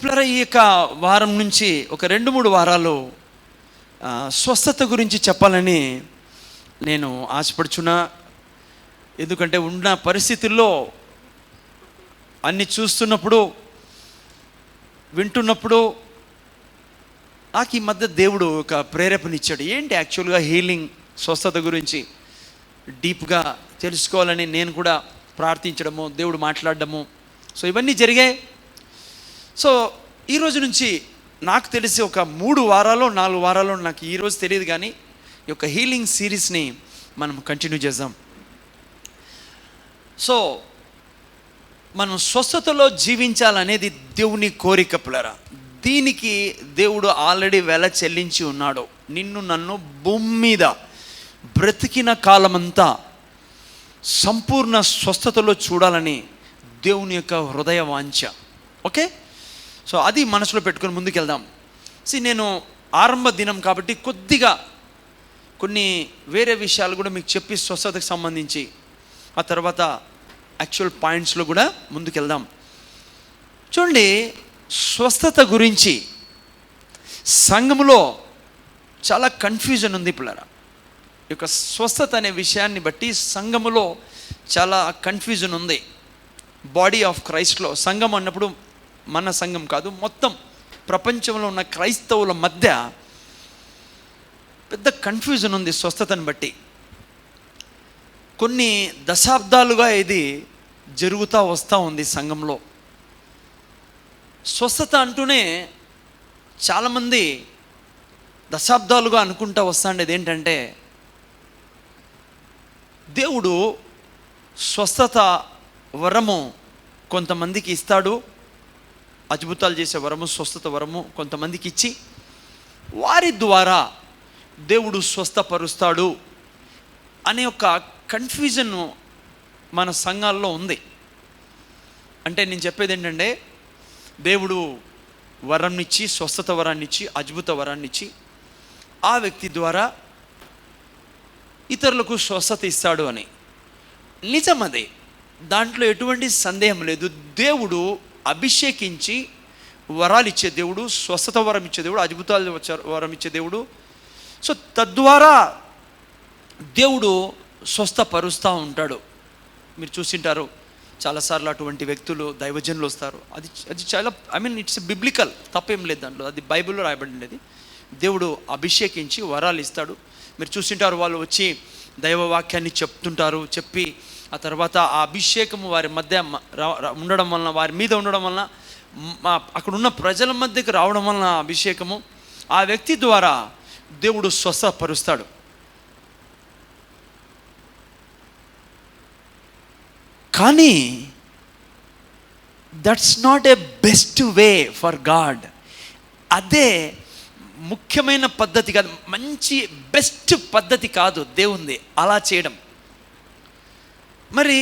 పిల్లరా, ఈ యొక్క వారం నుంచి ఒక 2-3 వారాలు స్వస్థత గురించి చెప్పాలని నేను ఆశపడుచున్నా. ఎందుకంటే ఉన్న పరిస్థితుల్లో అన్ని చూస్తున్నప్పుడు, వింటున్నప్పుడు నాకు ఈ మధ్య దేవుడు ఒక ప్రేరేపణ ఇచ్చాడు. ఏంటి యాక్చువల్గా హీలింగ్, స్వస్థత గురించి డీప్గా తెలుసుకోవాలని నేను కూడా ప్రార్థించడము, దేవుడు మాట్లాడడము, సో ఇవన్నీ జరిగాయి. సో ఈరోజు నుంచి నాకు తెలిసి ఒక 3 వారాలు 4 వారాలు, నాకు ఈరోజు తెలియదు కానీ ఈ యొక్క హీలింగ్ సిరీస్ని మనం కంటిన్యూ చేద్దాం. సో మనం స్వస్థతలో జీవించాలనేది దేవుని కోరిక పిల్లరా. దీనికి దేవుడు ఆల్రెడీ వెల చెల్లించి ఉన్నాడు. నిన్ను నన్ను భూమి మీద బ్రతికిన కాలమంతా సంపూర్ణ స్వస్థతలో చూడాలని దేవుని యొక్క హృదయ వాంఛ. ఓకే, సో అది మనసులో పెట్టుకొని ముందుకెళ్దాం. నేను ఆరంభ దినం కాబట్టి కొద్దిగా కొన్ని వేరే విషయాలు కూడా మీకు చెప్పి స్వస్థతకు సంబంధించి ఆ తర్వాత యాక్చువల్ పాయింట్స్లో కూడా ముందుకెళ్దాం. చూడండి, స్వస్థత గురించి సంఘంలో చాలా కన్ఫ్యూజన్ ఉంది పిల్లరా. ఈ యొక్క స్వస్థత అనే విషయాన్ని బట్టి సంఘములో చాలా కన్ఫ్యూజన్ ఉంది. బాడీ ఆఫ్ క్రైస్ట్లో, సంఘం అన్నప్పుడు మన సంఘం కాదు, మొత్తం ప్రపంచంలో ఉన్న క్రైస్తవుల మధ్య పెద్ద కన్ఫ్యూజన్ ఉంది స్వస్థతను బట్టి. కొన్ని దశాబ్దాలుగా ఇది జరుగుతూ వస్తూ ఉంది సంఘంలో. స్వస్థత అంటూనే చాలామంది దశాబ్దాలుగా అనుకుంటూ వస్తాండేది ఏంటంటే, దేవుడు స్వస్థత వరము కొంతమందికి ఇస్తాడు, అద్భుతాలు చేసే వరము, స్వస్థత వరము కొంతమందికి ఇచ్చి వారి ద్వారా దేవుడు స్వస్థపరుస్తాడు అనే ఒక కన్ఫ్యూజన్ మన సంఘాల్లో ఉంది. అంటే నేను చెప్పేది ఏంటంటే, దేవుడు వరాన్నిచ్చి, స్వస్థత వరాన్నిచ్చి, అద్భుత వరాన్నిచ్చి ఆ వ్యక్తి ద్వారా ఇతరులకు స్వస్థత ఇస్తాడు అని. నిజమదే, దాంట్లో ఎటువంటి సందేహం లేదు. దేవుడు అభిషేకించి వరాలు ఇచ్చే దేవుడు, స్వస్థత వరం ఇచ్చే దేవుడు, అద్భుతాలు వరం ఇచ్చే దేవుడు. సో తద్వారా దేవుడు స్వస్థపరుస్తూ ఉంటాడు. మీరు చూసింటారు చాలాసార్లు అటువంటి వ్యక్తులు, దైవజనులు వస్తారు. అది చాలా, ఇట్స్ బిబ్లికల్, తప్పేం లేదు దాంట్లో, అది బైబిల్లో రాయబడినది. దేవుడు అభిషేకించి వరాలు ఇస్తాడు. మీరు చూసింటారు, వాళ్ళు వచ్చి దైవవాక్యాన్ని చెప్తుంటారు. చెప్పి ఆ తర్వాత ఆ అభిషేకము వారి మధ్య ఉండడం వలన, వారి మీద ఉండడం వలన, అక్కడ ఉన్న ప్రజల మధ్యకు రావడం వలన అభిషేకము ఆ వ్యక్తి ద్వారా దేవుడు స్వస్థపరుస్తాడు. కానీ that's not a best way for God. అదే ముఖ్యమైన పద్ధతి కాదు, మంచి బెస్ట్ పద్ధతి కాదు దేవుంది అలా చేయడం. మరి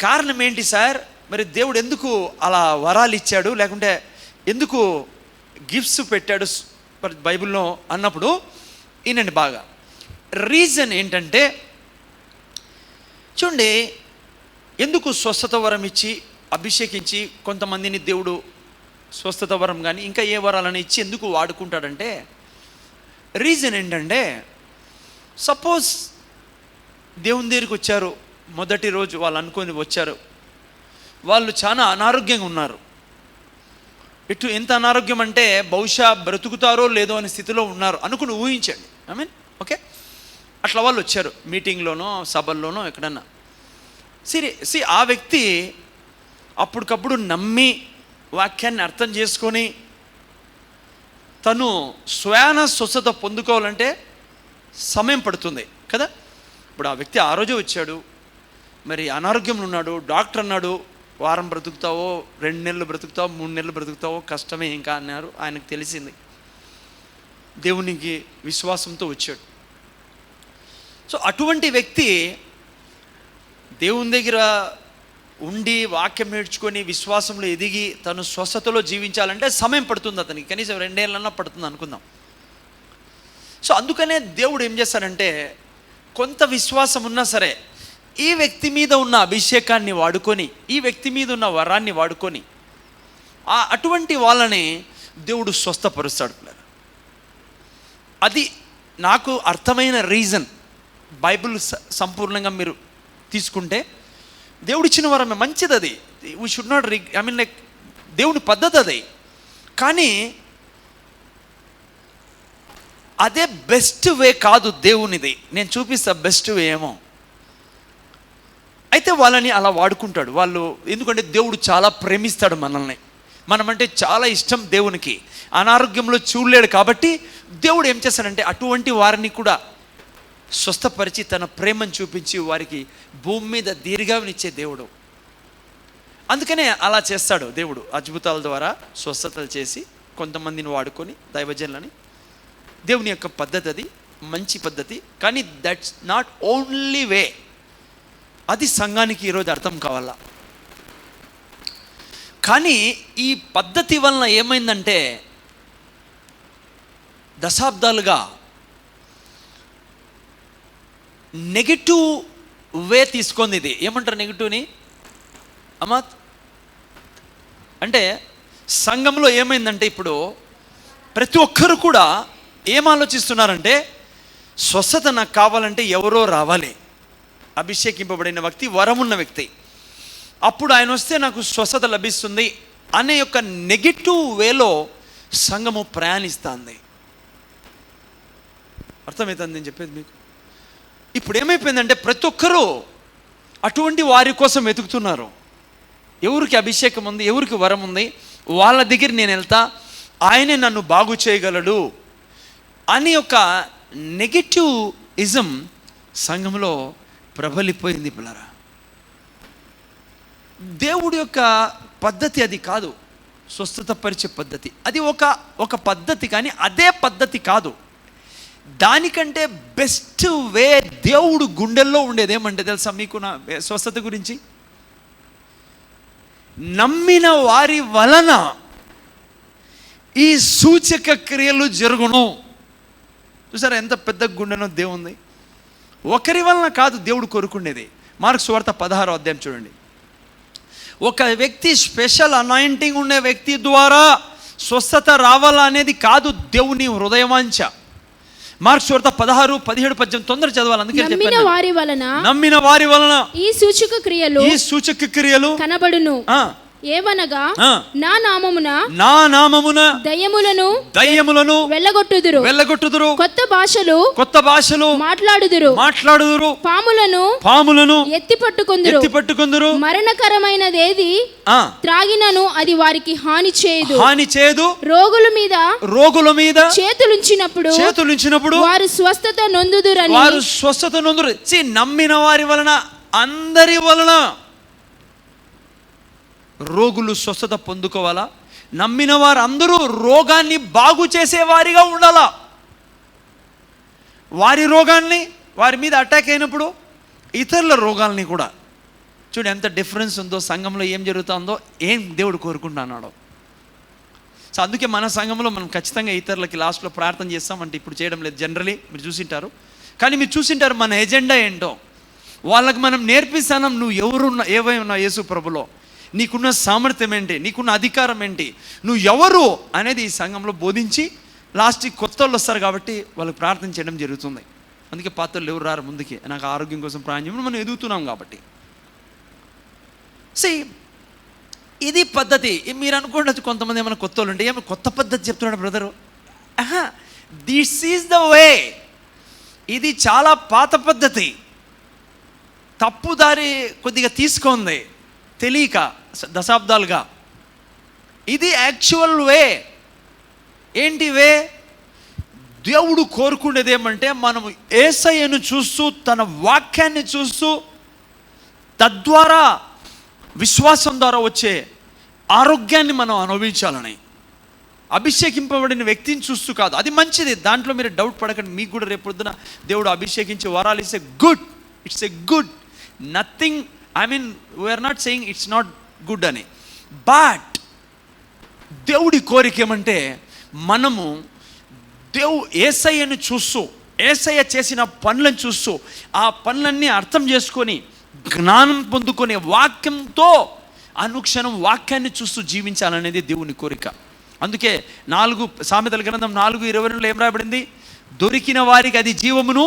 కారణం ఏంటి సార్? మరి దేవుడు ఎందుకు అలా వరాలు ఇచ్చాడు, లేకుంటే ఎందుకు గిఫ్ట్స్ పెట్టాడు బైబిల్లో అన్నప్పుడు ఈయనండి బాగా. రీజన్ ఏంటంటే, చూడండి, ఎందుకు స్వస్థత వరం ఇచ్చి అభిషేకించి కొంతమందిని దేవుడు స్వస్థత వరం కానీ ఇంకా ఏ వరాలని ఇచ్చి ఎందుకు వాడుకుంటాడంటే, రీజన్ ఏంటంటే, సపోజ్ దేవుని దగ్గరికి వచ్చారు, మొదటి రోజు వాళ్ళు అనుకొని వచ్చారు, వాళ్ళు చాలా అనారోగ్యంగా ఉన్నారు. ఎంత అనారోగ్యం అంటే బహుశా బ్రతుకుతారో లేదో అనే స్థితిలో ఉన్నారు అనుకుని ఊహించండి. ఓకే, అట్లా వాళ్ళు వచ్చారు మీటింగ్లోనో సభల్లోనో ఎక్కడన్నా. ఆ వ్యక్తి అప్పటికప్పుడు నమ్మి వాక్యాన్ని అర్థం చేసుకొని తను స్వయాన స్వస్థత పొందుకోవాలంటే సమయం పడుతుంది కదా. ఇప్పుడు ఆ వ్యక్తి ఆ రోజే వచ్చాడు, మరి అనారోగ్యంలో ఉన్నాడు, డాక్టర్ అన్నాడు వారం బ్రతుకుతావో, 2 నెలలు బ్రతుకుతావో, 3 నెలలు బ్రతుకుతావో, కష్టమే ఇంకా అన్నారు. ఆయనకు తెలిసింది, దేవునికి విశ్వాసంతో వచ్చాడు. సో అటువంటి వ్యక్తి దేవుని దగ్గర ఉండి వాక్యం నేర్చుకొని విశ్వాసంలో ఎదిగి తను స్వస్థతలో జీవించాలంటే సమయం పడుతుంది అతనికి, కనీసం 2 ఏళ్ళన్నా పడుతుంది అనుకుందాం. సో అందుకనే దేవుడు ఏం చేస్తాడంటే, కొంత విశ్వాసం ఉన్నా సరే ఈ వ్యక్తి మీద ఉన్న అభిషేకాన్ని వాడుకొని, ఈ వ్యక్తి మీద ఉన్న వరాన్ని వాడుకొని అటువంటి వాళ్ళని దేవుడు స్వస్థపరుస్తాడు. అది నాకు అర్థమైన రీజన్. బైబిల్ సంపూర్ణంగా మీరు తీసుకుంటే దేవుడిచ్చిన వరమే, మంచిది అది. వీ షుడ్ నాట్ లైక్ దేవుని పద్ధతి అది. కానీ అదే బెస్ట్ వే కాదు దేవునిది. నేను చూపిస్తా బెస్ట్ వే ఏమో. అయితే వాళ్ళని అలా వాడుకుంటాడు వాళ్ళు. ఎందుకంటే దేవుడు చాలా ప్రేమిస్తాడు మనల్ని. మనమంటే చాలా ఇష్టం దేవునికి. అనారోగ్యంలో చూడలేడు కాబట్టి దేవుడు ఏం చేస్తాడంటే అటువంటి వారిని కూడా స్వస్థపరిచి తన ప్రేమను చూపించి వారికి భూమి మీద దీర్ఘావనిచ్చే దేవుడు. అందుకనే అలా చేస్తాడు దేవుడు. అద్భుతాల ద్వారా స్వస్థతలు చేసి కొంతమందిని వాడుకొని దైవజనులని. దేవుని యొక్క పద్ధతి అది, మంచి పద్ధతి. కానీ దట్స్ నాట్ ఓన్లీ వే. అది సంఘానికి ఈరోజు అర్థం కావాలా. కానీ ఈ పద్ధతి వలన ఏమైందంటే దశాబ్దాలుగా నెగిటివ్ వే తీసుకుంది. ఇది ఏమంటారు నెగిటివ్ని అమ్మా అంటే సంఘంలో ఏమైందంటే ఇప్పుడు ప్రతి ఒక్కరు కూడా ఏం ఆలోచిస్తున్నారంటే స్వస్థత నాకు కావాలంటే ఎవరో రావాలి, అభిషేకింపబడిన వ్యక్తి, వరమున్న వ్యక్తి, అప్పుడు ఆయన వస్తే నాకు స్వస్థత లభిస్తుంది అనే యొక్క నెగిటివ్ వేలో సంఘము ప్రయాణిస్తుంది. అర్థమవుతుంది నేను చెప్పేది మీకు. ఇప్పుడు ఏమైపోయిందంటే ప్రతి ఒక్కరూ అటువంటి వారి కోసం వెతుకుతున్నారు. ఎవరికి అభిషేకం ఉంది, ఎవరికి వరం ఉంది, వాళ్ళ దగ్గర నేను వెళ్తా, ఆయనే నన్ను బాగు చేయగలడు అని ఒక నెగిటివ్ ఇజం సంఘంలో ప్రబలిపోయింది పిల్లరా. దేవుడి యొక్క పద్ధతి అది కాదు. స్వస్థత పరిచే పద్ధతి అది ఒక పద్ధతి, కానీ అదే పద్ధతి కాదు. దానికంటే బెస్ట్ వే దేవుడు గుండెల్లో ఉండేది ఏమంటే తెలుసా మీకు? నా స్వస్థత గురించి, నమ్మిన వారి వలన ఈ సూచక క్రియలు జరుగును. చూసారా ఎంత పెద్ద గుండెనో దేవుంది. ఒకరి వలన కాదు దేవుడు కోరుకునేది. మార్కు సువార్త 16వ అధ్యాయం చూడండి. ఒక వ్యక్తి స్పెషల్ అనాయింటింగ్ ఉండే వ్యక్తి ద్వారా స్వస్థత రావాలా అనేది కాదు దేవుని హృదయవాంఛ. మార్కు సువార్త 16, 17, 18 తొందర చదవాలి. అందుకే నమ్మిన వారి వలన ఈ సూచక క్రియలు కనబడును. ఏవనగా నా నామమున దయ్యములను వెళ్ళగొట్టుదురు, కొత్త భాషలు మాట్లాడుదురు, పాములను ఎత్తి పట్టుకొందురు, మరణకరమైనదేది త్రాగినను అది వారికి హాని చేయదు. రోగుల మీద చేతులుంచినప్పుడు వారు స్వస్థత నొందుదురని. నమ్మిన వారి వలన, అందరి వలన రోగులు స్వస్థత పొందుకోవాలా? నమ్మిన వారు అందరూ రోగాన్ని బాగు చేసేవారిగా ఉండాలా. వారి రోగాన్ని, వారి మీద అటాక్ అయినప్పుడు ఇతరుల రోగాల్ని కూడా చూడు ఎంత డిఫరెన్స్ ఉందో. సంఘంలో ఏం జరుగుతుందో ఏం దేవుడు కోరుకుంటున్నాడో. సో అందుకే మన సంఘంలో మనం ఖచ్చితంగా ఇతరులకి లాస్ట్లో ప్రార్థన చేస్తామంటే ఇప్పుడు చేయడం లేదు. జనరలీ మీరు చూసింటారు. కానీ మీరు చూసింటారు మన ఎజెండా ఏంటో. వాళ్ళకి మనం నేర్పిస్తాం నువ్వు ఎవరున్నా, ఏవై ఉన్నావు యేసు ప్రభులో, నీకున్న సామర్థ్యం ఏంటి, నీకున్న అధికారం ఏంటి, నువ్వు ఎవరు అనేది ఈ సంఘంలో బోధించి లాస్ట్కి కొత్త వాళ్ళు వస్తారు కాబట్టి వాళ్ళకి ప్రార్థన చేయడం జరుగుతుంది. అందుకే పాత్రలు ఎవరు రారు ముందుకి, నాకు ఆరోగ్యం కోసం ప్రాణం మనం ఎదుగుతున్నాం కాబట్టి. ఇది పద్ధతి. మీరు అనుకోండి కొంతమంది ఏమైనా కొత్త వాళ్ళు ఉంటే ఏమైనా కొత్త పద్ధతి చెప్తున్నాడు brother. This is the way. ఇది చాలా పాత పద్ధతి, తప్పుదారి కొద్దిగా తీసుకుంది తెలియక దశాబ్దాలుగా. ఇది యాక్చువల్ వే. ఏంటి వే? దేవుడు కోరుకునేది ఏమంటే మనం యేసయ్యను చూస్తూ, తన వాక్యాన్ని చూస్తూ, తద్వారా విశ్వాసం ద్వారా వచ్చే ఆరోగ్యాన్ని మనం అనుభవించాలని. అభిషేకింపబడిన వ్యక్తిని చూస్తూ కాదు. అది మంచిది, దాంట్లో మీరు డౌట్ పడకండి. మీకు కూడా రేపు పొద్దున దేవుడు అభిషేకించి వరాలు ఇస్తే good, it's a good, nothing. We are not saying it's not good అని. బట్ దేవుడి కోరిక ఏమంటే మనము యేసయ్యను చూస్తూ, యేసయ్య చేసిన పనులను చూస్తూ, ఆ పనులన్నీ అర్థం చేసుకొని, జ్ఞానం పొందుకునే వాక్యంతో అనుక్షణం వాక్యాన్ని చూస్తూ జీవించాలనేది దేవుని కోరిక. అందుకే 4 సామెతల గ్రంథం 4:22 ఏం రాయబడింది? దొరికిన వారికి అది జీవమును,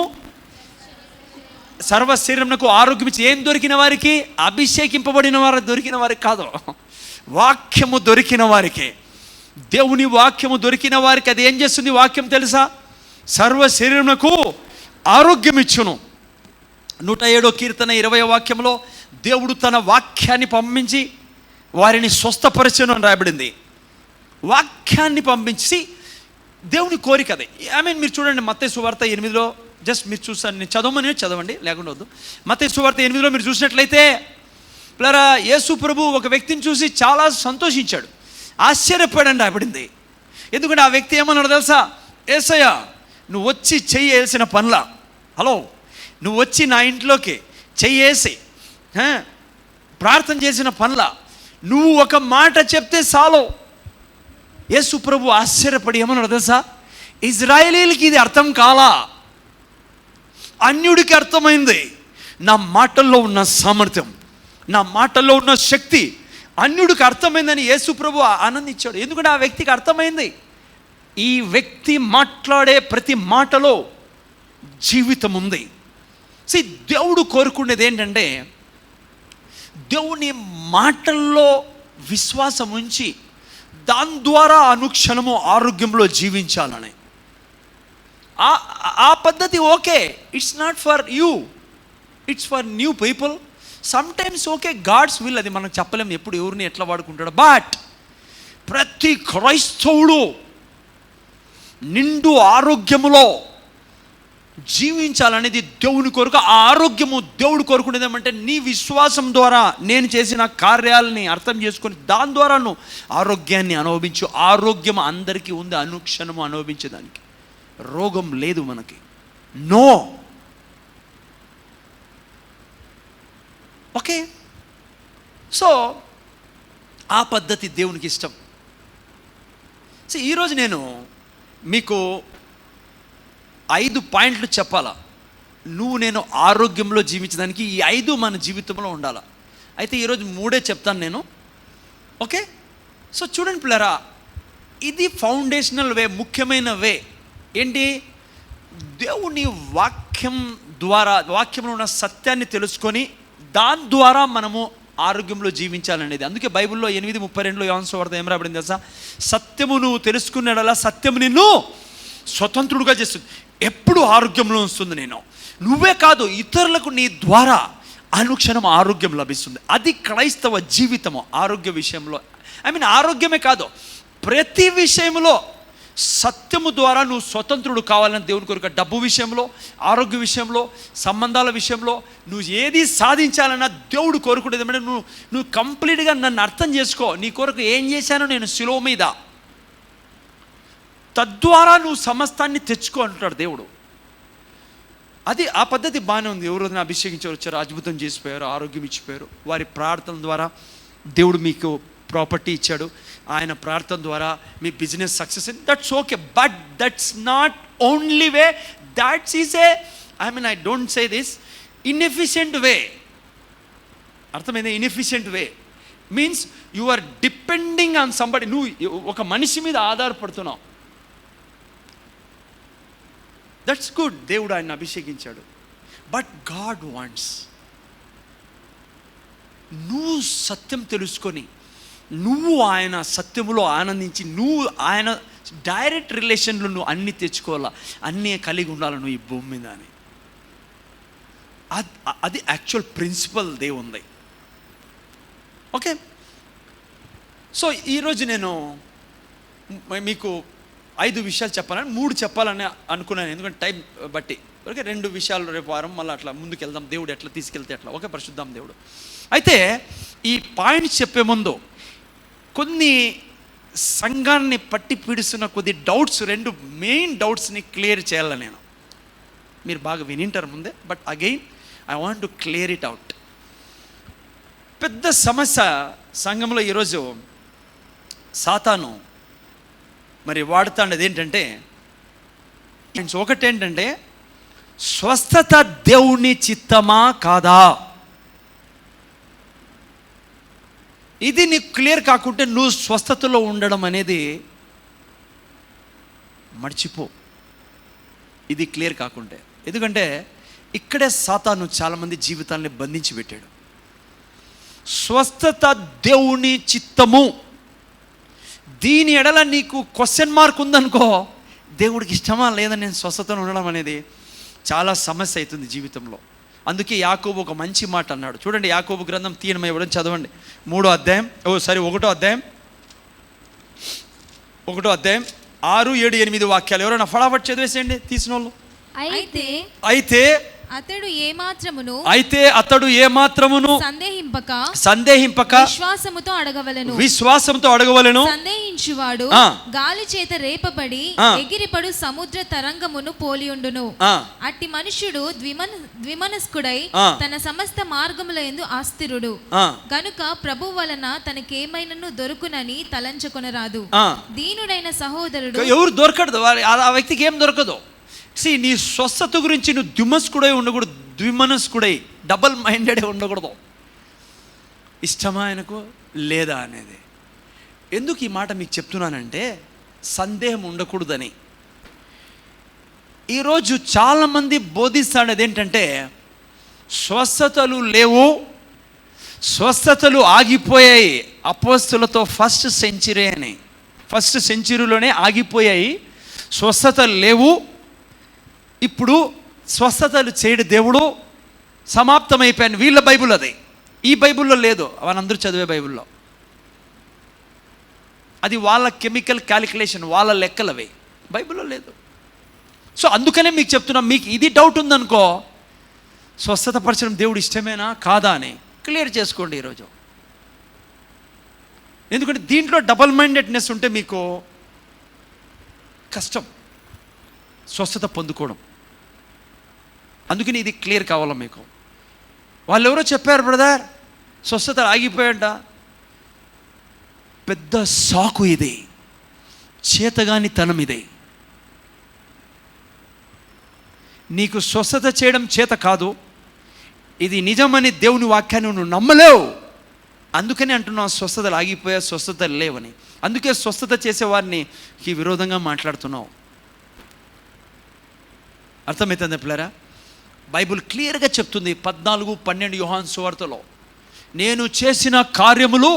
సర్వ శరీరమునకు ఆరోగ్యం ఇచ్చి. ఏం దొరికిన వారికి? అభిషేకింపబడిన వారు దొరికిన వారికి కాదు, వాక్యము దొరికిన వారికి. దేవుని వాక్యము దొరికిన వారికి అది ఏం చేస్తుంది? వాక్యం తెలుసా? సర్వ శరీరమునకు ఆరోగ్యం ఇచ్చును. 107వ కీర్తన 20వ వాక్యంలో దేవుడు తన వాక్యాన్ని పంపించి వారిని స్వస్థపరచను అని రాయబడింది. వాక్యాన్ని పంపించి దేవుని కోరిక అది. మీరు చూడండి మత్తయి సువార్త 8లో, జస్ట్ మీరు చూసాను, నేను చదవండి లేకుండా వద్దు. మత్తయి సువార్త 8లో మీరు చూసినట్లయితే పిల్లరా, యేసు ప్రభు ఒక వ్యక్తిని చూసి చాలా సంతోషించాడు, ఆశ్చర్యపడండి రాయబడింది. ఎందుకంటే ఆ వ్యక్తి ఏమన్నాడు తెలుసా? యేసయ్య, నువ్వు వచ్చి చెయ్యేసిన పనుల, హలో, నువ్వు వచ్చి నా ఇంట్లోకి చెయ్యేసి ప్రార్థన చేసిన పనుల, నువ్వు ఒక మాట చెప్తే చాలు. యేసు ప్రభు ఆశ్చర్యపడి ఏమన్నాడు తెలుసా? ఇజ్రాయేలీలకి ఇది అర్థం కాలా, అన్యుడికి అర్థమైంది. నా మాటల్లో ఉన్న సామర్థ్యం, నా మాటల్లో ఉన్న శక్తి అన్యుడికి అర్థమైందని యేసు ప్రభు ఆనందించాడు. ఎందుకంటే ఆ వ్యక్తికి అర్థమైంది, ఈ వ్యక్తి మాట్లాడే ప్రతి మాటలో జీవితం ఉంది. దేవుడు కోరుకునేది ఏంటంటే, దేవుని మాటల్లో విశ్వాసం ఉంచి దాని ద్వారా అనుక్షణము ఆరోగ్యంలో జీవించాలని. ఆ పద్ధతి okay, it's not for you, it's for new people. Sometimes okay, God's will, అది మనం చెప్పలేము ఎప్పుడు ఎవరిని ఎట్లా వాడుకుంటాడు. బట్ ప్రతి క్రైస్తవుడు నిండు ఆరోగ్యములో జీవించాలనేది దేవుని కోరిక. ఆ ఆరోగ్యము దేవుడు కోరుకునేది ఏమంటే, నీ విశ్వాసం ద్వారా నేను చేసిన కార్యాలని అర్థం చేసుకొని దాని ద్వారా నువ్వు ఆరోగ్యాన్ని అనుభవించు. ఆరోగ్యం అందరికీ ఉంది, అనుక్షణము అనుభవించేదానికి. రోగం లేదు మనకి, నో. ఓకే, సో ఆ పద్ధతి దేవునికి ఇష్టం. ఈరోజు నేను మీకు 5 పాయింట్లు చెప్పాలా, నువ్వు నేను ఆరోగ్యంలో జీవించడానికి. ఈ 5 మన జీవితంలో ఉండాలా. అయితే ఈరోజు 3 చెప్తాను నేను. ఓకే, సో చూడండి పిల్లరా, ఇది ఫౌండేషనల్ వే, ముఖ్యమైన వే. ఏంటి? దేవుని వాక్యం ద్వారా, వాక్యంలో ఉన్న సత్యాన్ని తెలుసుకొని దాని ద్వారా మనము ఆరోగ్యంలో జీవించాలనేది. అందుకే బైబిల్లో 8:32 యోహాను సువార్త ఏం రాబడింది తెలుసా? సత్యము నువ్వు తెలుసుకున్నాడలా సత్యము నిన్ను స్వతంత్రుడుగా చేస్తుంది. ఎప్పుడు ఆరోగ్యంలో వస్తుంది నేను, నువ్వే కాదు ఇతరులకు నీ ద్వారా అనుక్షణం ఆరోగ్యం లభిస్తుంది. అది క్రైస్తవ జీవితము. ఆరోగ్య విషయంలో, ఆరోగ్యమే కాదు, ప్రతి విషయంలో సత్యము ద్వారా నువ్వు స్వతంత్రుడు కావాలని దేవుని కోరిక. డబ్బు విషయంలో, ఆరోగ్య విషయంలో, సంబంధాల విషయంలో నువ్వు ఏది సాధించాలన్నా దేవుడు కోరుకునేది ఏమంటే, నువ్వు కంప్లీట్గా నన్ను అర్థం చేసుకో, నీ కొరకు ఏం చేశానో నేను శిలువ మీద, తద్వారా నువ్వు సమస్తాన్ని తెచ్చుకో అంటాడు దేవుడు. అది ఆ పద్ధతి బాగానే ఉంది. ఎవరైనా అభిషేకించి వచ్చారు, అద్భుతం చేసిపోయారు, ఆరోగ్యం ఇచ్చిపోయారు. వారి ప్రార్థన ద్వారా దేవుడు మీకు ప్రాపర్టీ ఇచ్చాడు, ఆయన ప్రార్థన ద్వారా మీ business success, that's okay. But that's not only way, that's is a I don't say this, inefficient way. అర్థమైంది? Inefficient way means you are depending on somebody. నువ్వు ఒక మనిషి మీద ఆధారపడుతున్నావు. దట్స్ గుడ్, దేవుడు ఆయన అభిషేకించాడు. బట్ గాడ్ వాంట్స్, నువ్వు సత్యం తెలుసుకొని నువ్వు ఆయన సత్యములో ఆనందించి నువ్వు ఆయన డైరెక్ట్ రిలేషన్లో నువ్వు అన్నీ తెచ్చుకోవాలా, అన్నీ కలిగి ఉండాలి నువ్వు ఈ భూమి మీద అని. అది యాక్చువల్ ప్రిన్సిపల్ దేవుంది. ఓకే, సో ఈరోజు నేను మీకు 5 విషయాలు చెప్పాలని, 3 చెప్పాలని అనుకున్నాను. ఎందుకంటే టైం బట్టి. ఓకే, 2 విషయాలు రేపు వారం మళ్ళీ అట్లా ముందుకు వెళ్దాం, దేవుడు ఎట్లా తీసుకెళ్తే అట్లా. ఓకే, పరిశుద్ధాం దేవుడు. అయితే ఈ పాయింట్స్ చెప్పే ముందు కొన్ని సంఘాన్ని పట్టి పీడిస్తున్న కొద్ది డౌట్స్, 2 మెయిన్ డౌట్స్ని క్లియర్ చేయాలని నేను. మీరు బాగా వినింటారు ముందే, but again I want to clear it out. పెద్ద సమస్య సంఘంలో ఈరోజు సాతాను మరి వాడుతాండేది ఏంటంటే, ఒకటేంటంటే స్వస్థత దేవుని చిత్తమా కాదా. ఇది నీకు క్లియర్ కాకుంటే నువ్వు స్వస్థతలో ఉండడం అనేది మర్చిపో. ఇది క్లియర్ కాకుంటే, ఎందుకంటే ఇక్కడే సాతాను చాలామంది జీవితాన్ని బంధించి పెట్టాడు. స్వస్థత దేవుని చిత్తము. దీని ఎడల నీకు క్వశ్చన్ మార్క్ ఉందనుకో, దేవుడికి ఇష్టమా లేదా నేను స్వస్థతను ఉండడం అనేది చాలా సమస్య అవుతుంది జీవితంలో. అందుకే యాకోబు ఒక మంచి మాట అన్నాడు. చూడండి, యాకోబు గ్రంథం తీయనమై ఇవ్వడం చదవండి. 1వ అధ్యాయం 1వ అధ్యాయం 6, 7, 8 వాక్యాలు ఎవరైనా ఫటాఫట్ చదివేసేయండి తీసిన వాళ్ళు. అయితే అతడు ఏమాత్రమును సందేహింపక విశ్వాసముతో అడగవలెను. సందేహించువాడు గాలి చేత రేపబడి ఎగిరిపడు సముద్ర తరంగమును పోలియుండును. అట్టి మనుష్యుడు ద్విమనస్కుడై తన సమస్త మార్గముల యందు ఆస్థిరుడు గనుక ప్రభు వలన తనకేమైనను దొరుకునని తలంచుకొనరాదు. దీనుడైన సహోదరుడు ఎవరు దొరకదు, ఆ వ్యక్తికి ఏం దొరకదు. నీ స్వస్థత గురించి నువ్వు ద్విమనస్కుడై ఉండకూడదు, ద్విమనస్కుడై డబల్ మైండెడ్ ఉండకూడదు. ఇష్టమా ఆయనకు లేదా అనేది. ఎందుకు ఈ మాట మీకు చెప్తున్నానంటే సందేహం ఉండకూడదని. ఈరోజు చాలామంది బోధిస్తాడేది ఏంటంటే స్వస్థతలు లేవు, స్వస్థతలు ఆగిపోయాయి. అపోస్తులతో ఫస్ట్ సెంచరీలోనే ఆగిపోయాయి, స్వస్థతలు లేవు. ఇప్పుడు స్వస్థతలు చేయడు దేవుడు, సమాప్తమైపోయాను. వీళ్ళ బైబుల్ అది, ఈ బైబుల్లో లేదు. వాళ్ళందరూ చదివే బైబుల్లో అది వాళ్ళ కెమికల్ క్యాలిక్యులేషన్, వాళ్ళ లెక్కలు అవి, బైబిల్లో లేదు. సో అందుకనే మీకు చెప్తున్నా, మీకు ఇది డౌట్ ఉందనుకో, స్వస్థత పరచడం దేవుడు ఇష్టమేనా కాదా అని క్లియర్ చేసుకోండి ఈరోజు. ఎందుకంటే దీంట్లో డబల్ మైండెడ్నెస్ ఉంటే మీకు కష్టం స్వస్థత పొందుకోవడం. అందుకని ఇది క్లియర్ కావాలా మీకు. వాళ్ళు ఎవరో చెప్పారు, బ్రదర్ స్వస్థత ఆగిపోయాట. పెద్ద సాకు ఇది, చేతగాని తనం ఇది. నీకు స్వస్థత చేయడం చేత కాదు, ఇది నిజమని దేవుని వాక్యాన్ని నువ్వు నమ్మలేవు. అందుకని అంటున్నావు స్వస్థతలు ఆగిపోయా, స్వస్థతలు లేవని. అందుకే స్వస్థత చేసేవారిని విరోధంగా మాట్లాడుతున్నావు. అర్థమవుతుంది పిల్లరా? బైబుల్ క్లియర్గా చెప్తుంది 14-12 యోహాను సువార్తలో, నేను చేసిన కార్యములు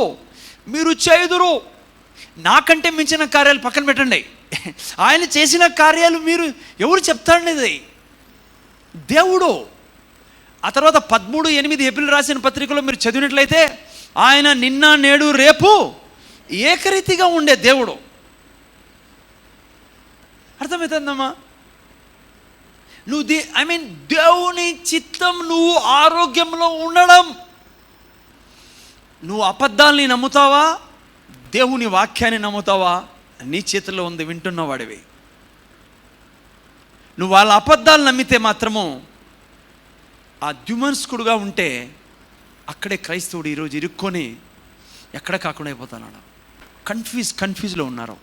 మీరు చేయుదురు. నాకంటే మించిన కార్యాలు పక్కన పెట్టండి, ఆయన చేసిన కార్యాలు మీరు ఎవరు చెప్తారనేది దేవుడు. ఆ తర్వాత 13:8 ఏప్రిల్ రాసిన పత్రికలో మీరు చదివినట్లయితే ఆయన నిన్న నేడు రేపు ఏకరీతిగా ఉండే దేవుడు. అర్థమవుతుందమ్మా? నువ్వు దేవుని చిత్తం నువ్వు ఆరోగ్యంలో ఉండడం. నువ్వు అబద్ధాలని నమ్ముతావా, దేవుని వాక్యాన్ని నమ్ముతావా, నీ చేతిలో ఉంది, వింటున్నవాడివి. నువ్వు వాళ్ళ అబద్ధాలు నమ్మితే మాత్రము ఆ ద్విమనస్కుడుగా ఉంటే అక్కడే క్రైస్తవుడు ఈరోజు ఇరుక్కొని ఎక్కడ కాకుండా అయిపోతున్నాడు. కన్ఫ్యూజ్లో ఉన్నారు.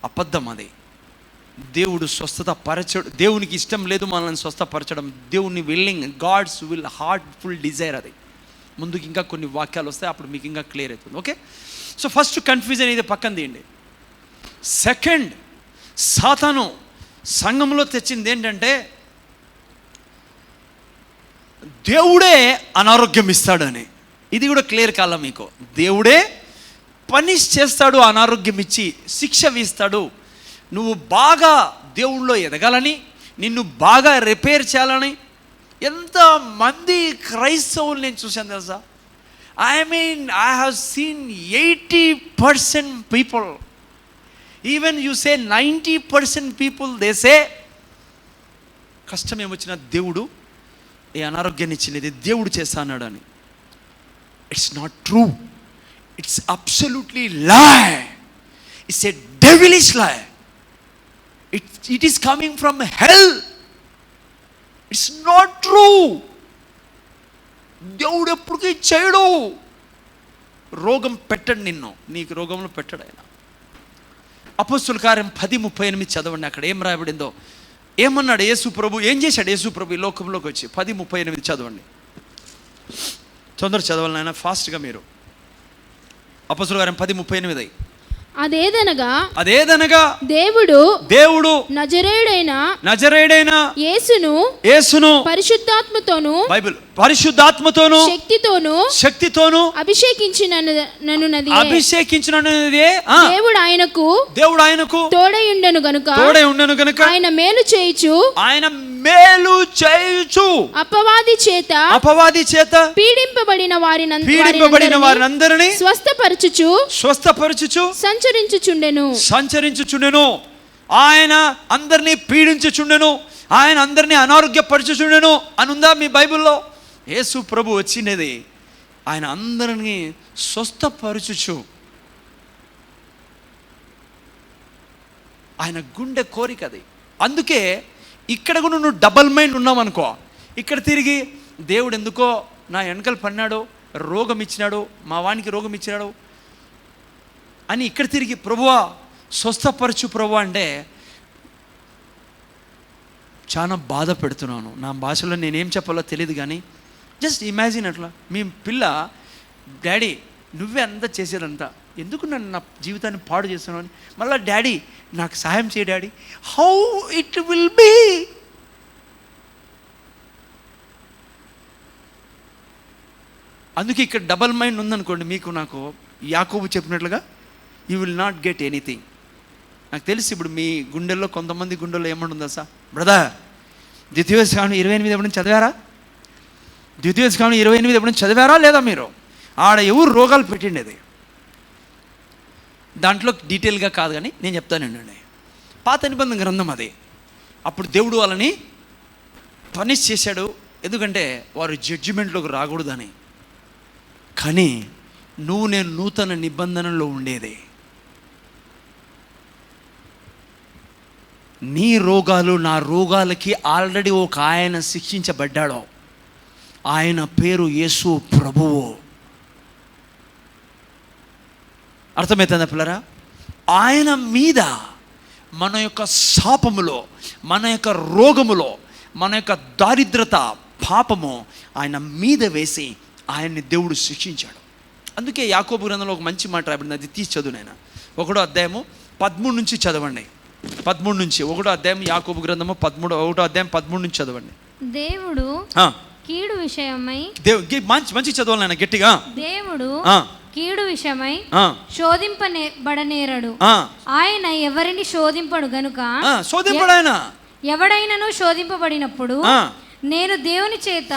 అబద్ధం అది. దేవుడు స్వస్థత పరచడు, దేవునికి ఇష్టం లేదు మనల్ని స్వస్థపరచడం. దేవుని గాడ్స్ హార్ట్ఫుల్ డిజైర్ అది. ముందుకు ఇంకా కొన్ని వాక్యాలు వస్తాయి, అప్పుడు మీకు ఇంకా క్లియర్ అవుతుంది. ఓకే, సో ఫస్ట్ కన్ఫ్యూజన్ ఇది పక్కన తీయండి. సెకండ్, సాతాను సంఘంలో తెచ్చింది ఏంటంటే దేవుడే అనారోగ్యం ఇస్తాడని. ఇది కూడా క్లియర్ కాలం మీకు. దేవుడే పనిష్ చేస్తాడు, అనారోగ్యం ఇచ్చి శిక్ష వేస్తాడు. నువ్వు బాగా దేవుళ్ళో ఎదగాలని, నిన్ను బాగా రిపేర్ చేయాలని ఎంతమంది క్రైస్తవులు నేను చూశాను తెలుసా. I have seen 80% people, even you say 90% people they say కష్టం ఏమొచ్చినా దేవుడు ఈ అనారోగ్యాన్ని ఇచ్చినది దేవుడు చేస్తా అన్నాడు అని. It's not true. It's absolutely లై. ఇట్స్ ఏ డెవిలిష్ లై. It is coming from hell. It's not true. దేవుడు ఎప్పటికీ చేయడు. రోగం పెట్టడు నిన్ను, నీకు రోగంలో పెట్టడు ఆయన. అపోస్తుల కార్యం 10:38 చదవండి. అక్కడ ఏం రాయబడిందో, ఏమన్నాడు యేసు ప్రభు, ఏం చేశాడు యేసు ప్రభు ఈ లోకంలోకి వచ్చి. 10:38 చదవండి. తొందర చదవాలి నాయన, ఫాస్ట్గా మీరు. అపొస్తలుల కార్యం 10:38. అదేదనగా దేవుడు నజరేయుడైన యేసును పరిశుద్ధాత్మతోను శక్తితోను అభిషేకించినదే దేవుడు ఆయనకు తోడై ఉండెను గనుక ఆయన మేలు చేయుచు అపవాది చేత పీడింపబడిన వారినందరినీ స్వస్థపరచుచు సంచరించుచుండెను. ఆయన అందరినీ పీడించుచుండెను, ఆయన అందరినీ అనారోగ్యపరచుచుండెను అనుందా మీ బైబిల్లో? యేసు ప్రభు వచ్చినది ఆయన అందరినీ స్వస్థపరచుచు. ఆయన గుండె కోరిక అది. అందుకే ఇక్కడ కూడా నువ్వు డబల్ మైండ్ ఉన్నావు అనుకో, ఇక్కడ తిరిగి దేవుడు ఎందుకో నా వెనకలు పన్నాడు, రోగం ఇచ్చినాడు, మా వానికి రోగం ఇచ్చినాడు అని ఇక్కడ తిరిగి ప్రభువా స్వస్థపరచు ప్రభు అంటే చాలా బాధ పెడుతున్నాను. నా భాషలో నేనేం చెప్పాలో తెలియదు, కానీ జస్ట్ ఇమాజిన్ అట్లా మీ పిల్ల, డాడీ నువ్వే అంతా చేసేదంతా, ఎందుకు నన్ను నా జీవితాన్ని పాడు చేస్తున్నావు అని, మళ్ళీ డాడీ నాకు సహాయం చేయ daddy, how it will be. అందుకే ఇక్కడ డబల్ మైండ్ ఉందనుకోండి మీకు నాకు, యాకోబు చెప్పినట్లుగా you will not get anything. నాకు తెలిసి ఇప్పుడు మీ గుండెల్లో కొంతమంది గుండెల్లో ఏమంటుందా సార్, బ్రదర్ ద్వితీయోపదేశకాండం 28 ఎప్పుడైనా చదివారా? ద్వితీయోపదేశకాండం 28 ఎప్పుడైనా చదివారా లేదా మీరు? ఆడ ఎవరు రోగాలు పెట్టిండేది, దాంట్లో డీటెయిల్గా కాదు కానీ నేను చెప్తానండి. పాత నిబంధన గ్రంథం అది. అప్పుడు దేవుడు వాళ్ళని పనిష్ చేశాడు, ఎందుకంటే వారు జడ్జిమెంట్లోకి రాకూడదని. కానీ నేను నూతన నిబంధనలో ఉండేది. నీ రోగాలు నా రోగాలకి ఆల్రెడీ ఒక ఆయన శిక్షించబడ్డాడు. ఆయన పేరు యేసు ప్రభువు. అర్థమవుతుందా పిల్లరా? ఆయన మీద మన యొక్క శాపములో, మన యొక్క రోగములో, మన యొక్క దారిద్రత పాపము ఆయన మీద వేసి ఆయన్ని దేవుడు శిక్షించాడు. అందుకే యాకోబు గ్రంథంలో ఒక మంచి మాట రాబడింది, అది తీసి చదువు నాయన. 1వ అధ్యాయము 13 నుంచి చదవండి. 13 నుంచి 1వ అధ్యాయం యాకోబు గ్రంథము 1వ అధ్యాయం 13 నుంచి చదవండి. దేవుడు కీడు విషయమై మంచి చదవాలి నాయన గట్టిగా. దేవుడు కీడు విషయమై శోధింపబడనేరడు, ఆయన ఎవరిని శోధింపడు గనుక ఎవడైనను శోధింపబడినప్పుడు నేను దేవుని చేత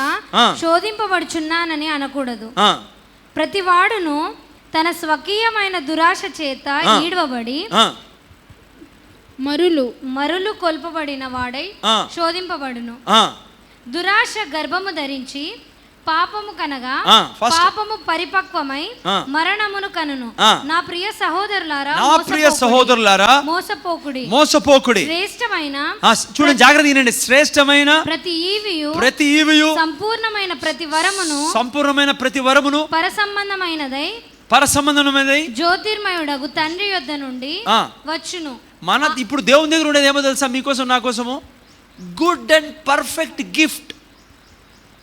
శోధింపబడుచున్నానని అనకూడదు. ప్రతివాడును తన స్వకీయమైన దురాశ చేత ఈడవబడి మరులు కొల్పబడిన వాడై శోధింపబడును. దురాశ గర్భము ధరించి పాపము కనగా పాపము పరిపక్వమై మరణమును కనును. నా ప్రియ సహోదరులారా మోసపోకుడి. శ్రేష్టమైన, చూడండి జాగ్రత్త వినండి, శ్రేష్టమైన ప్రతి ఈవియు సంపూర్ణమైన ప్రతి వరమును పరసంబంధమైనదై జ్యోతిర్మయుడగు తండ్రి యొద్ద నుండి వచ్చును. ఇప్పుడు దేవుని దగ్గర ఉండేది ఏమో తెలుసా? మీకోసం నా కోసము గుడ్ అండ్ పర్ఫెక్ట్ గిఫ్ట్,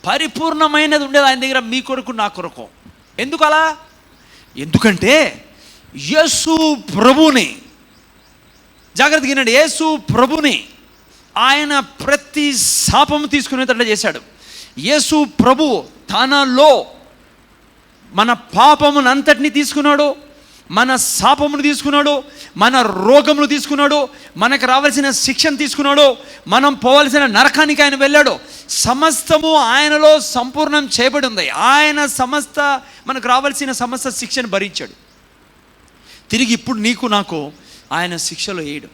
పరిపూర్ణమైనది ఉండేది ఆయన దగ్గర, మీ కొరకు నా కొరకు. ఎందుకు అలా? ఎందుకంటే యేసు ప్రభుని, జాగ్రత్తగా వినండి, యేసు ప్రభుని ఆయన ప్రతి శాపము తీసుకునేటట్లు చేశాడు. యేసు ప్రభు తనలో మన పాపమునంతటిని తీసుకున్నాడు, మన శాపమును తీసుకున్నాడు, మన రోగమును తీసుకున్నాడు, మనకు రావాల్సిన శిక్షను తీసుకున్నాడు, మనం పోవాల్సిన నరకానికి ఆయన వెళ్ళాడు. సమస్తము ఆయనలో సంపూర్ణం చేయబడి ఉంది. ఆయన మనకు రావాల్సిన సమస్త శిక్షను భరించాడు. తిరిగి ఇప్పుడు నీకు నాకు ఆయన శిక్షలో వేయడు.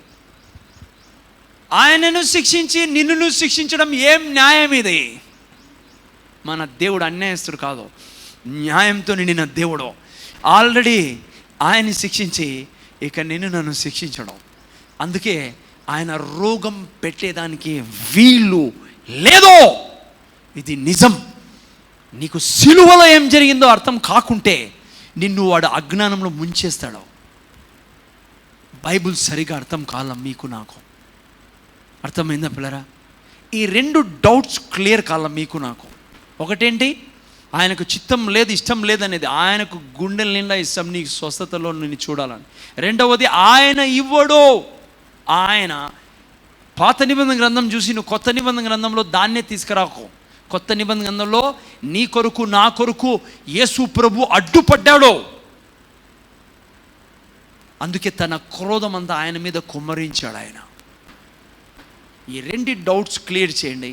ఆయనను శిక్షించి నిన్ను శిక్షించడం ఏం న్యాయం ఇది? మన దేవుడు అన్యాయస్తుడు కాదు, న్యాయంతో నిండిన దేవుడు. ఆల్రెడీ ఆయన్ని శిక్షించి ఇక నన్ను శిక్షించడం. అందుకే ఆయన రోగం పెట్టేదానికి వీలు లేదో. ఇది నిజం. నీకు సిలువలో ఏం జరిగిందో అర్థం కాకుంటే నిన్ను వాడు అజ్ఞానంలో ముంచేస్తాడు. బైబుల్ సరిగా అర్థం కాలం మీకు నాకు. అర్థమైందా పిల్లరా? ఈ 2 డౌట్స్ క్లియర్ కాలం మీకు నాకు. ఒకటేంటి? ఆయనకు చిత్తం లేదు, ఇష్టం లేదనేది. ఆయనకు గుండెల నిండా ఇష్టం నీ స్వస్థతలో నిన్ను చూడాలని. రెండవది, ఆయన ఇవ్వడు. ఆయన పాత నిబంధన గ్రంథం చూసి నువ్వు కొత్త నిబంధన గ్రంథంలో దాన్నే తీసుకురాకు. కొత్త నిబంధన గ్రంథంలో నీ కొరకు నా కొరకు యేసు ప్రభు అడ్డుపడ్డాడు. అందుకే తన క్రోధం అంతా ఆయన మీద కుమ్మరించాడు ఆయన. ఈ రెండు డౌట్స్ క్లియర్ చేయండి.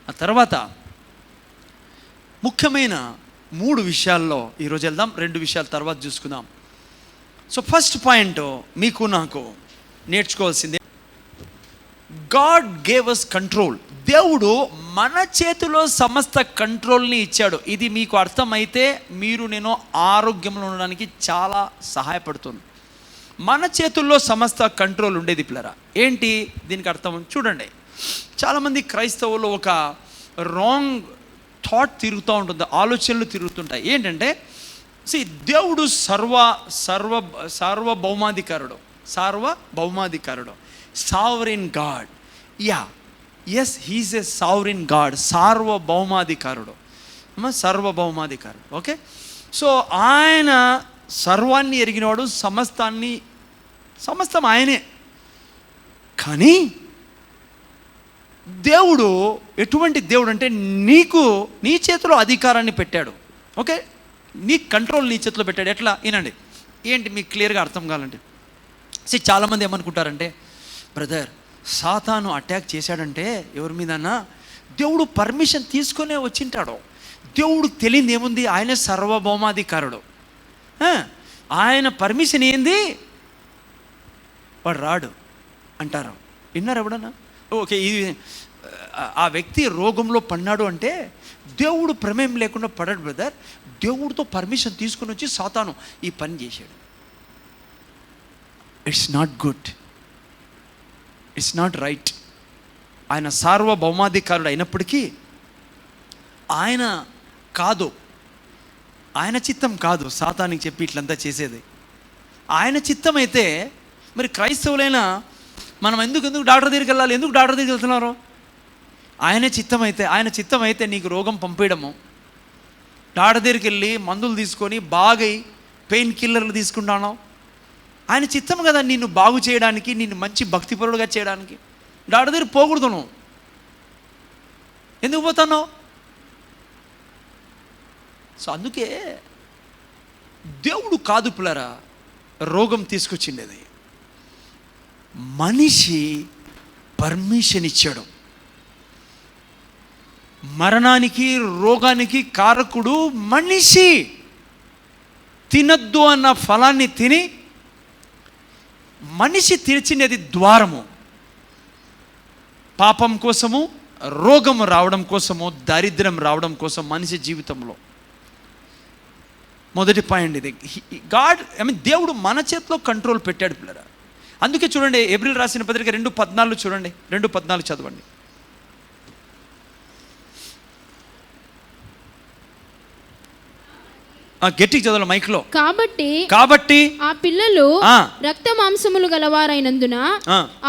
ఆ తర్వాత ముఖ్యమైన 3 విషయాల్లో ఈరోజు వెళ్దాం. 2 విషయాల తర్వాత చూసుకుందాం. సో ఫస్ట్ పాయింట్ మీకు నాకు నేర్చుకోవాల్సిందే, గాడ్ గేవ్ అస్ కంట్రోల్. దేవుడు మన చేతిలో సమస్త కంట్రోల్ని ఇచ్చాడు. ఇది మీకు అర్థమైతే మీరు నేను ఆరోగ్యంలో ఉండడానికి చాలా సహాయపడుతుంది. మన చేతుల్లో సమస్త కంట్రోల్ ఉండేది పిల్లరా. ఏంటి దీనికి అర్థం చూడండి. చాలామంది క్రైస్తవులు ఒక రాంగ్ థాట్ తిరుగుతూ ఉంటుంది, ఆలోచనలు తిరుగుతుంటాయి. ఏంటంటే దేవుడు సార్వభౌమాధికారుడు, sovereign God. Yes, he's a sovereign God, సార్వభౌమాధికారుడు. ఓకే. సో ఆయన సర్వాన్ని ఎరిగినవాడు, సమస్తం ఆయనే. కానీ దేవుడు ఎటువంటి దేవుడు అంటే నీ చేతిలో అధికారాన్ని పెట్టాడు. ఓకే, నీ కంట్రోల్ నీ చేతిలో పెట్టాడు. ఎట్లా వినండి, ఏంటి మీకు క్లియర్గా అర్థం కావాలంటే, చాలామంది ఏమనుకుంటారంటే, బ్రదర్ సాతాను అటాక్ చేశాడంటే ఎవరి మీదన్నా దేవుడు పర్మిషన్ తీసుకునే వచ్చింటాడు. దేవుడు తెలియదు ఏముంది, ఆయన సార్వభౌమాధికారుడు. ఆయన పర్మిషన్ ఏంది, వాడు రాడు అంటారు. విన్నారు ఎవడన్నా? ఓకే, ఇది ఆ వ్యక్తి రోగంలో పడినాడు అంటే దేవుడు ప్రమేయం లేకుండా పడాడు బ్రదర్. దేవుడితో పర్మిషన్ తీసుకుని వచ్చి సాతాను ఈ పని చేశాడు. It's not good, it's not right. ఆయన సార్వభౌమాధికారుడు అయినప్పటికీ ఆయన చిత్తం కాదు సాతానికి చెప్పి ఇట్లంతా చేసేది. ఆయన చిత్తం అయితే మరి క్రైస్తవులైనా మనం ఎందుకు డాక్టర్ దగ్గరికి వెళ్ళాలి? ఎందుకు డాక్టర్ దగ్గరికి వెళ్తున్నారు? ఆయన చిత్తం అయితే నీకు రోగం పంపేయడము, డాక్టర్ దగ్గరికి వెళ్ళి మందులు తీసుకొని బాగై పెయిన్ కిల్లర్లు తీసుకుంటాను. ఆయన చిత్తం కదా నిన్ను బాగు చేయడానికి, నిన్ను మంచి భక్తిపరుడుగా చేయడానికి. డాక్టర్ దగ్గర పోకూడదు. నువ్వు ఎందుకు పోతాను? సో అందుకే దేవుడు కాదు పిల్లరా రోగం తీసుకొచ్చిండేది, మనిషి పర్మిషన్ ఇచ్చాడు. మరణానికి రోగానికి కారకుడు మనిషి. తినద్దు అన్న ఫలాన్ని తిని మనిషి తెరిచినది ద్వారము. పాపం కోసము, రోగము రావడం కోసము, దారిద్ర్యం రావడం కోసం మనిషి జీవితంలో. మొదటి పాయింట్ ఇది. దేవుడు మన చేతిలో కంట్రోల్ పెట్టాడు పిల్లరా. అందుకే చూడండి, ఏప్రిల్ రాసిన పత్రిక 2:14 చూడండి, 2:14 చదవండి. గట్టిగా చదవాలి మైక్లో. కాబట్టి ఆ పిల్లలు రక్త మాంసములు గలవారైనందున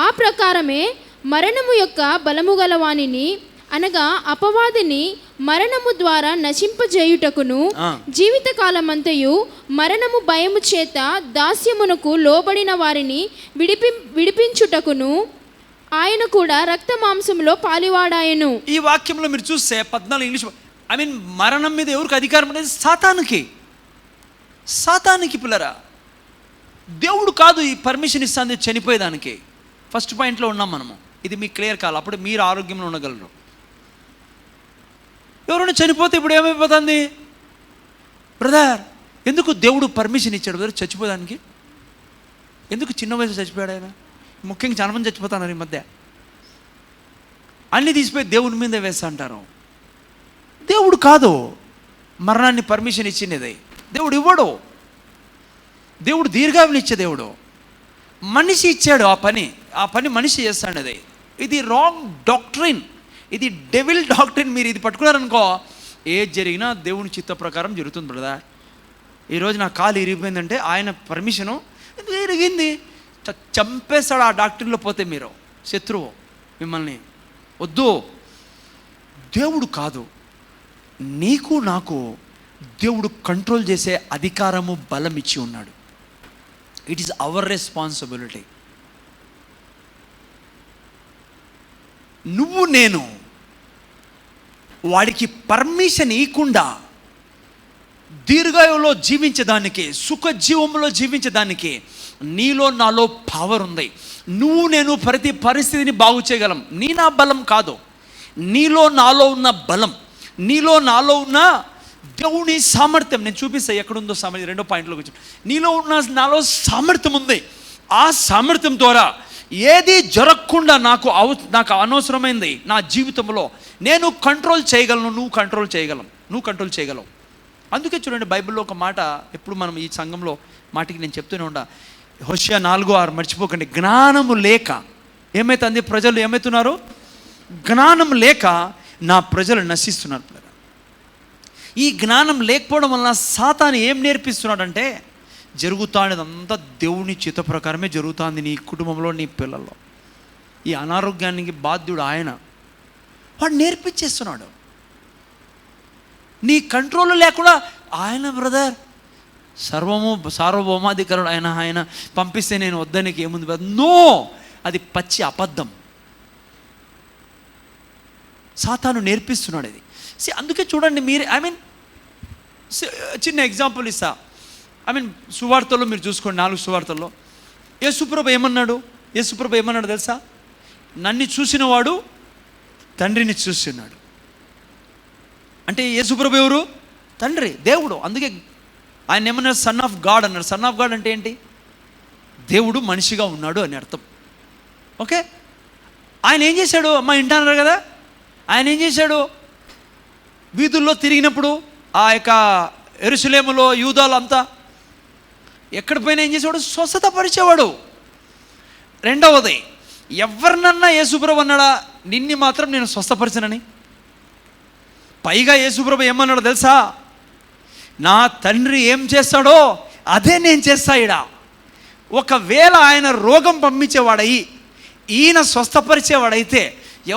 ఆ ప్రకారమే మరణము యొక్క బలము గలవానిని అనగా అపవాదిని మరణము ద్వారా నశింపజేయుటకును జీవిత కాలమంతయు మరణము భయము చేత దాస్యమునకు లోబడిన వారిని విడిపించుటకును ఆయన కూడా రక్త మాంసములో పాలివాడాయను. ఈ వాక్యంలో మీరు చూస్తే 14 ఇంగ్లీష్ మరణం మీద ఎవరికి అధికారం అనేది? సాతానికి పిల్లరా. దేవుడు కాదు ఈ పర్మిషన్ ఇస్తుంది చనిపోయేదానికి. ఫస్ట్ పాయింట్లో ఉన్నాం మనము. ఇది మీకు క్లియర్ కావాలి, అప్పుడు మీరు ఆరోగ్యంలో ఉండగలరు. ఎవరైనా చనిపోతే ఇప్పుడు ఏమైపోతుంది బ్రదర్? ఎందుకు దేవుడు పర్మిషన్ ఇచ్చాడు బ్రదర్ చచ్చిపోదానికి? ఎందుకు చిన్న వయసు చచ్చిపోయాడు ఆయన? ముఖ్యంగా చాలా మంది చచ్చిపోతున్నారు ఈ మధ్య. అన్నీ తీసిపోయి దేవుడి మీద వేస్తా అంటారు. దేవుడు కాదు మరణాన్ని పర్మిషన్ ఇచ్చినది. దేవుడు ఇవ్వడు. దేవుడు దీర్ఘాయువుని ఇచ్చే దేవుడు. మనిషి ఇచ్చాడు ఆ పని మనిషి చేస్తాడు. అది ఇది రాంగ్ డాక్ట్రిన్, ఇది డెవిల్ డాక్ట్రిన్. మీరు ఇది పట్టుకున్నారనుకో ఏది జరిగినా దేవుని చిత్త ప్రకారం జరుగుతుంది బ్రదర్. ఈరోజు నా కాలు ఇరిగిపోయిందంటే ఆయన పర్మిషను. ఇరిగింది, చంపేస్తాడు ఆ డాక్టర్లో పోతే. మీరు శత్రువు మిమ్మల్ని. వద్దు, దేవుడు కాదు. నీకు నాకు దేవుడు కంట్రోల్ చేసే అధికారము, బలం ఇచ్చి ఉన్నాడు. It is our responsibility. నువ్వు నేను వాడికి పర్మిషన్ ఇవ్వకుండా దీర్ఘాయువులో జీవించడానికి, సుఖజీవంలో జీవించడానికి నీలో నాలో పవర్ ఉంది. నువ్వు నేను ప్రతి పరిస్థితిని బాగు చేయగలం. నా బలం కాదు, నీలో నాలో ఉన్న బలం, నీలో నాలో ఉన్న దేవుని సామర్థ్యం. నేను చూపిస్తాను ఎక్కడుందో సామర్థ్యం. 2వ పాయింట్లోకి వచ్చి నీలో ఉన్న నాలో సామర్థ్యం ఉంది. ఆ సామర్థ్యం ద్వారా ఏది జరగకుండా నాకు అనవసరమైంది నా జీవితంలో నేను కంట్రోల్ చేయగలను. నువ్వు కంట్రోల్ చేయగలవు. అందుకే చూడండి, బైబిల్లో ఒక మాట ఎప్పుడు మనం ఈ సంఘంలో మాటికి నేను చెప్తూనే ఉండా. హోషేయ 4:6 మర్చిపోకండి. జ్ఞానము లేక ఏమైతుంది? ప్రజలు ఏమవుతున్నారు? జ్ఞానం లేక నా ప్రజలు నశిస్తున్నారు. ఈ జ్ఞానం లేకపోవడం వలన సాతాను ఏం నేర్పిస్తున్నాడంటే, జరుగుతానేదంతా దేవుని చిత్త ప్రకారమే జరుగుతుంది నీ కుటుంబంలో, నీ పిల్లల్లో. ఈ అనారోగ్యానికి బాధ్యుడు ఆయన. వాడు నేర్పించేస్తున్నాడు. నీ కంట్రోల్ లేకుండా ఆయన బ్రదర్ సార్వభౌమాధికారుడు ఆయన పంపిస్తే నేను వద్దనికి ఏముంది? నో, అది పచ్చి అబద్ధం. సాతాను నేర్పిస్తున్నాడు ఇది. అందుకే చూడండి, మీరు చిన్న ఎగ్జాంపుల్ ఇస్తా. సువార్తల్లో మీరు చూసుకోండి, 4 సువార్తల్లో యేసుప్రభు ఏమన్నాడు తెలుసా? నన్ను చూసినవాడు తండ్రిని చూస్తున్నాడు. అంటే యేసుప్రభు ఎవరు? తండ్రి, దేవుడు. అందుకే ఆయన ఏమన్నాడు? సన్ ఆఫ్ గాడ్ అన్నాడు. సన్ ఆఫ్ గాడ్ అంటే ఏంటి? దేవుడు మనిషిగా ఉన్నాడు అని అర్థం. ఓకే, ఆయన ఏం చేశాడు? అమ్మ వింటున్నారు కదా, ఆయన ఏం చేశాడు? వీధుల్లో తిరిగినప్పుడు ఆ యొక్క యెరూషలేములో యూదాలు అంతా ఎక్కడ పోయినా ఏం చేసేవాడు? స్వస్థత పరిచేవాడు. 2వది, ఎవరినన్నా యేసుప్రభు అన్నాడా? నిన్ను మాత్రం నేను స్వస్థపరిచనని. పైగా యేసుప్రభు ఏమన్నాడు తెలుసా? నా తండ్రి ఏం చేస్తాడో అదే నేను చేస్తా ఈడ. ఒకవేళ ఆయన రోగం పంపించేవాడయి ఈయన స్వస్థపరిచేవాడైతే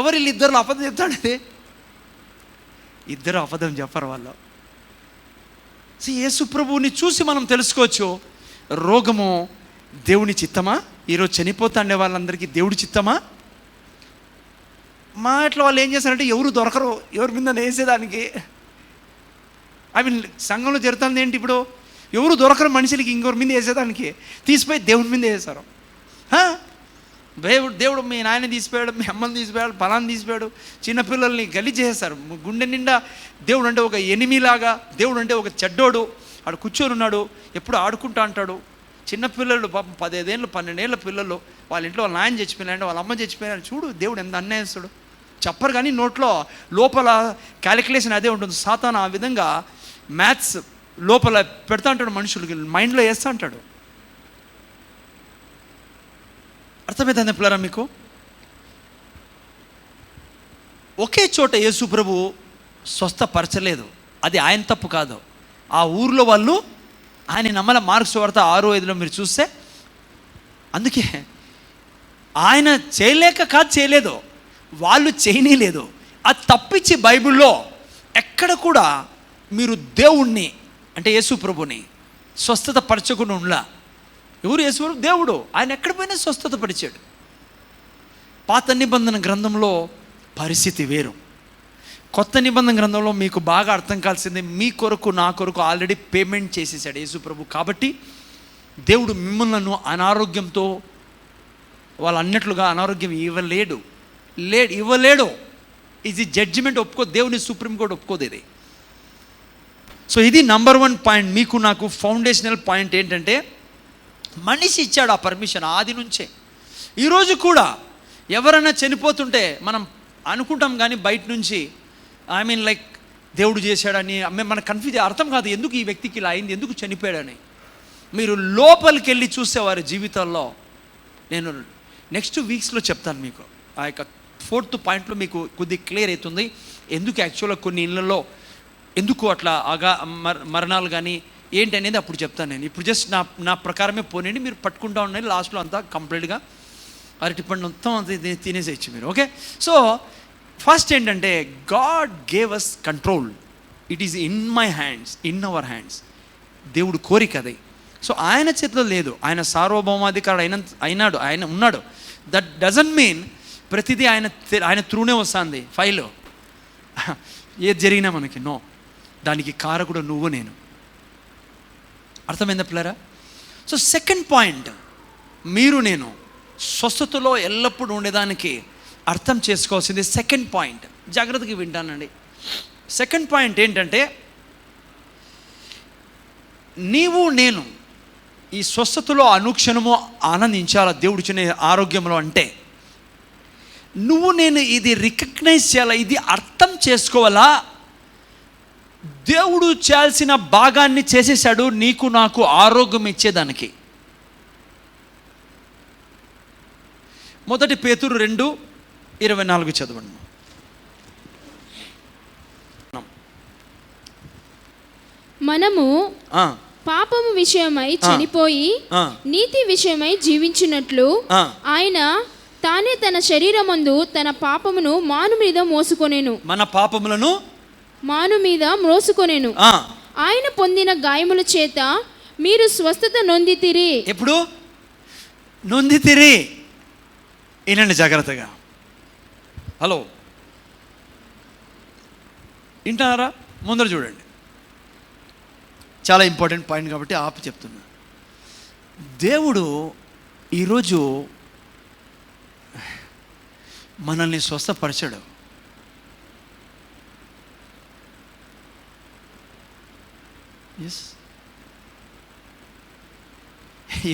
వీళ్ళిద్దరు అబద్ధం చెప్తాడు? ఇద్దరు అబద్ధం చెప్పరు వాళ్ళు. యేసు ప్రభువుని చూసి మనం తెలుసుకోవచ్చు, రోగము దేవుని చిత్తమా? ఈరోజు చనిపోతాండే వాళ్ళందరికీ దేవుడి చిత్తమా? మా ఇట్లా వాళ్ళు ఏం చేస్తారంటే, ఎవరు దొరకరు ఎవరి మీద వేసేదానికి. సంఘంలో జరుగుతుంది ఏంటి? ఇప్పుడు ఎవరు దొరకరు మనుషులకి ఇంకొకరి మీద వేసేదానికి, తీసిపోయి దేవుడి మీద వేశారు. దేవుడు మీ నాయన తీసిపోయాడు, మీ అమ్మని తీసిపోయాడు, పలాన్ని తీసిపోయాడు, చిన్నపిల్లల్ని గలీజ్ చేసేస్తారు. గుండె నిండా దేవుడు అంటే ఒక ఎనిమిలాగా, దేవుడు అంటే ఒక చెడ్డోడు ఆడు కూర్చొని ఉన్నాడు, ఎప్పుడు ఆడుకుంటా అంటాడు. చిన్నపిల్లలు పాపం 15 ఏళ్ళు 12 ఏళ్ళ పిల్లలు, వాళ్ళ ఇంట్లో వాళ్ళ నాయన చచ్చిపోయినాడు, వాళ్ళ అమ్మ చచ్చిపోయినాడు. చూడు దేవుడు ఎంత అన్యాయస్తుడు. చెప్పరు కానీ నోట్లో లోపల క్యాలిక్యులేషన్ అదే ఉంటుంది. సాతాను ఆ విధంగా మ్యాథ్స్ లోపల పెడతా అంటాడు, మనుషులకి మైండ్లో వేస్తూ అంటాడు. అర్థమైంది పిల్లరా మీకు? ఒకే చోట యేసు ప్రభు స్వస్థపరచలేదు, అది ఆయన తప్పు కాదు. ఆ ఊర్లో వాళ్ళు ఆయన నమ్మల. మార్క్స్ వార్త 6:5 మీరు చూస్తే, అందుకే ఆయన చేయలేదు, వాళ్ళు చేయలేదు. అది తప్పించి బైబిల్లో ఎక్కడ కూడా మీరు దేవుణ్ణి అంటే యేసు ప్రభుని స్వస్థత పరచకుండా ఉండలా. ఎవరు? యేసు ప్రభు దేవుడు. ఆయన ఎక్కడ పోయినా స్వస్థత పరిచాడు. పాత నిబంధన గ్రంథంలో పరిస్థితి వేరు. కొత్త నిబంధన గ్రంథంలో మీకు బాగా అర్థం కావాల్సింది, మీ కొరకు నా కొరకు ఆల్రెడీ పేమెంట్ చేసేసాడు యేసు ప్రభు. కాబట్టి దేవుడు మిమ్మల్ని అనారోగ్యంతో వాళ్ళు అన్నట్లుగా అనారోగ్యం ఇవ్వలేడు. ఇది జడ్జిమెంట్ ఒప్పుకో, దేవుని సుప్రీంకోర్టు ఒప్పుకోదు ఇది. సో ఇది నంబర్ 1 పాయింట్. మీకు నాకు ఫౌండేషనల్ పాయింట్ ఏంటంటే, మనిషి ఇచ్చాడు ఆ పర్మిషన్ ఆది నుంచే. ఈరోజు కూడా ఎవరైనా చనిపోతుంటే మనం అనుకుంటాం కానీ బయట నుంచి లైక్ దేవుడు చేశాడని మన కన్ఫ్యూజ్ అర్థం కాదు. ఎందుకు ఈ వ్యక్తికి ఇలా అయింది, ఎందుకు చనిపోయాడని. మీరు లోపలికి వెళ్ళి చూసే వారి జీవితాల్లో, నేను నెక్స్ట్ వీక్స్లో చెప్తాను మీకు. ఆ యొక్క 4th పాయింట్లో మీకు కొద్దిగా క్లియర్ అవుతుంది ఎందుకు యాక్చువల్గా కొన్ని ఇళ్ళల్లో ఎందుకు అట్లా మరణాలు కానీ ఏంటి అనేది అప్పుడు చెప్తాను నేను. ఇప్పుడు జస్ట్ నా ప్రకారమే పోనండి, మీరు పట్టుకుంటా ఉండండి. లాస్ట్లో అంతా కంప్లీట్గా అరటిపండు మొత్తం అంతా తినేసేయచ్చు మీరు. ఓకే, సో ఫస్ట్ ఏంటంటే, God gave us control. It is in my hands, in our hands. దేవుడు కోరిక అది. సో ఆయన చేతిలో లేదు, ఆయన సార్వభౌమాధికారుడు అయినాడు, ఆయన ఉన్నాడు. దట్ డజంట్ మీన్ ప్రతిదీ ఆయన త్రూనే వస్తుంది ఫైల్. ఏది జరిగినా మనకి నో, దానికి కారకుడు నువ్వు నేను. అర్థమైందా పిల్లరా? సో సెకండ్ పాయింట్, మీరు నేను స్వస్థతలో ఎల్లప్పుడూ ఉండేదానికి అర్థం చేసుకోవాల్సింది సెకండ్ పాయింట్. జాగ్రత్తగా వింటానండి. సెకండ్ పాయింట్ ఏంటంటే, నీవు నేను ఈ స్వస్థతలో అనుక్షణము ఆనందించాలా దేవుడిచ్చిన ఆరోగ్యంలో. అంటే నువ్వు నేను ఇది రికగ్నైజ్ చేయాలా, ఇది అర్థం చేసుకోవాలా. దేవుడు చేయాల్సిన భాగాన్ని చేసేసాడు నీకు నాకు ఆరోగ్యం ఇచ్చేదానికి. మొదటి పేతురు 2:24 చదవండి. మనము పాపము విషయమై చనిపోయి నీతి విషయమై జీవించినట్లు ఆయన తానే తన శరీరమందు తన పాపమును మాను మీద మోసుకొనెను. మన పాపములను మాను మీద మోసుకొనెను. ఆయన పొందిన గాయముల చేత మీరు స్వస్థత నొందితిరి. ఎప్పుడు నొందితిరి? వినండి జాగ్రత్తగా. హలో, వింటున్నారా? ముందర చూడండి, చాలా ఇంపార్టెంట్ పాయింట్ కాబట్టి ఆపి చెప్తున్నా. దేవుడు ఈరోజు మనల్ని స్వస్థపరిచాడు. ఎస్,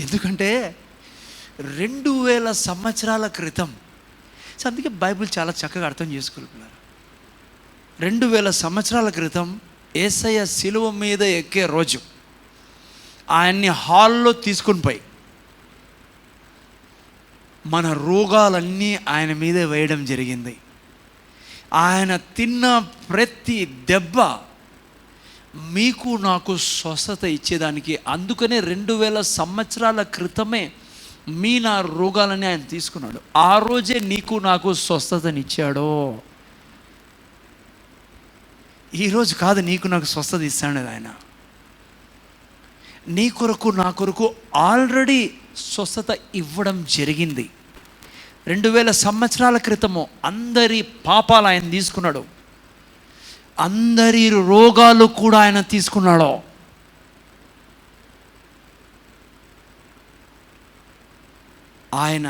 ఎందుకంటే 2000 సంవత్సరాల క్రితం. సో అందుకే బైబిల్ చాలా చక్కగా అర్థం చేసుకోగలుగుతున్నారు. 2000 సంవత్సరాల క్రితం యేసయ్య శిలువ మీద ఎక్కే రోజు ఆయన్ని హాల్లో తీసుకుని పోయి మన రోగాలన్నీ ఆయన మీద వేయడం జరిగింది. ఆయన తిన్న ప్రతి దెబ్బ మీకు నాకు స్వస్థత ఇచ్చేదానికి. అందుకనే 2000 సంవత్సరాల క్రితమే నా రోగాలని ఆయన తీసుకున్నాడు. ఆ రోజే నీకు నాకు స్వస్థతనిచ్చాడు. ఈరోజు కాదు నీకు నాకు స్వస్థత ఇస్తాడు ఆయన. నీ కొరకు నా కొరకు ఆల్రెడీ స్వస్థత ఇవ్వడం జరిగింది. 2000 సంవత్సరాల క్రితము అందరి పాపాలు ఆయన తీసుకున్నాడు, అందరి రోగాలు కూడా ఆయన తీసుకున్నాడు. ఆయన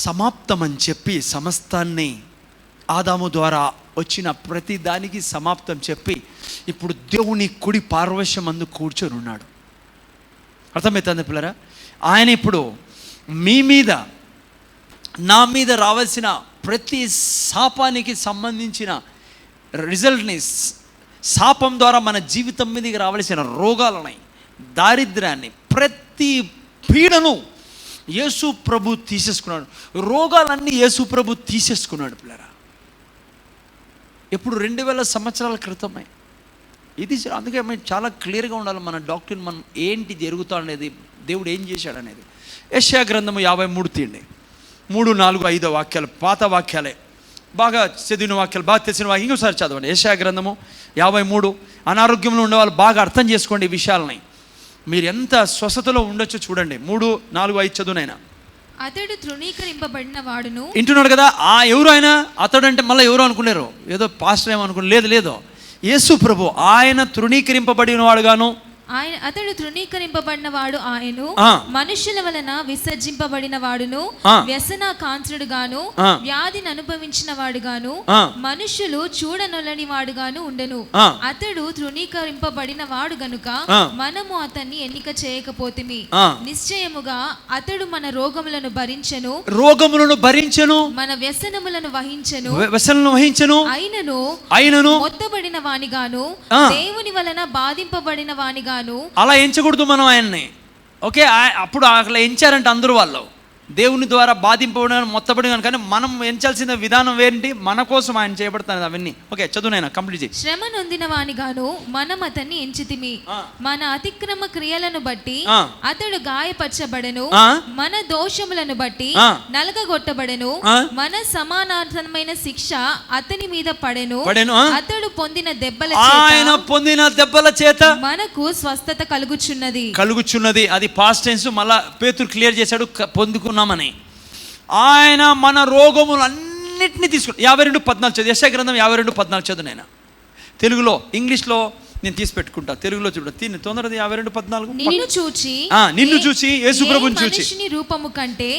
సమాప్తమని చెప్పి సమస్తాన్ని ఆదాము ద్వారా వచ్చిన ప్రతి దానికి సమాప్తం చెప్పి ఇప్పుడు దేవుని కుడి పార్శ్వమందు కూర్చొని ఉన్నాడు. అర్థమవుతుంది పిల్లరా? ఆయన ఇప్పుడు మీ మీద నా మీద రావాల్సిన ప్రతి శాపానికి సంబంధించిన రిజల్ట్ని, శాపం ద్వారా మన జీవితం మీదకి రావాల్సిన రోగాలని, దారిద్ర్యాన్ని, ప్రతి పీడను యేసు ప్రభు తీసేసుకున్నాడు. రోగాలన్నీ యేసు ప్రభు తీసేసుకున్నాడు పిల్లరా. ఎప్పుడు 2000 సంవత్సరాల క్రితమే ఇది. అందుకే మేము చాలా క్లియర్గా ఉండాలి మన డాక్టర్, మనం ఏంటి జరుగుతా అనేది, దేవుడు ఏం చేశాడు అనేది. యెషయా గ్రంథము 53 తీయండి. 3, 4, 5 వాక్యాలు పాత వాక్యాలే, బాగా చదివిన వాక్యాలు, బాగా తెలిసిన వాక్యం. ఇంకోసారి చదవండి యెషయా గ్రంథము 53. అనారోగ్యంలో ఉండే వాళ్ళు బాగా అర్థం చేసుకోండి ఈ విషయాలని. మీరు ఎంత స్వస్థతలో ఉండొచ్చో చూడండి. 3, 4, 5 చదువునైనా. అతడు తృణీకరింపబడిన వాడును. వింటున్నాడు కదా? ఎవరు ఆయన? అతడు అంటే మళ్ళీ ఎవరు అనుకున్నారు, ఏదో పాస్టర్ ఏమో అనుకున్నారు. లేదు, యేసు ప్రభు. ఆయన తృణీకరింపబడిన వాడుగాను, అతడు తృణీకరింపబడిన వాడు ఆయను, మనుషుల వలన విసర్జింపబడిన వాడును, వ్యసన కాంచుడుగాను, వ్యాధిని అనుభవించిన వాడుగాను, మనుషులు చూడనొల్లని వాడుగాను ఉండెను. అతడు తృణీకరింపబడిన వాడు గనుక మనము అతన్ని ఎన్నిక చేయకపోతిమి. నిశ్చయముగా అతడు మన రోగములను భరించెను, మన వ్యసనములను వహించెను. అయినను మొత్తబడిన వానిగాను, దేవుని వలన బాధింపబడిన వానిగాను. అలా ఎంచకూడదు మనం ఆయన్ని. ఓకే, అప్పుడు అట్లా ఎంచారంట అందరూ వాళ్ళు. దేవుని ద్వారా బాధింపబడిన మొత్తబడిన, కానీ మనం ఎంచాల్సిన విధానం ఏంటి? మన కోసం ఆయన చేయబడుతున్నది అవన్నీ. ఓకే, చదువునైనా కంప్లీట్ చేయి. శ్రమ నొందిన వానిగాను మనం అతన్ని ఎంచితిమి, మన అతిక్రమ క్రియలను బట్టి అతడు గాయపరచబడెను, మన దోషములను బట్టి నలగగొట్టబడెను, మన సమానార్థమైన శిక్ష అతని మీద పడెను, అతడు పొందిన దెబ్బల చేత మనకు స్వస్థత కలుగుచున్నది. అది పాస్ట్ టెన్స్. మళ్ళా పేతురు క్లియర్ చేశాడు, పొందుకున్నామని. ఆయన మన రోగములన్నిటినీ తీసుకు 52:14 చదువు. యెషయా గ్రంథం 52:14 చదువు. నేను తెలుగులో, ఇంగ్లీష్లో నేను తీసి పెట్టుకుంటా. తెలుగులో చూడ తొందరది. 52:14. నిన్ను చూచి యేసుప్రభుని చూచి మనిషిని రూపము కంటే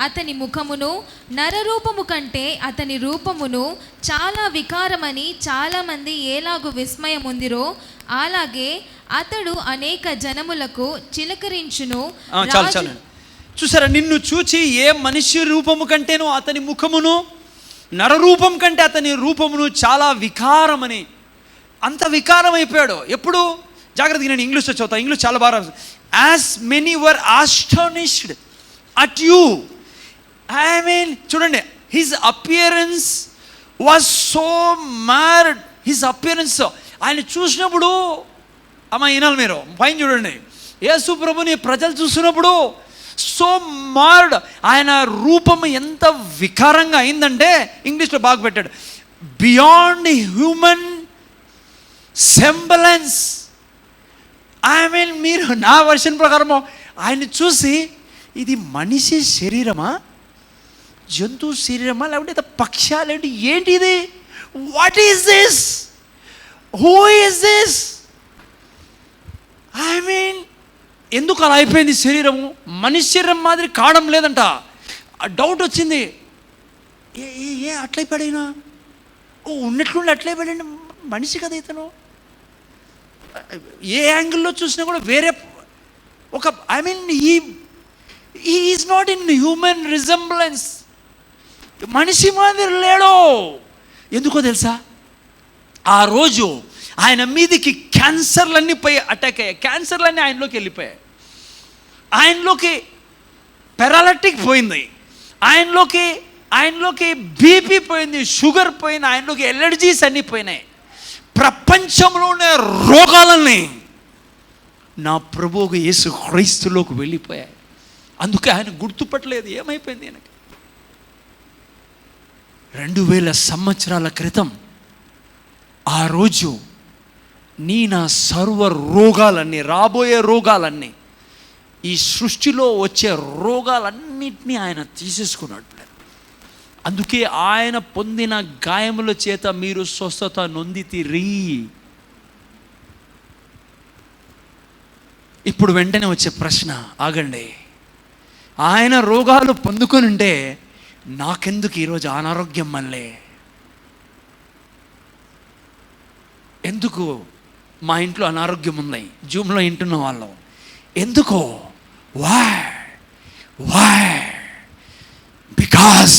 అతని ముఖమును, నరరూపము కంటే అతని రూపమును చాలా వికారమని చాలా మంది ఏలాగు విస్మయం ఉందిరో, అలాగే అతడు అనేక జనములకు చిలకరించును. చాలు చూసారా? నిన్ను చూచి ఏ మనిషి రూపము కంటేనో అతని ముఖమును, నరరూపం కంటే అతని రూపమును చాలా వికారమని. అంత వికారం అయిపోయాడు. ఎప్పుడు? జాగ్రత్తగా నేను ఇంగ్లీష్లో చదువుతా. ఇంగ్లీష్ చాలా బాగా. As many were astonished at you. I mean చూడండి, his appearance was so marred. His appearance, ఆయన చూసినప్పుడు, అమ్మ వినాలి మీరు, పైన చూడండి, యేసు ప్రభుని ప్రజలు చూసినప్పుడు సో మార్డ్, ఆయన రూపం ఎంత వికారంగా అయిందంటే, ఇంగ్లీష్లో బాగా పెట్టాడు, బియాండ్ హ్యూమన్ సెంబలెన్స్. ఐ మీన్ మీరు నా వర్షన్ ప్రకారము ఆయన చూసి, ఇది మనిషి శరీరమా, జంతువు శరీరమా, లేకపోతే పక్షాలేంటి, ఏంటి ఇది, what is this, who is this? I mean ఎందుకు అలా అయిపోయింది శరీరము? మనిషి శరీరం మాదిరి కావడం లేదంట. డౌట్ వచ్చింది, ఏ అట్లయిపోయాడైనా, ఉన్నట్లుండి అట్లయిపోయాడు, మనిషి కదా ఇతను. ఏ యాంగిల్లో చూసినా కూడా వేరే ఒక, I mean he is not in human resemblance. మనిషి మాదిరి లేడు. ఎందుకో తెలుసా? ఆ రోజు ఆయన మీదికి క్యాన్సర్లన్నీ పోయి అటాక్ అయ్యాయి. క్యాన్సర్లన్నీ ఆయనలోకి వెళ్ళిపోయాయి. ఆయనలోకి పెరాలటిక్ పోయింది, ఆయనలోకి బీపీ పోయింది, షుగర్ పోయింది, ఆయనలోకి ఎలర్జీస్ అన్నీ పోయినాయి. ప్రపంచంలో ఉన్న రోగాలన్నీ నా ప్రభువుకు యేసు క్రీస్తులోకి వెళ్ళిపోయాయి. అందుకే ఆయన గుర్తుపట్టలేదు. ఏమైపోయింది ఆయనకి? 2000 సంవత్సరాల క్రితం ఆ రోజు నా సర్వ రోగాలన్నీ, రాబోయే రోగాలన్నీ, ఈ సృష్టిలో వచ్చే రోగాలన్నింటినీ ఆయన తీసేసుకున్నాడు. అందుకే ఆయన పొందిన గాయముల చేత మీరు స్వస్థత నొందితిరి. ఇప్పుడు వెంటనే వచ్చే ప్రశ్న, ఆగండి, ఆయన రోగాలు పొందుకొని ఉంటే నాకెందుకు ఈరోజు అనారోగ్యం? మళ్ళీ ఎందుకు మా ఇంట్లో అనారోగ్యం ఉంది? జూమ్లో వింటున్న వాళ్ళు ఎందుకో? వై? బికాస్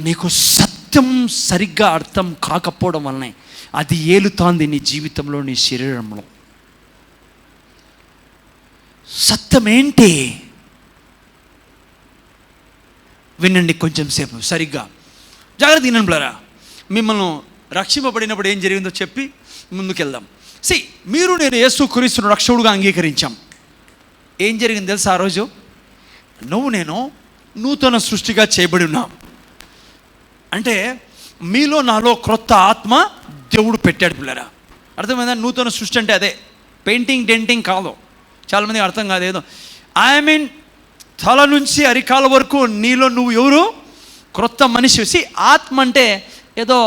నీకు సత్యం సరిగ్గా అర్థం కాకపోవడం వల్లనే అది ఏలుతాంది నీ జీవితంలో, నీ శరీరంలో. సత్యం ఏంటి? వినండి కొంచెం సేపు సరిగ్గా, జాగ్రత్త వినండి బ్లరా. మిమ్మల్ని రక్షింపబడినప్పుడు ఏం జరిగిందో చెప్పి ముందుకెళ్దాం. మీరు నేను యేసుక్రీస్తును రక్షకుడుగా అంగీకరించాం. ఏం జరిగింది తెలుసా? ఆ రోజు నువ్వు నేను నూతన సృష్టిగా చేయబడి ఉన్నాం. అంటే మీలో నాలో క్రొత్త ఆత్మ దేవుడు పెట్టాడు పిల్లరా. అర్థమైందా? నూతన సృష్టి అంటే అదే, పెయింటింగ్ డెంటింగ్ కాదు. చాలామందికి అర్థం కాదు. ఏదో ఐ మీన్ తల నుంచి అరికాల వరకు నీలో నువ్వు ఎవరు? క్రొత్త మనిషి. ఆత్మ అంటే ఏదో,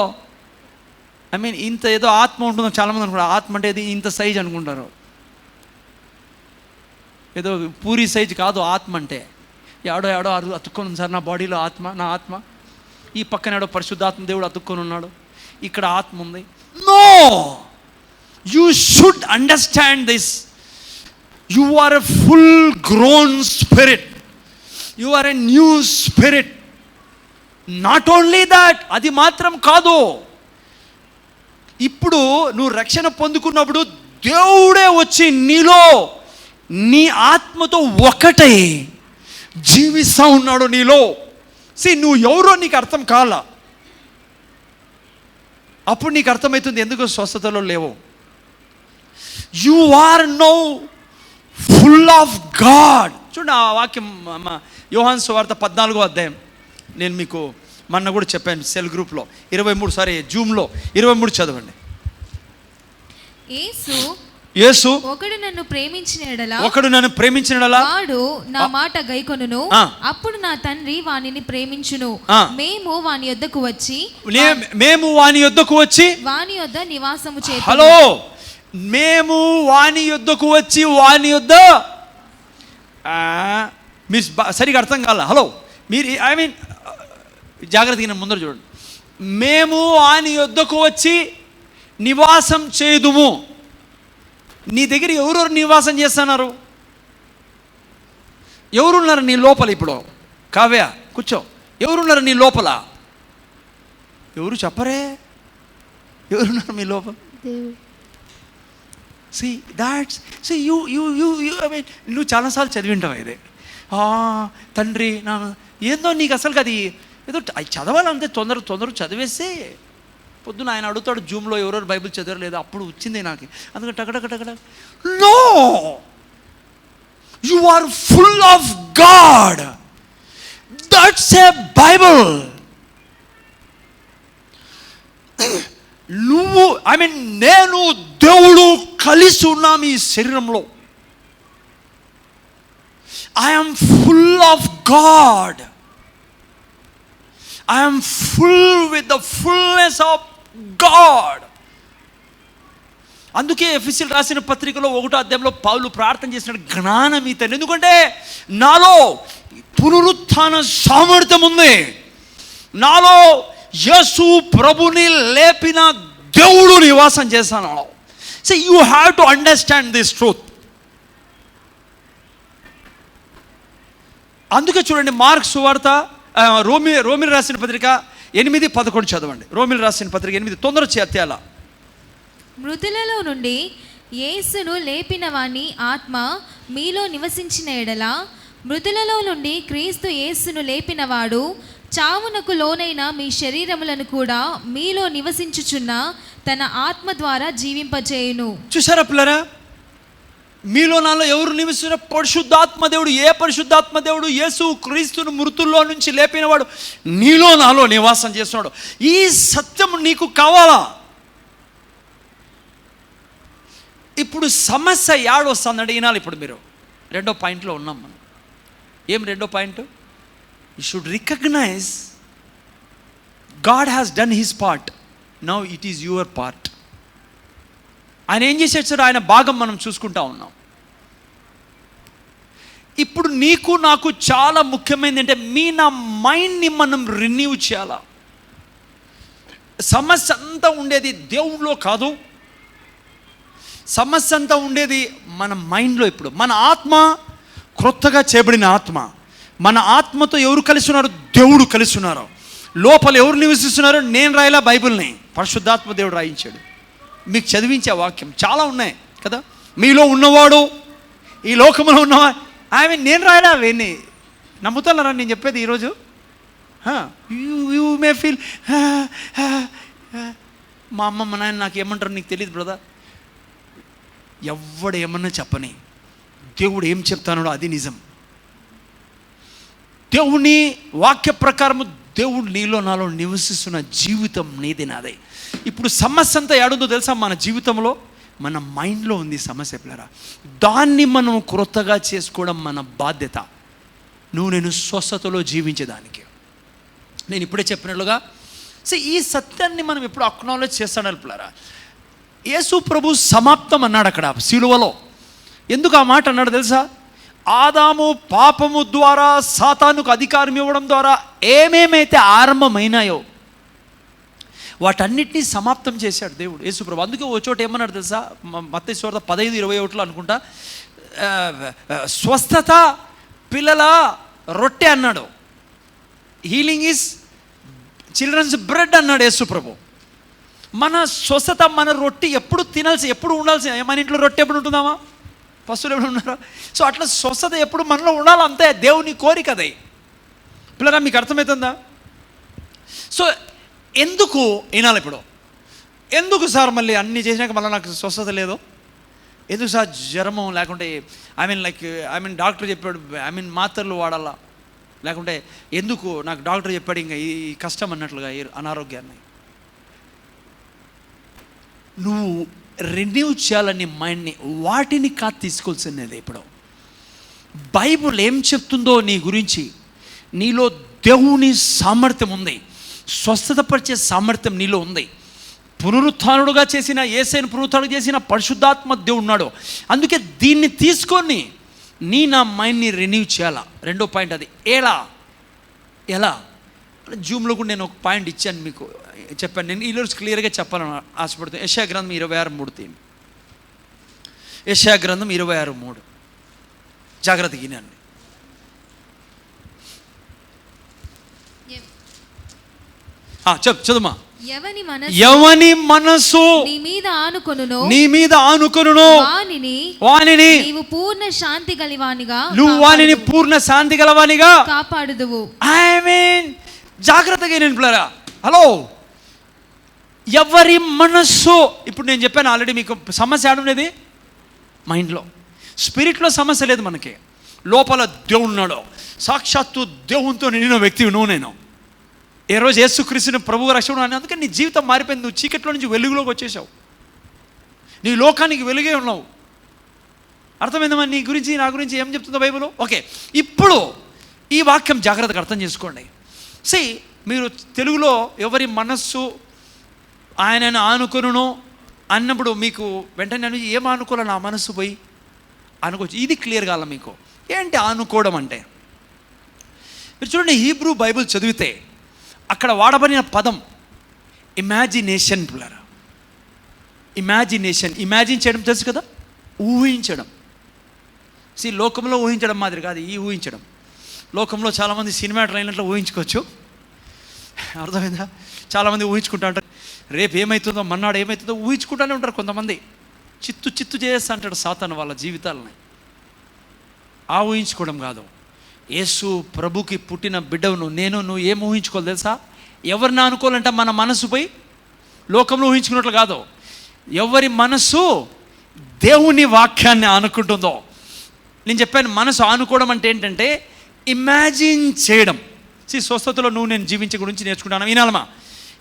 ఐ మీన్ ఇంత ఏదో ఆత్మ ఉంటుందో చాలామంది అనుకుంటారు. ఆత్మ అంటే ఇది ఇంత సైజ్ అనుకుంటారు. ఏదో పూరి సైజ్ కాదు ఆత్మ అంటే. ఏడో అతుక్కొని సార్ నా బాడీలో ఆత్మ, నా ఆత్మ. ఈ పక్కన ఏడో పరిశుద్ధాత్మ దేవుడు అతుక్కొని ఉన్నాడు, ఇక్కడ ఆత్మ ఉంది. No, you should understand this. You are a full grown spirit, you are a new spirit. Not only that, అది మాత్రం కాదు, ఇప్పుడు నువ్వు రక్షణ పొందుకున్నప్పుడు దేవుడే వచ్చి నీలో నీ ఆత్మతో ఒకటై జీవిస్తూ ఉన్నాడు నీలో. నువ్వు ఎవరో నీకు అర్థం కాలా, అప్పుడు నీకు అర్థమవుతుంది ఎందుకు స్వస్థతలో లేవు. You are no full of God. చూడండి ఆ వాక్యం యోహాను సువార్త 14వ అధ్యాయం. నేను మీకు మొన్న కూడా చెప్పాను సెల్ గ్రూప్లో 23 జూమ్లో 23 చదవండి. యేసు ఒకడు నన్ను ప్రేమించిన ఎడల వాడు నా మాట గైకొనును, అప్పుడు నా తండ్రి వానిని ప్రేమించును. మేము వాని యొద్దకు వచ్చి వాని యొద్ద నివాసము చేతుము. హలో, మేము వాని యొద్దకు వచ్చి వాని యొద్ద, మీరు సరిగా అర్థం కాల. హలో, మీరు జాగ్రత్తగా ముందర చూడండి. మేము వాని యొద్దకు వచ్చి నివాసం చేదుము. నీ దగ్గర ఎవరెవరు నివాసం చేస్తున్నారు? ఎవరున్నారు నీ లోపల? ఇప్పుడు కావ్య కూర్చో, ఎవరున్నారు నీ లోపల? ఎవరు చెప్పరే? ఎవరున్నారు మీ లోపల? నువ్వు చాలాసార్లు చదివింటావు ఇది. తండ్రి నా ఏందో నీకు అసలు అది ఏదో చదవాలంటే తొందర చదివేస్తే పొద్దున ఆయన అడుగుతాడు జూమ్లో ఎవరెవరు బైబిల్ చదివారు లేదా, అప్పుడు వచ్చింది నాకు. అందుకని టకటక no, you are full of God. That's a Bible. నువ్వు నేను దేవుడు కలిసి ఉన్నాం ఈ శరీరంలో. I'm full of God. I'm full with the fullness of God. అందుకే ఎఫెసీయులకు రాసిన పత్రికలో 1వ అధ్యాయంలో పౌలు ప్రార్థన చేసినాడు, జ్ఞానం ఇతను. ఎందుకంటే నాలో పునరుత్థాన సామర్థ్యం ఉంది, నాలో యేసు ప్రభుని లేపిన దేవుడు నివాసం చేశాను. So you have to understand this truth. అందుకే చూడండి మార్కు సువార్త రోమిలు రాసిన పత్రిక 8:11 చదవండి. రోమిలు రాసిన పత్రిక 8 తొందర చేయాల. మృతులలో నుండి యేసును లేపిన వాని ఆత్మ మీలో నివసించిన ఎడల, మృతులలో నుండి క్రీస్తు యేసును లేపినవాడు చావునకు లోనైన మీ శరీరములను కూడా మీలో నివసించుచున్న తన ఆత్మ ద్వారా జీవింపజేయును. చూసారా పిల్లరా? మీలో నాలో ఎవరు నివసిస్తున్న? పరిశుద్ధాత్మ దేవుడు. ఏ పరిశుద్ధాత్మ దేవుడు? యేసు క్రీస్తును మృతుల్లో నుంచి లేపినవాడు నీలో నాలో నివాసం చేస్తున్నాడు. ఈ సత్యం నీకు కావాలా? ఇప్పుడు సమస్య వస్తుందంటే వినాలి. ఇప్పుడు మీరు 2వ పాయింట్లో ఉన్నాం మనం. ఏం 2వ point? You should recognise God has done his part, now it is your part. ఆయన ఏం చేసేది సార్? ఆయన భాగం మనం చూసుకుంటా ఉన్నాం. ఇప్పుడు నీకు నాకు చాలా ముఖ్యమైనది అంటే నా మైండ్ని మనం రిన్యూ చేయాలా. సమస్య అంతా ఉండేది దేవుడిలో కాదు, సమస్య అంతా ఉండేది మన మైండ్లో. ఇప్పుడు మన ఆత్మ క్రొత్తగా చేయబడిన ఆత్మ. మన ఆత్మతో ఎవరు కలిసి ఉన్నారు? దేవుడు కలిసి ఉన్నారు. లోపల ఎవరు నివసిస్తున్నారు? నేను రాయలా బైబిల్ని, పరిశుద్ధాత్మ దేవుడు రాయించాడు. మీకు చదివించే వాక్యం చాలా ఉన్నాయి కదా. మీలో ఉన్నవాడు ఈ లోకంలో ఉన్నవా నేను రాయలా. అవన్నీ నమ్ముతున్నారా నేను చెప్పేది ఈరోజు? యూ మే ఫీల్ మా అమ్మ మా నాయన నాకు ఏమంటారు నీకు తెలియదు బ్రదర్. ఎవడు ఏమన్నా చెప్పని, దేవుడు ఏం చెప్తానో అది నిజం. దేవుని వాక్య ప్రకారము దేవుడు నీలో నాలో నివసిస్తున్న జీవితం నీది నాదే. ఇప్పుడు సమస్య అంతా ఏడుందో తెలుసా? మన జీవితంలో మన మైండ్లో ఉంది సమస్య పిల్లరా. దాన్ని మనం క్రొత్తగా చేసుకోవడం మన బాధ్యత. నేను స్వస్థతలో జీవించేదానికి. నేను ఇప్పుడే చెప్పినట్లుగా ఈ సత్యాన్ని మనం ఎప్పుడు అక్నాలెడ్జ్ చేస్తాడు పిల్లరా. యేసు ప్రభు సమాప్తం అన్నాడు అక్కడ సిలువలో. ఎందుకు ఆ మాట అన్నాడు తెలుసా? ఆదాము పాపము ద్వారా సాతానుకు అధికారం ఇవ్వడం ద్వారా ఏమేమైతే ఆరంభమైనాయో వాటన్నిటినీ సమాప్తం చేశాడు దేవుడు యేసు ప్రభు. అందుకే ఓ చోట ఏమన్నాడు తెలుసా? మత్తయి సువార్త 15:21 అనుకుంటా, స్వస్థత పిల్లల రొట్టె అన్నాడు. హీలింగ్ ఈజ్ చిల్డ్రన్స్ బ్రెడ్ అన్నాడు యేసు ప్రభు. మన స్వస్థత మన రొట్టె ఎప్పుడు తినాల్సి, ఎప్పుడు ఉండాల్సి. మన ఇంట్లో రొట్టె ఎప్పుడు ఉంటుందామా? పశువులు ఎవరు ఉన్నారా? సో అట్లా స్వస్థత ఎప్పుడు మనలో ఉండాలి, అంతే దేవుని కోరిక అది. పిల్లరా మీకు అర్థమవుతుందా? సో ఎందుకు వినాలి ఇప్పుడు, ఎందుకు సార్ మళ్ళీ అన్నీ చేసినాక మళ్ళీ నాకు స్వస్థత లేదు, ఎందుకు సార్ జ్వరము, లేకుంటే ఐ మీన్ డాక్టర్ చెప్పాడు మాత్రలు వాడాలా, లేకుంటే ఎందుకు నాకు డాక్టర్ చెప్పాడు ఇంకా ఈ కష్టం అన్నట్లుగా ఈ అనారోగ్యాన్ని. నువ్వు రెన్యూ చేయాలని మైండ్ని, వాటిని కాదు తీసుకోవాల్సినది. ఇప్పుడు బైబుల్ ఏం చెప్తుందో నీ గురించి, నీలో దేవుని సామర్థ్యం ఉంది, స్వస్థతపరిచే సామర్థ్యం నీలో ఉంది. పునరుత్థానుడుగా చేసిన, యేసయ్యను పునరుత్థానుడు చేసిన పరిశుద్ధాత్మ దేవుడు ఉన్నాడు. అందుకే దీన్ని తీసుకొని నా మైండ్ని రెన్యూ చేయాలా. రెండో పాయింట్ అది ఎలా జూమ్లో కూడా నేను ఒక పాయింట్ ఇచ్చాను, మీకు చెప్పాను. నేను ఈరోజు క్లియర్గా చెప్పాలని ఆశపడుతున్నాను. యెషయా గ్రంథం 26:3 యెషయా గ్రంథం 26:3 జాగ్రత్తగా వినండి. చదుమా. ఎవని మనసు నీ మీద ఆనుకొనును వానిని నీవు పూర్ణ శాంతి గలవానిగా నువ్వు వానిని పూర్ణ శాంతి గలవానిగా కాపాడుదువు. జాగ్రత్తగా నేను పిల్లరా, హలో, ఎవరి మనస్సు. ఇప్పుడు నేను చెప్పాను ఆల్రెడీ, మీకు సమస్య ఆడున్నది మైండ్లో, స్పిరిట్లో సమస్య లేదు మనకి. లోపల దేవుడు ఉన్నాడు, సాక్షాత్తు దేవునితో నిండిన వ్యక్తివి నువ్వు. నేను ఏ రోజు యేసుక్రీస్తుని ప్రభువు రక్షకుడు అని, అందుకని నీ జీవితం మారిపోయింది. నువ్వు చీకట్లో నుంచి వెలుగులోకి వచ్చేసావు, నీ లోకానికి వెలుగే ఉన్నావు. అర్థమైందమ్మా నీ గురించి, నా గురించి ఏం చెప్తుందో బైబిల్? ఓకే, ఇప్పుడు ఈ వాక్యం జాగ్రత్తగా అర్థం చేసుకోండి. మీరు తెలుగులో ఎవరి మనస్సు ఆయనను ఆనుకొనును అన్నప్పుడు మీకు వెంటనే ఏం ఆనుకోవాలి, నా మనస్సు పోయి అనుకోవచ్చు. ఇది క్లియర్ కాల మీకు. ఏంటి ఆనుకోవడం అంటే? మీరు చూడండి, హీబ్రూ బైబిల్ చదివితే అక్కడ వాడబడిన పదం ఇమాజినేషన్. పిల్లరా, ఇమాజిన్ చేయడం తెలుసు కదా, ఊహించడం. లోకంలో ఊహించడం మాదిరి కాదు ఈ ఊహించడం. లోకంలో చాలామంది సినిమా ట్రైన్లో ఊహించుకోవచ్చు, అర్థమైందా? చాలామంది ఊహించుకుంటా ఉంటారు, రేపు ఏమవుతుందో, మన్నాడు ఏమవుతుందో ఊహించుకుంటూనే ఉంటారు. కొంతమంది చిత్తు చేస్తా అంటాడు సాతాను వాళ్ళ జీవితాలని. ఆ ఊహించుకోవడం కాదు. యేసు ప్రభుకి పుట్టిన బిడ్డవును నువ్వు ఏం ఊహించుకోవాలి తెలుసా? ఎవరిని అనుకోవాలంటే మన మనసుపై లోకంలో ఊహించుకున్నట్లు కాదు. ఎవరి మనసు దేవుని వాక్యాన్ని ఆనుకుంటుందో, నేను చెప్పాను మనసు ఆనుకోవడం అంటే ఏంటంటే ఇమాజిన్ చేయడం. స్వస్థతలో నేను జీవించే గురించి నేర్చుకుంటాను. వినాలమా?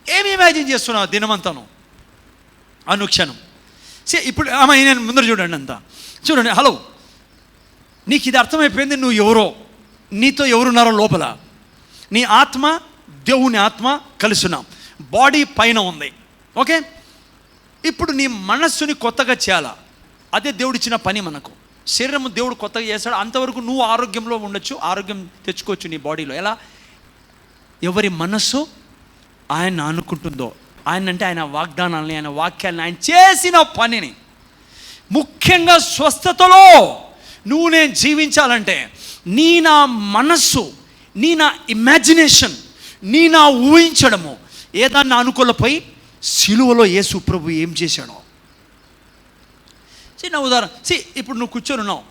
ఏమి ఇమాజిన్ చేస్తున్నావు దినమంతాను, అనుక్షణం? ఇప్పుడు నేను ముందర చూడండి, అంతా చూడండి. హలో, నీకు ఇది అర్థమైపోయింది, నువ్వు ఎవరో, నీతో ఎవరున్నారో లోపల. నీ ఆత్మ దేవుని ఆత్మ కలుసున్నాం, బాడీ పైన ఉంది. ఓకే, ఇప్పుడు నీ మనస్సుని కొత్తగా చేయాలా, అదే దేవుడిచ్చిన పని మనకు. శరీరం దేవుడు కొత్తగా చేస్తాడు, అంతవరకు నువ్వు ఆరోగ్యంలో ఉండొచ్చు, ఆరోగ్యం తెచ్చుకోవచ్చు నీ బాడీలో. ఎలా? ఎవరి మనస్సు ఆయన అనుకుంటుందో, ఆయన అంటే ఆయన వాగ్దానాలని, ఆయన వాక్యాలని, ఆయన చేసిన పనిని, ముఖ్యంగా స్వస్థతలో నేను జీవించాలంటే నా మనస్సు, నా ఇమాజినేషన్, నా ఊహించడము ఏదాన్ని అనుకూలపై సిలువలో యేసు ప్రభు ఏం చేశాడో. నా ఉదాహరణ, ఇప్పుడు నువ్వు కూర్చొని ఉన్నావు,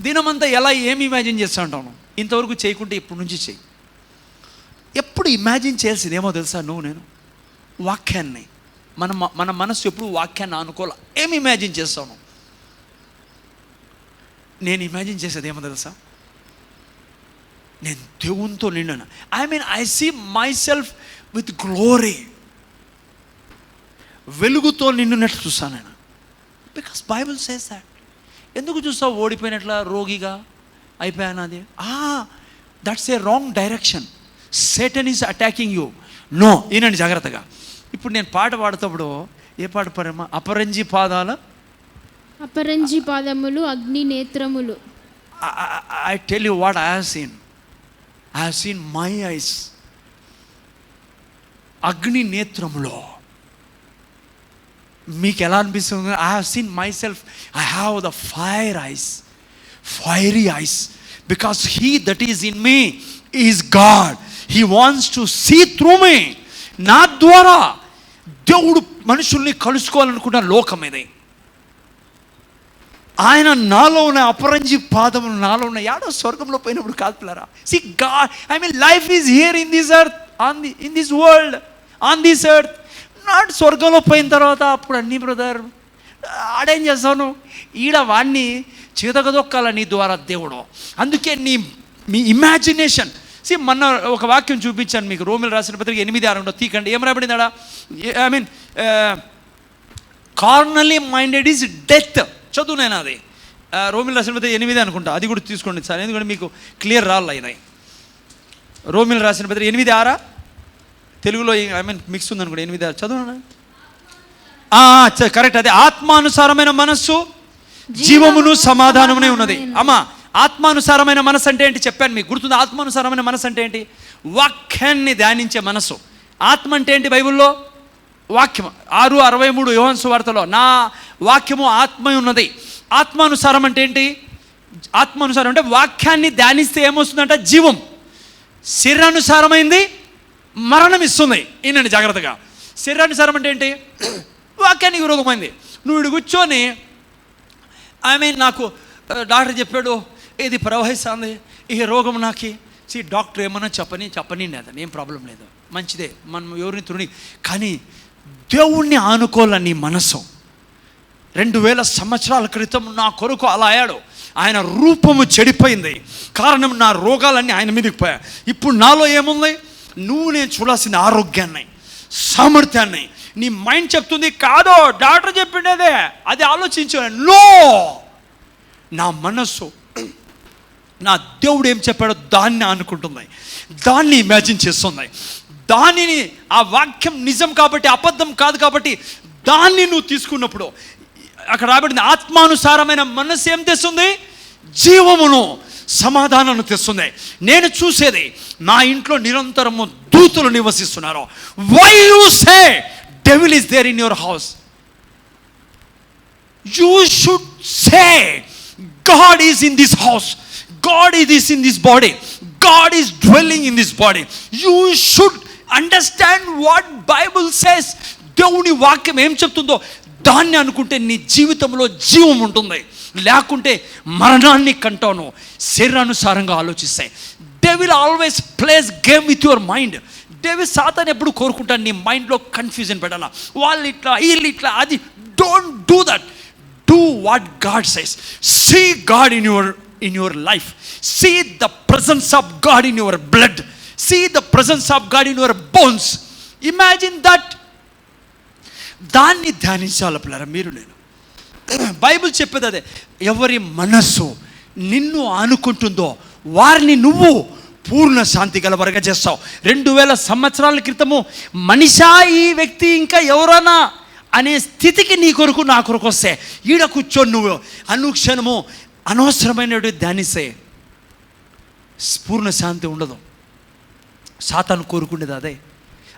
దినమంతా ఏమి ఇమాజిన్ చేస్తా ఉంటావు? ఇంతవరకు చేయకుంటే ఇప్పుడు నుంచి చెయ్యి. ఎప్పుడు ఇమాజిన్ చేయాల్సింది ఏమో తెలుసా? నేను వాక్యాన్ని, మన మనస్సు ఎప్పుడు వాక్యాన్ని అనుకోలే. ఏమి ఇమాజిన్ చేస్తాను? నేను ఇమాజిన్ చేసేది ఏమో తెలుసా? నేను దేవునితో నిండాను. I see myself with glory. వెలుగుతో నిండినట్లు చూస్తాను నేను. Because Bible says that. ఎందుకు చూస్తావు ఓడిపోయినట్లా, రోగిగా అయిపోయాను? అది that's a wrong direction. Satan is attacking you. No, ఈనండి జాగ్రత్తగా. ఇప్పుడు నేను పాట పాడుతప్పుడు ఏ పాట పాడమ్మా? అపరంజి పాదములు అగ్ని నేత్రములు. I tell you what I have seen my eyes. అగ్ని నేత్రములో మీకు ఎలా అనిపిస్తుంది? I have seen myself, I have the fiery eyes because he that is in me is God. He wants to see through me. నా ద్వారా దేవుడు మనుషుల్ని కలుసుకోవాలనుకున్న లోకం ఇది. ఆయన నాలో ఉన్న అపరంజి పాదములు నాలో ఉన్న యాడో స్వర్గంలో పోయినప్పుడు కాల్పులారా. See God, I mean life is here in this earth, in this world, on this earth. Not స్వర్గంలో పోయిన తర్వాత అప్పుడు అన్నీ బ్రదర్ ఆడేం చేస్తాను, ఈడ వాడిని చేతగదొక్కాల నీ ద్వారా దేవుడు. అందుకే మీ ఇమాజినేషన్. సి మొన్న ఒక వాక్యం చూపించాను మీకు, రోమిల్ రాసిన పత్రిక 8:6 తీకండి. ఏం రాబడిందాడా? I mean carnally minded is death. చదువు నేను అది రోమిల్ రాసిన పత్రిక 8 అనుకుంటా, అది కూడా తీసుకోండి సార్, ఎందుకంటే మీకు క్లియర్ రాళ్ళైనాయి. రోమిల్ రాసిన పత్రిక 8:6 తెలుగులో ఐ మీన్ మిక్స్ ఉంది అనుకోండి. 8:6 చదువు. కరెక్ట్, అదే. ఆత్మానుసారమైన మనస్సు జీవమును సమాధానమునే ఉన్నది. అమ్మా, ఆత్మానుసారమైన మనసు అంటే ఏంటి చెప్పాను మీకు, గుర్తుంది? ఆత్మానుసారమైన మనసు అంటే ఏంటి? వాక్యాన్ని ధ్యానించే మనసు. ఆత్మ అంటే ఏంటి బైబిల్లో? వాక్యం. 6:63 యోహాను సువార్తలో, నా వాక్యము ఆత్మ ఉన్నది. ఆత్మానుసారం అంటే ఏంటి? ఆత్మానుసారం అంటే వాక్యాన్ని ధ్యానిస్తే ఏమొస్తుందంట? జీవం. శరీరానుసారమైంది మరణం ఇస్తుంది. ఈయనండి జాగ్రత్తగా. శరీరానుసారం అంటే ఏంటి? వాక్యానికి విరోధమైంది. నువ్వు ఇడు కూర్చొని ఐ మీన్ నాకు డాక్టర్ చెప్పాడు ఇది ప్రవహిస్తుంది, ఈ రోగం నాకి. డాక్టర్ ఏమన్నా చెప్పని లేదని ఏం ప్రాబ్లం లేదు, మంచిదే, మనం ఎవరిని తుని. కానీ దేవుణ్ణి ఆనుకోవాలని నీ మనసు. 2000 సంవత్సరాల క్రితం నా కొరకు అలా అయ్యాడు. ఆయన రూపము చెడిపోయింది, కారణం నా రోగాలన్నీ ఆయన మీదకి పోయాయి. ఇప్పుడు నాలో ఏముంది? నువ్వు నేను చూడాల్సిన ఆరోగ్యాన్ని, సామర్థ్యాన్ని. నీ మైండ్ చెప్తుంది కాదో డాక్టర్ చెప్పిండేదే, అది ఆలోచించు. నో, నా మనస్సు నా దేవుడు ఏం చెప్పాడో దాన్ని అనుకుంటుంది, దాన్ని ఇమాజిన్ చేస్తుంది. దానిని, ఆ వాక్యం నిజం కాబట్టి, అబద్ధం కాదు కాబట్టి దాన్ని నువ్వు తీసుకున్నప్పుడు అక్కడ రాబడింది ఆత్మానుసారమైన మనస్సు ఏం తెస్తుంది? జీవమును సమాధానాన్ని తెస్తుంది. నేను చూసేది నా ఇంట్లో నిరంతరము దూతలు నివసిస్తున్నారు. Why you say devil is there in your house? You should say God is in this house, God is in this body, God is dwelling in this body. You should understand what Bible says. దేవుని వాక్యం ఏం చెప్తుందో దాన్ని అనుకుంటే నీ జీవితంలో జీవం ఉంటుంది, లేకుంటే మరణాన్ని కంటాను. శరీరానుసారంగా ఆలోచిస్తాయి. Devil always plays game with your mind. Devil సాతాను ఎప్పుడు కోరుకుంటాను నీ మైండ్లో కన్ఫ్యూజన్ పెట్టాలా, వాళ్ళు ఇట్లా వీళ్ళు ఇట్లా. అది don't do that. Do what God says. See God in your life. See the presence of God in your blood. See the presence of God in your bones. Imagine that. దాన్ని ధ్యానించాలి పిల్లరా మీరు నేను. బైబిల్ చెప్పేది అదే. ఎవరి మనస్సు నిన్ను ఆనుకుంటుందో వారిని నువ్వు పూర్ణ శాంతి గలవరగా చేస్తావు. 2000 సంవత్సరాల క్రితము మనిషా ఈ వ్యక్తి ఇంకా ఎవరన్నా అనే స్థితికి నీ కొరకు నా కొరకు వస్తే ఈడ కూర్చొని నువ్వు అనుక్షణము అనవసరమైనటువంటి ధ్యానిస్తే పూర్ణ శాంతి ఉండదు. సాతాను కోరుకునేది అదే.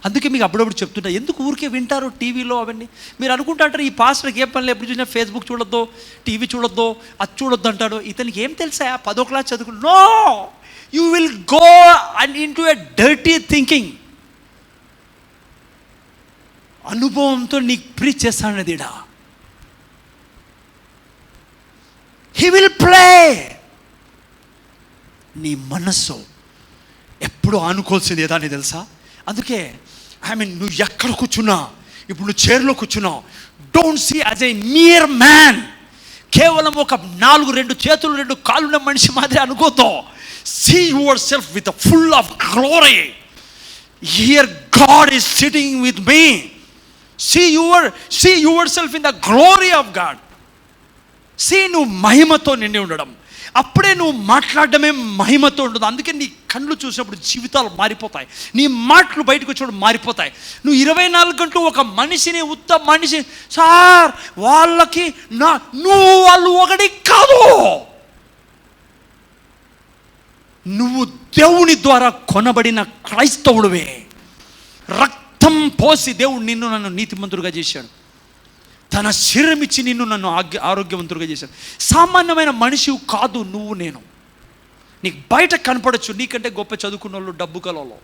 అందుకే మీకు అప్పుడప్పుడు చెప్తుంటా, ఎందుకు ఊరికే వింటారు టీవీలో అవన్నీ. మీరు అనుకుంటాంటారు ఈ పాస్టర్కి ఏం పని, ఎప్పుడు చూసినా ఫేస్బుక్ చూడొద్దు, టీవీ చూడొద్దు, అది చూడొద్దు అంటాడు. ఇతనికి ఏం తెలుసా 10వ క్లాస్ చదువుకు. No, you will go and in to a dirty thinking. అనుభవంతో నీకు ప్రీచ్ చేస్తానది ఇడా. He will play. నీ మనస్సు ఎప్పుడు ఆనుకోవాల్సింది ఏదాన్ని తెలుసా? అందుకే ఐ మీన్ నువ్వు ఎక్కడ కూర్చున్నా, ఇప్పుడు నువ్వు చైర్లో కూర్చున్నావు, don't see as a mere man. కేవలం ఒక 2 చేతులు 2 కాళ్ళు ఉన్న మనిషి మాదిరి అనుకోతో. See yourself with full of glory. Here God is sitting with me. See yourself in the glory of God. See నువ్వు మహిమతో నిండి ఉండడం. అప్పుడే నువ్వు మాట్లాడడమే మహిమతో ఉండదు. అందుకే నీ కళ్ళు చూసినప్పుడు జీవితాలు మారిపోతాయి, నీ మాటలు బయటకు వచ్చినప్పుడు మారిపోతాయి. నువ్వు 24 గంటలు ఒక మనిషిని, ఉత్తమ మనిషి సార్ వాళ్ళకి నువ్వు వాళ్ళు ఒకటి కాదు. నువ్వు దేవుని ద్వారా కొనబడిన క్రైస్తవుడివే. రక్తం పోసి దేవుడు నిన్ను నన్ను నీతిమంతుడుగా చేశాడు. తన శరీరం ఇచ్చి నిన్ను నన్ను ఆరోగ్యవంతుడిగా చేశాడు. సామాన్యమైన మనిషి కాదు నువ్వు నేను. నీకు బయట కనపడచ్చు నీకంటే గొప్ప చదువుకున్న వాళ్ళు, డబ్బు కలలో,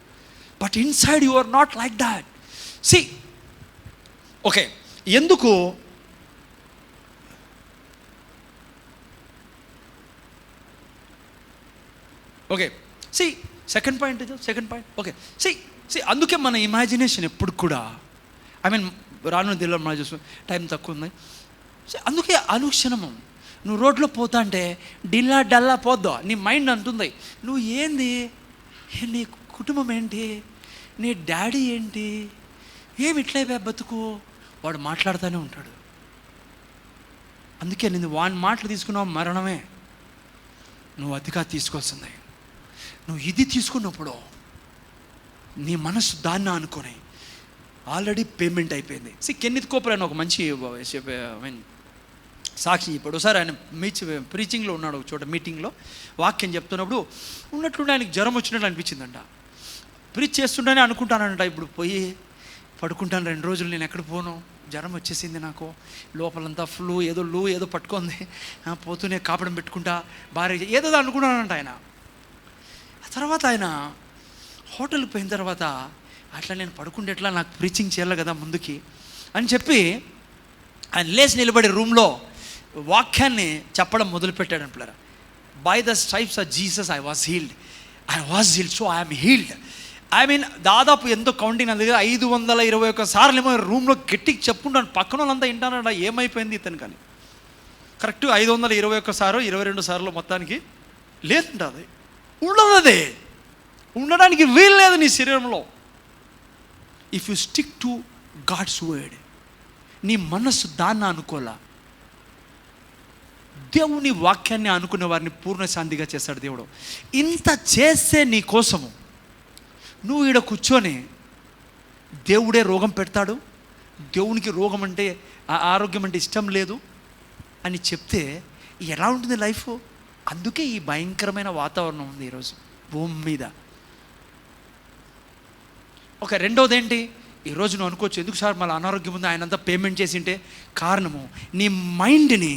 but inside you are not like that. See okay, ఎందుకు ఓకే, సెకండ్ పాయింట్ ఓకే. అందుకే మన ఇమాజినేషన్ ఎప్పుడు కూడా, రాను దిల్లో మన చూసు టైం తక్కువ ఉంది. అందుకే అనుక్షణము నువ్వు రోడ్లో పోతా అంటే డిల్లా డల్లా పోద్దా, నీ మైండ్ అంటుంది నువ్వు ఏంది, నీ కుటుంబం ఏంటి, నీ డాడీ ఏంటి, ఏమి ఇట్లయిపోయా బతుకు, వాడు మాట్లాడుతూనే ఉంటాడు. అందుకే నేను వాని మాటలు తీసుకున్నావు మరణమే. నువ్వు అతిగా తీసుకోవాల్సిందే. నువ్వు ఇది తీసుకున్నప్పుడు నీ మనసు దాన్ని అనుకొని ఆల్రెడీ పేమెంట్ అయిపోయింది. కెన్నిత్ కోపర్ అని ఒక మంచి సాక్షి ఇప్పుడు ఒకసారి ఆయన ప్రీచింగ్లో ఉన్నాడు, ఒక చోట మీటింగ్లో వాక్యం చెప్తున్నప్పుడు ఉన్నట్లుండి ఆయనకి జ్వరం వచ్చినట్లు అనిపించిందంట. ప్రీచ్ చేస్తుంటేనే అనుకుంటానంట, ఇప్పుడు పోయి పడుకుంటాను 2 రోజులు, నేను ఎక్కడ పోను, జ్వరం వచ్చేసింది నాకు, లోపలంతా ఏదో పట్టుకుంది, పోతూనే కాపడం పెట్టుకుంటా, భార్య ఏదో అనుకున్నానంట ఆయన. ఆ తర్వాత ఆయన హోటల్కి పోయిన తర్వాత అట్లా నేను పడుకుంటే ఎట్లా, నాకు ప్రీచింగ్ చేయాలి కదా ముందుకి అని చెప్పి ఆయన లేచి నిలబడి రూమ్లో వాక్యాన్ని చెప్పడం మొదలుపెట్టాడు అంటారు. By the stripes of Jesus I was healed, so I'm healed. దాదాపు ఎంతో కౌంటింగ్ నా దగ్గర 521 సార్లు ఏమో రూమ్లో గట్టికి చెప్పుకుంటాను, పక్కన వాళ్ళంతా వింటానంట ఏమైపోయింది ఇతను. కానీ కరెక్ట్ 521 సార్లు 22 సార్లు మొత్తానికి లేదంట. అది ఉండదు, అదే ఉండడానికి వీలు లేదు నీ శరీరంలో. If you stick to God's word, నీ మనస్సు దాన్ని అనుకోలా. దేవుని వాక్యాన్ని అనుకునే వారిని పూర్ణ శాంతిగా చేస్తాడు దేవుడు. ఇంత చేస్తే నీ కోసము నువ్వు ఈడ కూర్చొని దేవుడే రోగం పెడతాడు, దేవునికి రోగం అంటే ఆరోగ్యం అంటే ఇష్టం లేదు అని చెప్తే ఎలా ఉంటుంది లైఫ్? అందుకే ఈ భయంకరమైన వాతావరణం ఉంది ఈరోజు భూమి మీద. రెండోది ఏంటి, ఈరోజు నువ్వు అనుకోవచ్చు ఎందుకు సార్ మళ్ళీ అనారోగ్యం ఉంది, ఆయన అంతా పేమెంట్ చేసింటే కారణము నీ మైండ్ని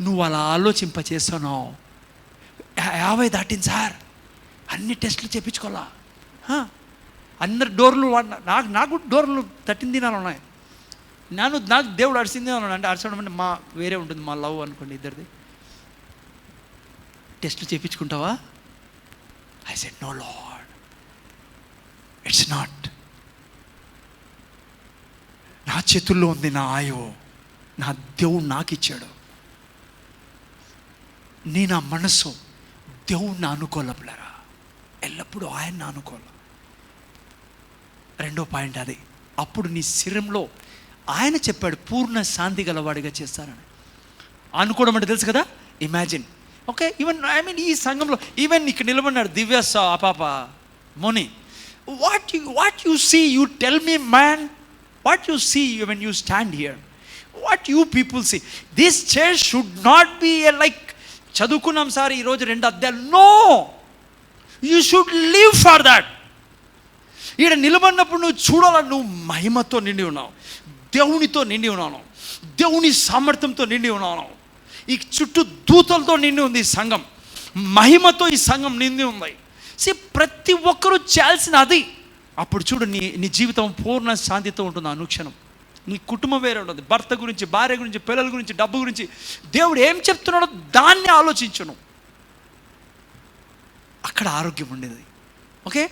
నువ్వు అలా ఆలోచింపచేస్తున్నావు. 50 దాటింది సార్, అన్ని టెస్టులు చేయించుకోవాలా, అందరు డోర్లు నాకు డోర్లు 13 దినాలు ఉన్నాయి, నాకు దేవుడు అరిసింది అన్నాడు. అంటే అరచడం అంటే వేరే ఉంటుంది, మా లవ్ అనుకోండి ఇద్దరిది. టెస్టులు చేయించుకుంటావా? I said no Lord, it's not. నా చేతుల్లో ఉంది నా ఆయువు, నా దేవుడు నాకు ఇచ్చాడు. నేను ఆ మనసు దేవుణ్ణి అనుకోలేరా, ఎల్లప్పుడూ ఆయన్ని అనుకోలే. రెండో పాయింట్ అది. అప్పుడు నీ శరీరంలో ఆయన చెప్పాడు పూర్ణ శాంతి గలవాడిగా చేస్తారని. అనుకోవడం అంటే తెలుసు కదా, ఇమాజిన్. ఓకే, ఈవెన్ ఈ సంఘంలో ఈవెన్ ఇక్కడ నిలబడినాడు దివ్యాస పాప మోని. What you see, you tell me man, what you see when you stand here, what you people see. This church should not be like చదువుకున్నాం సార్ ఈరోజు 2 అధ్యాయాలు. No, you should live for that. ఈడ నిలబడినప్పుడు నువ్వు చూడాల, నువ్వు మహిమతో నిండి ఉన్నావు, దేవునితో నిండి ఉన్నాను, దేవుని సామర్థ్యంతో నిండి ఉన్నాను. ఈ చుట్టూ దూతలతో నిండి ఉంది ఈ సంఘం, మహిమతో ఈ సంఘం నిండి ఉంది. ప్రతి ఒక్కరూ చేయాల్సిన అది. అప్పుడు చూడు నీ జీవితం పూర్ణ శాంతితో ఉంటుంది అనుక్షణం. నీ కుటుంబం వేరే ఉంటుంది, భర్త గురించి, భార్య గురించి, పిల్లల గురించి, డబ్బు గురించి దేవుడు ఏం చెప్తున్నాడో దాన్ని ఆలోచించును. అక్కడ ఆరోగ్యం ఉండేది. ఓకే,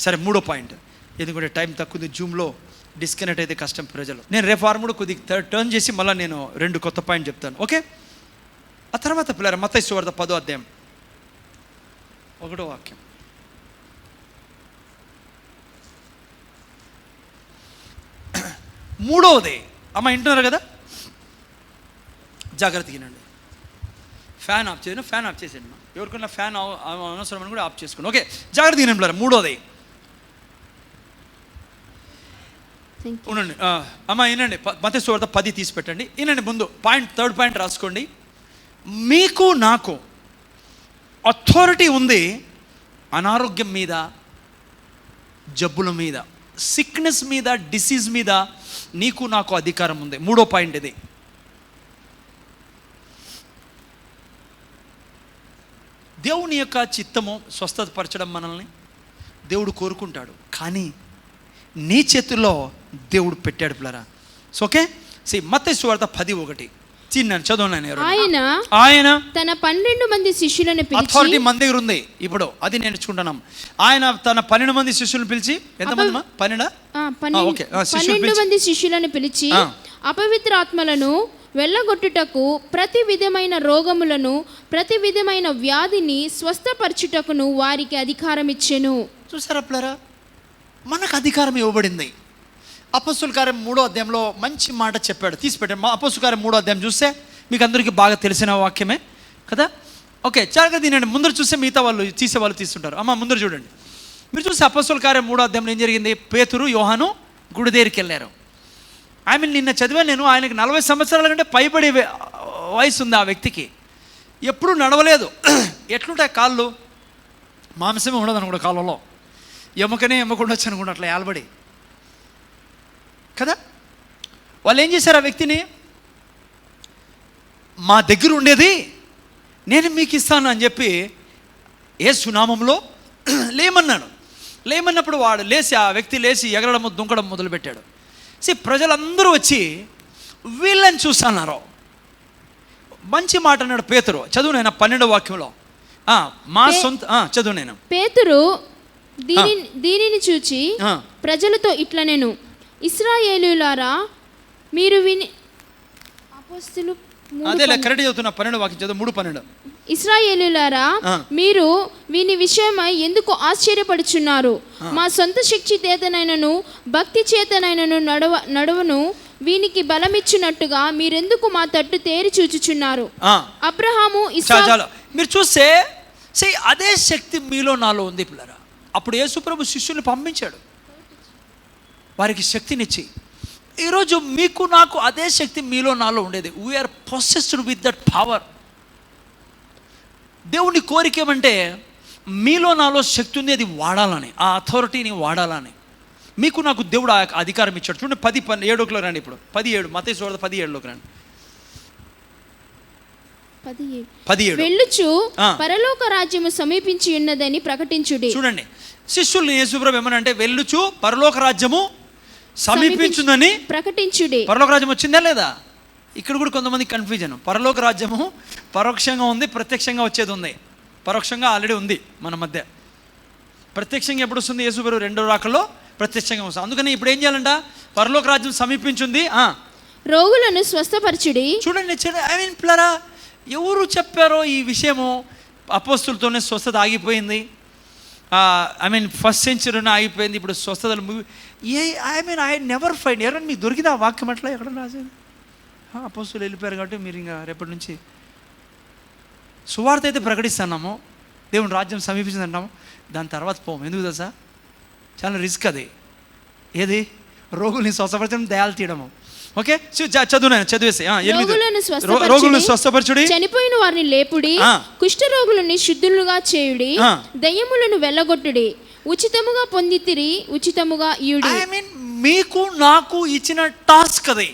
సరే, 3వ పాయింట్. ఎందుకంటే టైం తక్కువ, జూమ్లో డిస్కనెక్ట్ అయితే కష్టం ప్రజలు. నేను రేపు వారం కూడా కొద్దిగా టర్న్ చేసి మళ్ళీ నేను 2 కొత్త పాయింట్ చెప్తాను. ఓకే, ఆ తర్వాత పిల్లలు మత్తయి సువార్త 10వ అధ్యాయం 1వ వాక్యం. మూడవది, అమ్మ వింటున్నారు కదా, జాగ్రత్తగా వినండి. ఫ్యాన్ ఆఫ్ చేసేయండి. ఎవరికైనా ఫ్యాన్ అవసరం అని కూడా ఆఫ్ చేసుకోండి. ఓకే, జాగ్రత్తగా వినండి పిల్లలు. మూడవది ఉండండి అమ్మ, వినండి. మత్తయి సువార్త 10 తీసి పెట్టండి, వినండి. ముందు థర్డ్ పాయింట్ రాసుకోండి. మీకు నాకు అథారిటీ ఉంది అనారోగ్యం మీద, జబ్బుల మీద, సిక్నెస్ మీద, డిసీజ్ మీద నీకు నాకు అధికారం ఉంది. 3వ పాయింట్ ఇది. దేవుని యొక్క చిత్తము స్వస్థతపరచడం మనల్ని దేవుడు కోరుకుంటాడు, కానీ నీ చేతుల్లో దేవుడు పెట్టాడు పిల్లరా. ఓకే, మత్తయి సువార్త 10:1. తిన్నాను, చదువున్నాను. ఆయన తన 12 మంది శిష్యులను పిలిచి, అథారిటీ మన దగ్గర ఉంది ఇప్పుడు, అది నేర్చుకుంటున్నాం. ఆయన తన 12 మంది శిష్యులను పిలిచి, ఎంతమంది? 12 మంది శిష్యులను పిలిచి అపవిత్ర ఆత్మలను వెళ్ళగొట్టుటకు, ప్రతి విధమైన రోగములను, ప్రతి విధమైన వ్యాధిని స్వస్థపరచుటకును వారికి అధికారం ఇచ్చెను. చూసారా పిల్లరా, మనకు అధికారం ఇవ్వబడింది. అపొస్తలుల కార్యం 3వ అధ్యాయంలో మంచి మాట చెప్పాడు, తీసిపెట్టాడు. మా అపొస్తలుల కార్యం 3వ అధ్యాయం చూస్తే మీకు అందరికీ బాగా తెలిసిన వాక్యమే కదా. ఓకే, చాలా దీనండి. ముందర చూస్తే మిగతా వాళ్ళు తీసేవాళ్ళు తీస్తుంటారు. అమ్మ ముందర చూడండి. మీరు చూస్తే అపొస్తలుల కార్యం 3వ అధ్యాయంలో ఏం జరిగింది? పేతురు, యోహాను గుడి దగ్గరికి వెళ్ళారు. నిన్న చదివాను నేను. ఆయనకి 40 సంవత్సరాల కంటే పైబడి వయసు ఉంది ఆ వ్యక్తికి. ఎప్పుడూ నడవలేదు. ఎట్లుంటాయి కాళ్ళు? మాంసమే ఉండదు అనుకుంటా కాళ్ళలో, ఎమ్మకుండా వచ్చి అనుకుంటా అట్లా ఏలబడి కదా. వాళ్ళు ఏం చేశారు? ఆ వ్యక్తిని, మా దగ్గర ఉండేది నేను మీకు ఇస్తాను అని చెప్పి యేసు నామములో లేమన్నాడు. లేమన్నప్పుడు వాడు లేచి, ఆ వ్యక్తి లేచి ఎగరడం దుంకడం మొదలుపెట్టాడు. ప్రజలందరూ వచ్చి వీళ్ళని చూస్తున్నారు. మంచి మాట అన్నాడు పేతురు. చదువు నేను 12వ వాక్యంలో. మా సొంత చదువు నేను. పేతురు దీనిని చూచి ప్రజలతో ఇట్లా, నేను ఇశ్రాయేలులారా, మీరు విని అపోస్తలు అదే కరెక్ట్ చదువుతున్నా. 12వ వాక్యం చదువు, 3:12. ఇశ్రాయేలులారా, మీరు వీని విషయమై ఎందుకు ఆశ్చర్యపడుచున్నారు? మా సొంత శక్తి చేతనైనను భక్తి చేతనైనను నడవను వీనికి బలమిచ్చినట్టుగా మీరెందుకు మా తట్టు తేరి చూచుచున్నారు? అబ్రహాము, మీరు చూస్తే అదే శక్తి మీలో నాలో ఉంది పిల్లరా. అప్పుడు యేసుప్రభు శిష్యుల్ని పంపించాడు, వారికి శక్తినిచ్చి. ఈరోజు మీకు నాకు అదే శక్తి మీలో నాలో ఉండేది. We are possessed with that power. దేవుని కోరిక ఏమంటే మీలో నాలో శక్తి ఉంది, అది వాడాలని, ఆ అథారిటీని వాడాలని. మీకు నాకు దేవుడు అధికారం ఇచ్చాడు. చూడండి 17 రండి. ఇప్పుడు 17 మత్తయి సువార్త 17లోకి రండి. 17 వెళ్ళుచు పరలోక రాజ్యము సమీపించి ఉన్నదని ప్రకటించుడి. చూడండి, శిష్యుల్ని యేసుప్రభు ఏమనంటే, వెళ్ళుచు పరలోక రాజ్యము సమీపించుందని ప్రకటించుడి. పరలోక రాజ్యం వచ్చిందా లేదా? ఇక్కడ కూడా కొంతమంది కన్ఫ్యూజన్. పరలోక రాజ్యము పరోక్షంగా ఉంది, ప్రత్యక్షంగా వచ్చేది ఉంది. పరోక్షంగా ఆల్రెడీ ఉంది మన మధ్య. ప్రత్యక్షంగా ఎప్పుడు వస్తుంది? యేసుప్రభు 2వ రాకలో ప్రత్యక్షంగా వస్తుంది. అందుకని ఇప్పుడు ఏం చేయాలంట? పరలోక రాజ్యం సమీపించింది, రోగులను స్వస్థపరచుడి. చూడండి, పిల్లరా, ఎవరు చెప్పారో ఈ విషయము? అపోస్తులతోనే స్వస్థత ఆగిపోయింది. ఫస్ట్ సెంచరీనే ఆగిపోయింది. ఇప్పుడు స్వస్థతలు ఐ నెవర్ ఫైండ్. ఎవరైనా మీకు దొరికింది ఆ వాక్యం అట్లా ఎక్కడ రాసేది? అపోస్తులు వెళ్ళిపోయారు కాబట్టి మీరు ఇంకా రేపటి నుంచి సువార్త అయితే ప్రకటిస్తున్నాము, దేవుని రాజ్యం సమీపించింది అంటాము, దాని తర్వాత పోము. ఎందుకు తెలుసా? చాలా రిస్క్ అది. ఏది? రోగుల్ని స్వస్థపరచడం, దయాలు తీయడము. ఓకే, చదివేసి. రోగులను స్వస్థపరచుడి, చనిపోయిన వారిని లేపుడి, కుష్ఠ రోగులని శుద్ధులుగా చేయుడి, దయ్యములను వెళ్ళగొట్టుడి, ఉచితముగా పొందితిరి ఉచితముగా ఇయుడి. మీకు నాకు ఇచ్చిన టాస్క్ అది.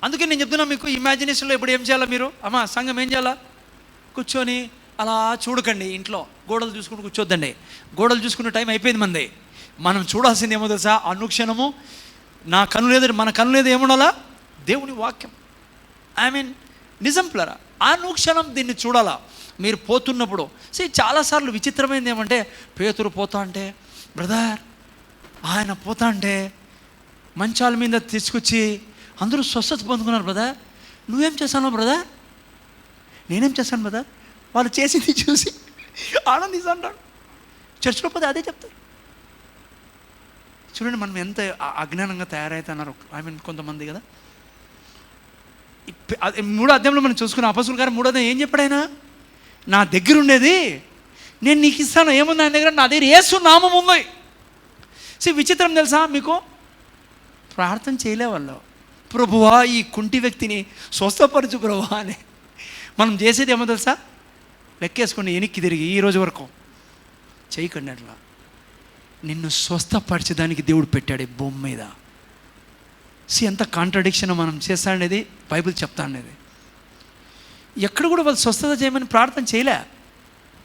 అందుకే నేను చెప్తున్నా మీకు, ఇమాజినేషన్లో ఇప్పుడు ఏం చేయాలా మీరు? సంఘం ఏం చేయాలా? కూర్చొని అలా చూడకండి. ఇంట్లో గోడలు చూసుకుంటూ కూర్చోద్దండి. గోడలు చూసుకునే టైం అయిపోయింది మంది. మనం చూడాల్సింది ఏమో తెలుసా? అనుక్షణము నా కన్ను లేదు, మన కన్ను లేదు, ఏముండాలా? దేవుని వాక్యం. నిజం పిల్లరా, అనుక్షణం దీన్ని చూడాలా. మీరు పోతున్నప్పుడు చాలాసార్లు విచిత్రమైనది ఏమంటే, పేతురు పోతా అంటే, బ్రదర్ ఆయన పోతా అంటే మంచాల మీద తీసుకొచ్చి అందరూ స్వస్థత పొందుకున్నారు. బ్రదర్ నువ్వేం చేశాను బ్రదర్? నేనేం చేశాను బ్రదర్? వాళ్ళు చేసింది చూసి ఆనందిస్తాడు. చర్చిలో పోతే అదే చెప్తారు. చూడండి మనం ఎంత అజ్ఞానంగా తయారైతున్నారు. కొంతమంది కదా. 3వ అధ్యాయంలో మనం చూసుకున్న అపొస్తలుల కార్యం 3వ అధ్యాయం ఏం చెప్పాడు ఆయన? నా దగ్గర ఉండేది నేను నీకు ఇస్తాను. ఏముంది ఆయన దగ్గర? నా దగ్గర యేసు నామం ఉంది. విచిత్రం తెలుసా మీకు? ప్రార్థన చేయలే వాళ్ళు, ప్రభువా ఈ కుంటి వ్యక్తిని స్వస్థపరచు ప్రభువా అని. మనం చేసేది ఏమో తెలుసా? లెక్కేసుకోండి, వెనక్కి తిరిగి ఈ రోజు వరకు చేయకండి అట్లా. నిన్ను స్వస్థపరిచేదానికి దేవుడు పెట్టాడు భూమి మీద. ఎంత కాంట్రడిక్షన్ మనం చేస్తాడనేది బైబిల్ చెప్తాడనేది. ఎక్కడ కూడా వాళ్ళు స్వస్థత చేయమని ప్రార్థన చేయలే,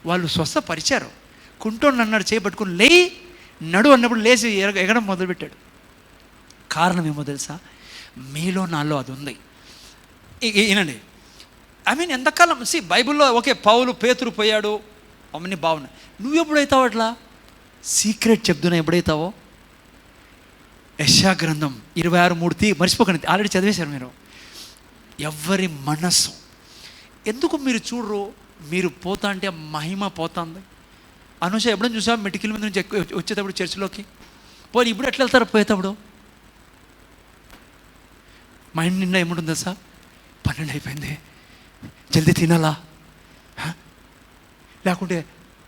వాళ్ళు స్వస్థపరిచారు. కుంటోని అన్నాడు, చేయబట్టుకుని లేయి నడు అన్నప్పుడు లేచి ఎగడం మొదలుపెట్టాడు. కారణం ఏమో తెలుసా? మీలో నాలో అది ఉంది. వినండి, ఐ మీన్ ఎంతకాలం బైబిల్లో ఓకే పౌలు పేతురు పోయాడు అవన్నీ బాగున్నాయి. నువ్వు ఎప్పుడైతావు అట్లా సీక్రెట్ చెప్తున్నా ఎప్పుడైతావో? యెషయా గ్రంథం 26:3 మర్చిపోకండి, ఆల్రెడీ చదివేశారు మీరు. ఎవరి మనస్సు ఎందుకు మీరు చూడరు? మీరు పోతా అంటే మహిమ పోతుంది. అనుష ఎప్పుడైనా చూసా మెటికల మీద నుంచి వచ్చేటప్పుడు చర్చిలోకి? పోనీ ఇప్పుడు ఎట్లా వెళ్తారు పోయేటప్పుడు? మైండ్ నిండా ఏముంటుందా సార్? 12 అయిపోయింది, జల్దీ తినాలా, లేకుంటే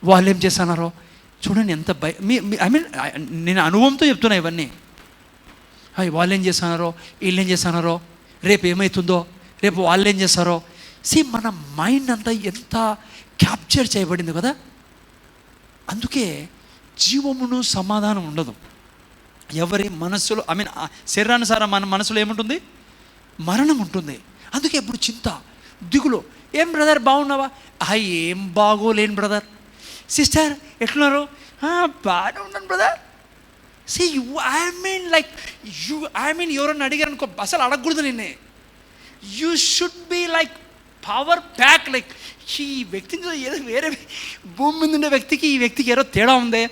వాళ్ళు ఏం చేస్తున్నారో చూడండి. ఎంత ఐ మీన్ నేను అనుభవంతో చెప్తున్నా ఇవన్నీ. వాళ్ళు ఏం చేస్తున్నారో, వీళ్ళు ఏం చేస్తున్నారో, రేపు ఏమవుతుందో, రేపు వాళ్ళు ఏం చేస్తారో. మన మైండ్ అంతా ఎంత క్యాప్చర్ చేయబడింది కదా. అందుకే జీవమును సమాధానం ఉండదు ఎవరి మనస్సులో. ఐ మీన్ శరీరానుసారం మన మనసులో ఏముంటుంది? మరణం ఉంటుంది. అందుకే ఎప్పుడు చింత, దిగులు. ఏం బ్రదర్ బాగున్నావా? ఏం బాగోలేను బ్రదర్. సిస్టర్ ఎట్లున్నారు? బాగానే ఉన్నాను బ్రదర్. ఐ మీన్ ఎవరన్నా అడిగారు అనుకో, అసలు అడగకూడదు నిన్నే. You should be like power pack. Like ఈ వ్యక్తిని ఏదో వేరే భూమి మీద ఉండే వ్యక్తికి ఈ వ్యక్తికి ఏదో తేడా ఉందే,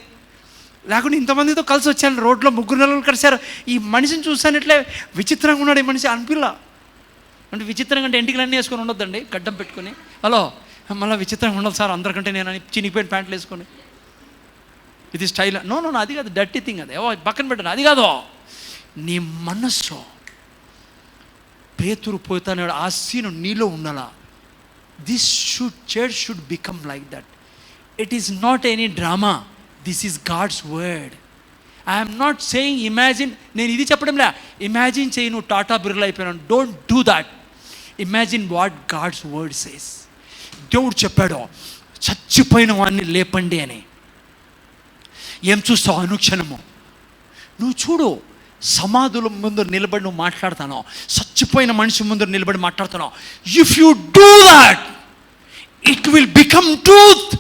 లేకుంటే ఇంతమందితో కలిసి వచ్చాను, రోడ్లో 3 నెలలు కలిసారు, ఈ మనిషిని చూస్తాను ఇట్లే విచిత్రంగా ఉన్నాడు ఈ మనిషి అనిపిల్లా. అంటే విచిత్రంగా అంటే ఎంటికలన్నీ వేసుకొని ఉండొద్దండి, గడ్డం పెట్టుకొని. హలో, మళ్ళీ విచిత్రంగా ఉండదు సార్ అందరికంటే నేను అని చినిగిపోయిన ప్యాంట్లు వేసుకొని. ఇది స్టైల్? నో, అది కాదు, డర్టీ థింగ్. అది పక్కన పెట్టాను, అది కాదు. నీ మనస్సు పేతురు పోతాడు, ఆ సీను నీలో ఉండాలా. Church should become like that. It is not any drama, this is God's word. I'm not saying imagine. నేను ఇది చెప్పడంలే, ఇమాజిన్ చేయి నువ్వు టాటా బిర్లా అయిపోయినాను. Don't do that. Imagine what God's word says. దేవుడు చెప్పాడు చచ్చిపోయిన వాడిని లేపండి అని. ఏం చూస్తావు అనుక్షణము? నువ్వు చూడు, సమాధుల ముందు నిలబడి నువ్వు మాట్లాడుతాను, చచ్చిపోయిన మనిషి ముందు నిలబడి మాట్లాడుతున్నావు. If you do that it will become truth.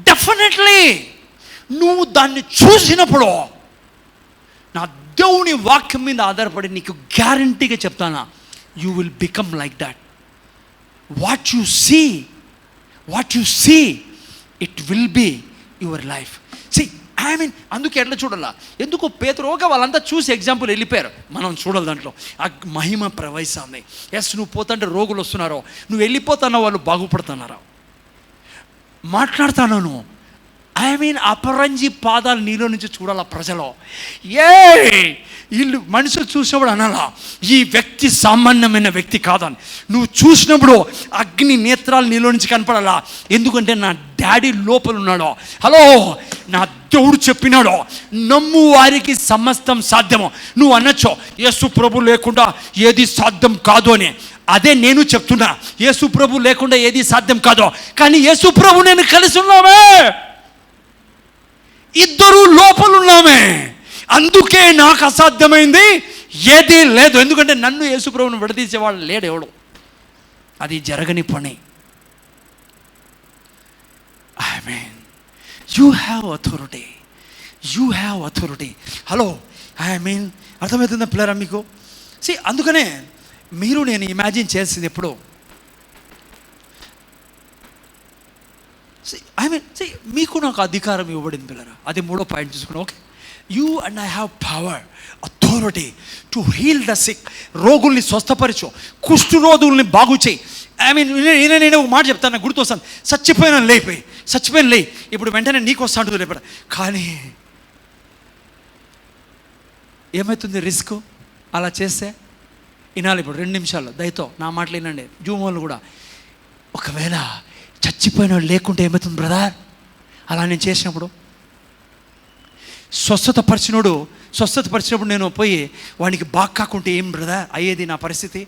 Definitely నువ్వు దాన్ని చూసినప్పుడు, నా దేవుని వాక్యం మీద ఆధారపడి నీకు గ్యారంటీగా చెప్తానా, you will become like that. What you see it will be your life. I mean అందుకే ఎట్లా చూడాలా? ఎందుకు పేతురుగా వాళ్ళంతా చూసి ఎగ్జాంపుల్ వెళ్ళిపోయారు, మనం చూడాలి. దాంట్లో ఆ మహిమ ప్రవహిస్తుంది. ఎస్, నువ్వు పోతుంటే రోగులు వస్తున్నారో, నువ్వు వెళ్ళిపోతున్నావు వాళ్ళు బాగుపడుతున్నారో, మాట్లాడుతాను నువ్వు. ఐ మీన్ అపరంజి పాదాలు నీలో నుంచి చూడాలా ప్రజలు. వీళ్ళు మనుషులు చూసినప్పుడు అనాలా, ఈ వ్యక్తి సామాన్యమైన వ్యక్తి కాదని. నువ్వు చూసినప్పుడు అగ్ని నేత్రాలు నీలో నుంచి కనపడాలా. ఎందుకంటే నా డాడీ లోపల ఉన్నాడో. హలో, నా దేవుడు చెప్పినాడో, నమ్ము వారికి సమస్తం సాధ్యము. నువ్వు అనొచ్చు యేసు ప్రభు లేకుండా ఏది సాధ్యం కాదు అని. అదే నేను చెప్తున్నా, యేసు ప్రభు లేకుండా ఏది సాధ్యం కాదు. కానీ యేసు ప్రభు నేను కలిసి ఉన్నామే, ఇద్దరు లోపలున్నామే. అందుకే నాకు అసాధ్యమైంది ఏదీ లేదు. ఎందుకంటే నన్ను యేసు ప్రభువును విడదీసేవాళ్ళు లేడు ఎవడు. అది జరగని పని. I mean you have authority. Hello, I mean అర్థమవుతుందా పిల్లరా మీకు? అందుకనే మీరు నేను ఇమాజిన్ చేసింది ఎప్పుడు, ఐ మీన్ మీకు నాకు అధికారం ఇవ్వబడింది పిల్లరా. అది 3వ పాయింట్ చూసుకున్నాం. Okay, you and I have power, authority to heal the sick. రోగుల్ని స్వస్థపరచు, కుష్ఠరోగుల్ని బాగు చేయి. ఐ మీన్ నేను ఒక మాట చెప్తాను, నాకు గుర్తొస్తాను. చచ్చిపోయిన లే. ఇప్పుడు వెంటనే నీకు వస్తాడు రేపటి. కానీ ఏమవుతుంది రిస్క్ అలా చేస్తే? వినాలి ఇప్పుడు 2 నిమిషాల్లో దయతో నా మాటలు వినండి. జూమ్ వాళ్ళు కూడా, ఒకవేళ చచ్చిపోయిన లేకుంటే ఏమవుతుంది బ్రదర్? అలా నేను చేసినప్పుడు, స్వస్థతపరిచినప్పుడు నేను పోయి వానికి బాగా కాకుంటే ఏం బ్రదర్ అయ్యేది నా పరిస్థితి?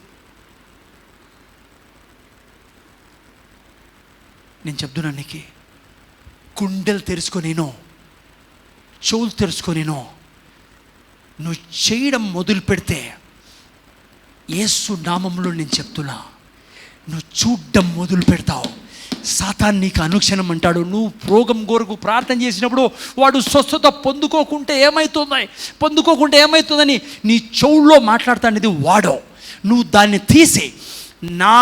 నేను చెప్తున్నా నీకు, గుండెలు తెరుచుకొనినో, చెవులు తెరుచుకొనినో నువ్వు చేయడం మొదలు పెడితే, యేసు నామంలో నేను చెప్తున్నా, నువ్వు చూడడం మొదలు పెడతావు. సాతాన్ నీకు అనుక్షణం అంటాడు, నువ్వు రోగం కొరకు ప్రార్థన చేసినప్పుడు వాడు స్వస్థత పొందుకోకుంటే ఏమవుతుందని నీ చెవుల్లో మాట్లాడుతానేది వాడో. నువ్వు దాన్ని తీసి నా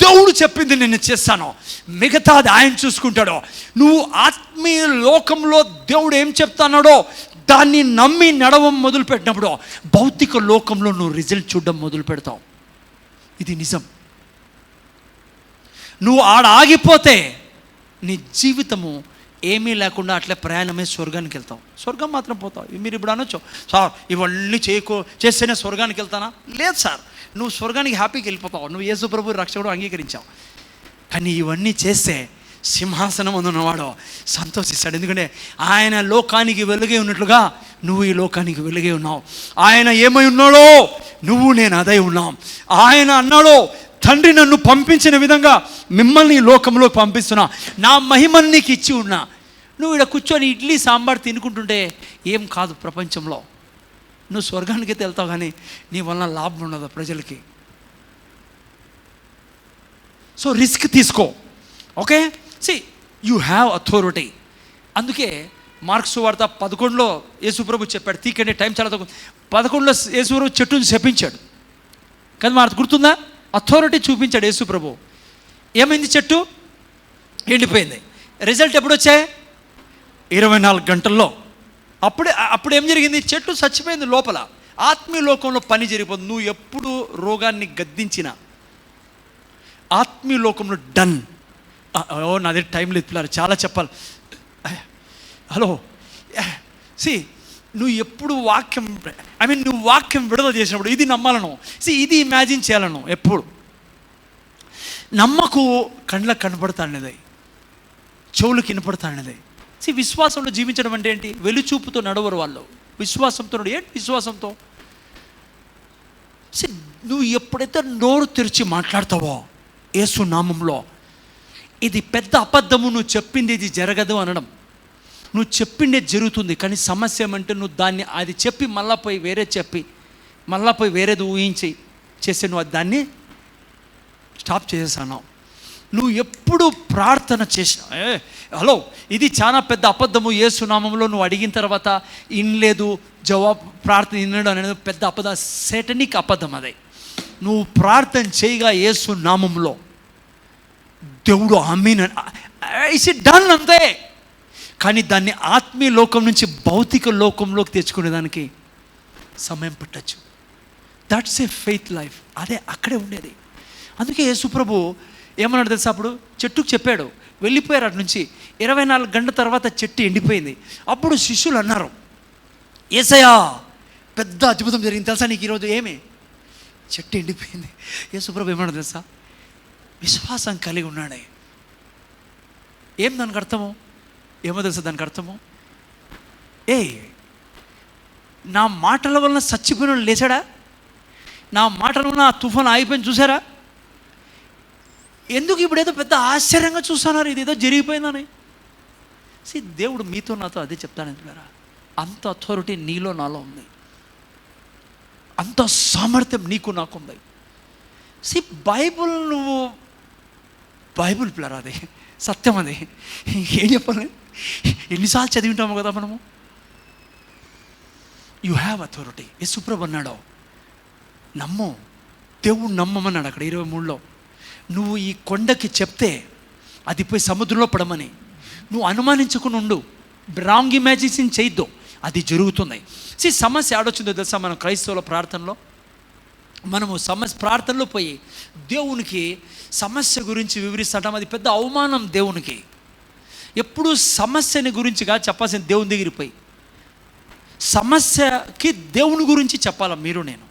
దేవుడు చెప్పింది నేను చేస్తాను, మిగతాది ఆయన చూసుకుంటాడో. నువ్వు ఆత్మీయ లోకంలో దేవుడు ఏం చెప్తాన్నాడో దాన్ని నమ్మి నడవం మొదలు పెట్టినప్పుడు భౌతిక లోకంలో నువ్వు రిజల్ట్ చూడడం మొదలు పెడతావు. ఇది నిజం. నువ్వు ఆడ ఆగిపోతే నీ జీవితము ఏమీ లేకుండా అట్లే ప్రయాణమే స్వర్గానికి వెళ్తావు. స్వర్గం మాత్రం పోతావు. మీరు ఇప్పుడు అనొచ్చు, సార్ ఇవన్నీ చేస్తేనే స్వర్గానికి వెళ్తానా? లేదు సార్, నువ్వు స్వర్గానికి హ్యాపీకి వెళ్ళిపోతావు. నువ్వు యేసు ప్రభు రక్షకుడు అంగీకరించావు. కానీ ఇవన్నీ చేస్తే సింహాసనం ఉన్నవాడు సంతోషిస్తాడు. ఎందుకంటే ఆయన లోకానికి వెలుగే ఉన్నట్లుగా నువ్వు ఈ లోకానికి వెలుగే ఉన్నావు. ఆయన ఏమై ఉన్నాడో నువ్వు నేను అదై ఉన్నాం. ఆయన అన్నాడో, తండ్రి నన్ను పంపించిన విధంగా మిమ్మల్ని ఈ లోకంలోకి పంపిస్తున్నా, నా మహిమని నీకు ఇచ్చి ఉన్నా. నువ్వు ఇక్కడ కూర్చొని ఇడ్లీ సాంబార్ తినుకుంటుంటే ఏం కాదు ప్రపంచంలో. నువ్వు స్వర్గానికి అయితే వెళ్తావు, కానీ నీ వలన లాభం ఉండదు ప్రజలకి. సో రిస్క్ తీసుకో. Okay, see you have authority. అందుకే మార్క్స్ వార్త 11లో యేసుప్రభు చెప్పాడు, తీకండి టైం చాలా తక్కువ. 11లో యేసుప్రభు చెట్టుని శపించాడు కదా, మనకు గుర్తుందా? అథారిటీ చూపించాడు యేసుప్రభు. ఏమైంది? చెట్టు ఎండిపోయింది. రిజల్ట్ ఎప్పుడు వచ్చాయి? 24 గంటల్లో. అప్పుడు ఏం జరిగింది? చెట్టు చచ్చిపోయింది లోపల. ఆత్మీయ లోకంలో పని జరిగిపోతుంది. నువ్వు ఎప్పుడు రోగాన్ని గద్దించినా ఆత్మీయ లోకంలో డన్. నా దగ్గర టైం లేదు పిల్లలు, చాలా చెప్పాలి. హలో, నువ్వు ఎప్పుడు వాక్యం నువ్వు వాక్యం విడుదల చేసినప్పుడు ఇది నమ్మాలను, ఇది ఇమాజిన్ చేయాలను. ఎప్పుడు నమ్మకు కండ్లకు కనపడతానది, చెవులకు వినపడతానది. విశ్వాసంలో జీవించడం అంటే ఏంటి? వెలుచూపుతో నడవరు వాళ్ళు, విశ్వాసంతో. ఏంటి విశ్వాసంతో? నువ్వు ఎప్పుడైతే నోరు తెరిచి మాట్లాడతావో యేసు నామంలో, ఇది పెద్ద అబద్ధము, నువ్వు చెప్పింది ఇది జరగదు అనడం. నువ్వు చెప్పిండే జరుగుతుంది. కానీ సమస్య ఏమంటే నువ్వు దాన్ని అది చెప్పి మళ్ళా పోయి వేరే చెప్పి మళ్ళా పోయి వేరేది ఊహించి చేస్తే నువ్వు దాన్ని స్టాప్ చేసేసావు. నువ్వు ఎప్పుడు ప్రార్థన చేసినా, హలో ఇది చాలా పెద్ద అబద్ధము. యేసు నామంలో నువ్వు అడిగిన తర్వాత ఇనలేదు, జవాబు ప్రార్థన వినడం అనేది పెద్ద అబద్ధం, సేటనిక్ అబద్ధం. అదే నువ్వు ప్రార్థన చేయగా యేసు నామంలో దేవుడు ఆమీన్ ఇస్ ఇట్ డన్ అంతే. కానీ దాన్ని ఆత్మీయ లోకం నుంచి భౌతిక లోకంలోకి తెచ్చుకునేదానికి సమయం పట్టచ్చు. That's a faith life. అదే అక్కడే ఉండేది. అందుకే యేసుప్రభు ఏమన్నాడు తెలుసా? అప్పుడు చెట్టుకు చెప్పాడు, వెళ్ళిపోయారు అటు నుంచి. 24 గంటల తర్వాత చెట్టు ఎండిపోయింది. అప్పుడు శిష్యులు అన్నారు, యేసయ్యా పెద్ద అద్భుతం జరిగింది తెలుసా నీకు ఈరోజు? ఏమి? చెట్టు ఎండిపోయింది. యేసుప్రభు ఏమన్నాడు తెలుసా? విశ్వాసం కలిగి ఉన్నాడే. ఏం దానికి అర్థము? ఏమో తెలుసా దానికి అర్థము? నా మాటల వలన చచ్చిపోయిన లేచాడా? నా మాటల వలన ఆ తుఫాను ఆగిపోయింది చూసారా? ఎందుకు ఇప్పుడు ఏదో పెద్ద ఆశ్చర్యంగా చూస్తున్నారు ఇదేదో జరిగిపోయిందని? దేవుడు మీతో నాతో అదే చెప్తాను అంటున్నారా? అంత అథారిటీ నీలో నాలో ఉంది, అంత సామర్థ్యం నీకు నాకుంది. బైబుల్ పిల్లరా, అది సత్యం. అది ఏం చెప్పాలి? ఎన్నిసార్లు చదివింటాము కదా మనము. You have authority. యేసుప్రభు అన్నాడు, నమ్ము, దేవుడు నమ్మమన్నాడు అక్కడ 23లో. నువ్వు ఈ కొండకి చెప్తే అది పోయి సముద్రంలో పడమని నువ్వు అనుమానించుకుని ఉండు, రాంగ్ ఇమాజినేషన్ చేయొద్దు, అది జరుగుతుంది. సమస్య ఆడొచ్చిందో తెలుసా? మనం క్రైస్తవుల ప్రార్థనలో మనము ప్రార్థనలో పోయి దేవునికి సమస్య గురించి వివరిస్తాం. అది పెద్ద అవమానం దేవునికి. ఎప్పుడు సమస్యని గురించిగా చెప్పాల్సిన దేవుని దగ్గరికి పోయి సమస్యకి దేవుని గురించి చెప్పాలా మీరు నేను.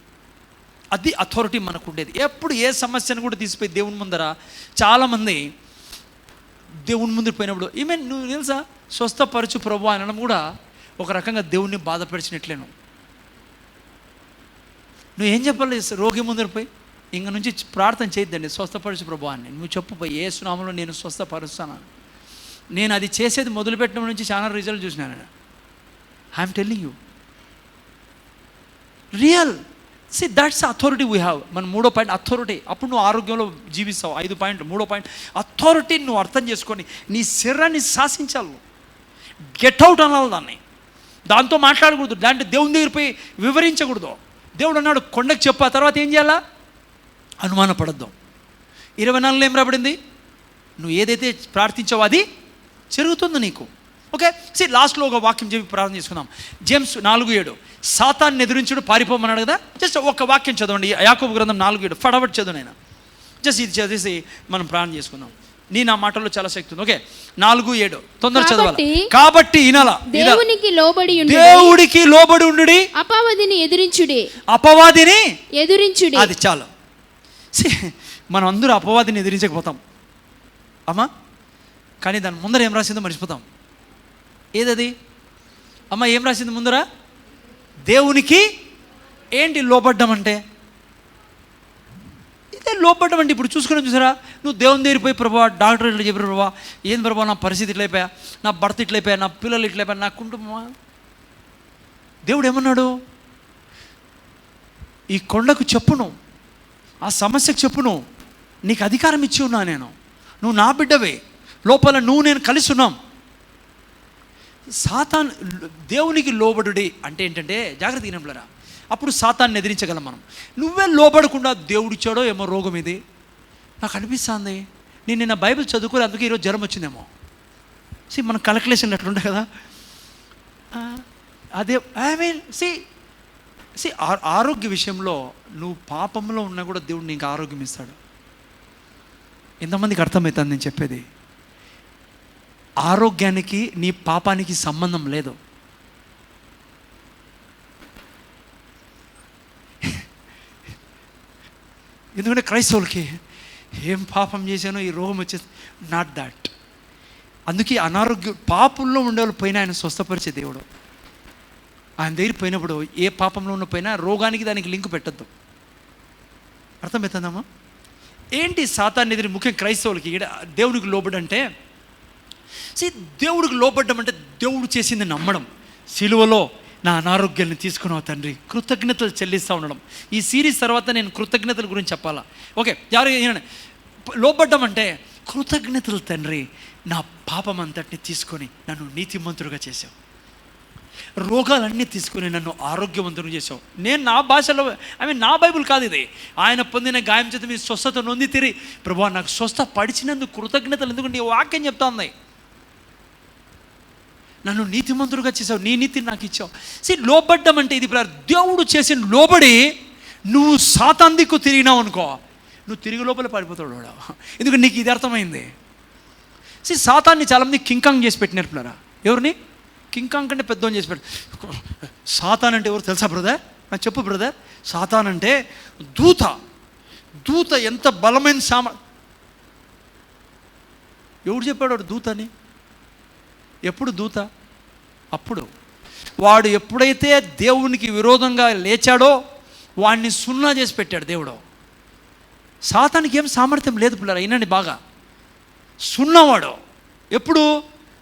అది అథారిటీ మనకు ఉండేది. ఎప్పుడు ఏ సమస్యను కూడా తీసిపోయి దేవుని ముందర చాలామంది దేవుని ముందు పోయినప్పుడు ఈమెన్ నువ్వు తెలుసా స్వస్థపరచు ప్రభు అనడం కూడా ఒక రకంగా దేవుణ్ణి బాధపరిచినట్లేను. నువ్వు ఏం చెప్పాలి? రోగి ముందర పోయి ఇంక నుంచి ప్రార్థన చేయొద్దండి, స్వస్థపరచు ప్రభు అని నువ్వు చెప్పుపోయి యేసు నామములో నేను స్వస్థపరుస్తాను. నేను అది చేసేది మొదలుపెట్టడం నుంచి చాలా రిజల్ట్ చూసినాను. I'm telling you real. That's authority we have. మన 3వ పాయింట్ అథారిటీ. అప్పుడు నువ్వు ఆరోగ్యంలో జీవిస్తావు. 5 పాయింట్. 3వ పాయింట్ అథారిటీని నువ్వు అర్థం చేసుకొని నీ శరీరాన్ని శాసించాలి. గెట్ అవుట్ అనాలి దాన్ని. దాంతో మాట్లాడకూడదు, దాంట్లో దేవుని దగ్గర పోయి వివరించకూడదు. దేవుడు అన్నాడు కొండకు చెప్పు, ఆ తర్వాత ఏం చేయాలా? అనుమానపడద్దు. 24లో ఏం రాబడింది? నువ్వు ఏదైతే ప్రార్థించావో అది జరుగుతుంది నీకు. ఓకే, లాస్ట్లో ఒక వాక్యం చెప్పి ప్రార్థన చేసుకుందాం. జేమ్స్ 4:7 సాతాన్ని ఎదిరించుడు పారిపోమన్నాడు కదా. జస్ట్ ఒక వాక్యం చదవండి, యాకోబు గ్రంథం 4:7 ఫటాఫట్ చదువు నేను. జస్ట్ ఇది చదివేసి మనం ప్రార్థన చేసుకుందాం. నా మాటల్లో చాలా శక్తి ఉంది. ఓకే, 4:7 తొందర చదవాలి. కాబట్టి దేవునికి లోబడి ఉండుడి, అపవాదిని ఎదిరించుడి. అది చాలు. మనం అందరూ అపవాదిని ఎదిరించకపోతాం అమ్మా, కానీ దాని ముందర ఏం రాసిందో మర్చిపోతాం. ఏదది అమ్మ? ఏం రాసింది ముందర? దేవునికి ఏంటి లోబడ్డం అంటే? ఇదే లోబడ్డం అంటే. ఇప్పుడు చూసారా, నువ్వు దేవుని దగ్గర పోయి, ప్రభా డాక్టర్ ఇట్లా చెప్పారు, ప్రభా ఏం ప్రభా నా పరిస్థితి ఇట్లయిపోయా, నా భర్త ఇట్లయిపోయా, నా పిల్లలు ఇట్లయిపోయా, నా కుటుంబమా. దేవుడు ఏమన్నాడు? ఈ కొండకు చెప్పును, ఆ సమస్యకు చెప్పును, నీకు అధికారం ఇచ్చి ఉన్నా నేను, నువ్వు నా బిడ్డవే, లోపల నువ్వు నేను కలిసి ఉన్నాం. సాతాన్ దేవునికి లోబడుడి అంటే ఏంటంటే, జాగ్రత్త గినంలరా, అప్పుడు సాతాన్ని ఎదిరించగలం మనం. నువ్వే లోబడకుండా దేవుడిచ్చాడో ఏమో రోగం ఇది నాకు అనిపిస్తుంది. నేను నిన్న బైబిల్ చదువుకోలే, అందుకే ఈరోజు జ్వరం వచ్చిందేమో. మన కలెక్యులేషన్ అట్లుండే కదా. అదే ఐ మీన్ ఆరోగ్య విషయంలో నువ్వు పాపంలో ఉన్నా కూడా దేవుడు నీకు ఆరోగ్యం ఇస్తాడు. ఎంతమందికి అర్థమవుతుంది నేను చెప్పేది? ఆరోగ్యానికి నీ పాపానికి సంబంధం లేదు. ఎందుకంటే క్రైస్తవులకి ఏం పాపం చేశానో ఈ రోగం వచ్చేది, నాట్ దాట్. అందుకే అనారోగ్యం పాపంలో ఉండేవాళ్ళు పోయినా ఆయన స్వస్థపరిచే దేవుడు. ఆయన దగ్గర పోయినప్పుడు ఏ పాపంలో ఉన్న పోయినా రోగానికి దానికి లింక్ పెట్టద్దు. అర్థమవుతుందమ్మా? ఏంటి సాతాన్ని ఎదిరి ముఖ్యం క్రైస్తవులకి దేవునికి లోబడంటే, దేవుడికి లోబడ్డం అంటే దేవుడు చేసింది నమ్మడం. సిలువలో నా అనారోగ్యాన్ని తీసుకున్నావు తండ్రి, కృతజ్ఞతలు చెల్లిస్తూ ఉండడం. ఈ సిరీస్ తర్వాత నేను కృతజ్ఞతల గురించి చెప్పాలా. ఓకే, లోబడ్డం అంటే కృతజ్ఞతలు తండ్రి, నా పాపం అంతటిని తీసుకొని నన్ను నీతిమంతుడుగా చేసావు, రోగాలన్నీ తీసుకొని నన్ను ఆరోగ్యవంతుడు చేసావు. నేను నా భాషలో నా బైబుల్ కాదు ఇది, ఆయన పొందిన గాయం చేత మీ స్వస్థత నొంది తిరిగి ప్రభువా నాకు స్వస్థ పడిచినందుకు కృతజ్ఞతలు. ఎందుకంటే ఈ వాక్యం చెప్తా ఉంది, నన్ను నీతిమంతుడుగా చేసావు, నీ నీతిని నాకు ఇచ్చావు. లోబడ్డం అంటే ఇది. దేవుడు చేసిన లోబడి నువ్వు సాతాన్ దిక్కు తిరిగినావు అనుకో, నువ్వు తిరిగి లోపల పడిపోతాడు వాడు. ఎందుకంటే నీకు ఇది అర్థమైంది. సాతాన్ని చాలామంది కింకాంగ్ చేసి పెట్టినారు పిల్లరా. ఎవరిని? కింకాంగ్ కంటే పెద్దోని చేసి పెట్టారు. సాతాన్ అంటే ఎవరు తెలుసా బ్రదర్? నాకు చెప్పు బ్రదర్. సాతాన్ అంటే దూత. దూత ఎంత బలమైన ఎవడు చెప్పాడు వాడు దూత అని? ఎప్పుడు దూత? అప్పుడు వాడు ఎప్పుడైతే దేవునికి విరోధంగా లేచాడో వాడిని సున్నా చేసి పెట్టాడు దేవుడు. సాతానికి ఏం సామర్థ్యం లేదు పిల్లలు, అయినండి బాగా. సున్నవాడు ఎప్పుడు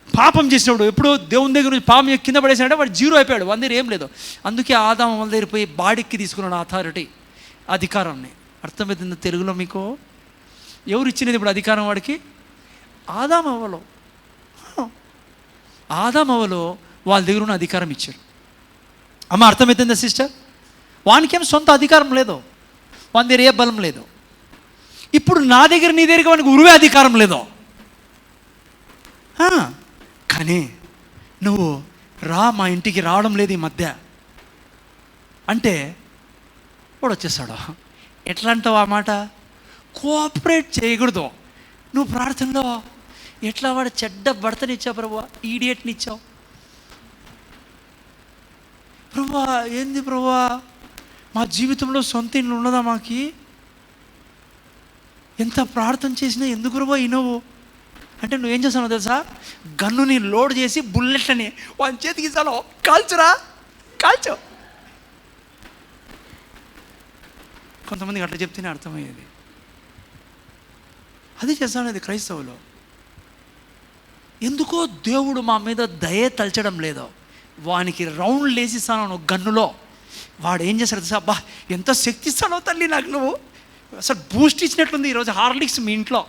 పాపం చేసినప్పుడు, ఎప్పుడు దేవుని దగ్గర నుంచి పాపం కింద పడేసాడంటే వాడు జీరో అయిపోయాడు, వాడి దగ్గర ఏం లేదు. అందుకే ఆదాము వాళ్ళ దగ్గర పోయి బాడీకి తీసుకున్నాడు అథారిటీ, అధికారాన్ని. అర్థమవుతుంది తెలుగులో మీకు? ఎవరు ఇచ్చినది ఇప్పుడు అధికారం వాడికి? ఆదాము అవ్వలో వాళ్ళ దగ్గర ఉన్న అధికారం ఇచ్చారు. అమ్మ అర్థమవుతుందా సిస్టర్? వానికేం సొంత అధికారం లేదు, వాని దగ్గర ఏ బలం లేదు. ఇప్పుడు నా దగ్గర నీ దగ్గర వానికి ఉరివే అధికారం లేదు. కానీ నువ్వు మా ఇంటికి రావడం లేదు ఈ మధ్య అంటే వాడు వచ్చేస్తాడు. ఎట్లా అంటావు ఆ మాట? కోఆపరేట్ చేయకూడదు. నువ్వు ప్రార్థనలో ఎట్లా వాడు చెడ్డ భర్తనిచ్చావు ప్రభువా, ఈడియట్నిచ్చావు ప్రభువా, ఏంది ప్రభువా మా జీవితంలో సొంత ఇల్లు ఉన్నదా మాకి? ఎంత ప్రార్థన చేసినా ఎందుకు ప్రభువా ఇనవు అంటే నువ్వేం చేస్తావు తెలుసా? గన్నుని లోడ్ చేసి బుల్లెట్లని వాని చేతికి ఇస్తాను, కాల్చురా కాల్చు. కొంతమందికి అట్లా చెప్తేనే అర్థమయ్యేది. అది చేస్తానేది క్రైస్తవులు. ఎందుకో దేవుడు మా మీద దయే తలచడం లేదో, వానికి రౌండ్ లేసిస్తాను గన్నులో. వాడు ఏం చేస్తాడు తెలుసా? అబ్బా ఎంత శక్తి ఇస్తానో తల్లి నాకు, నువ్వు అసలు బూస్ట్ ఇచ్చినట్లుంది ఈరోజు, హార్లిక్స్ మీ ఇంట్లో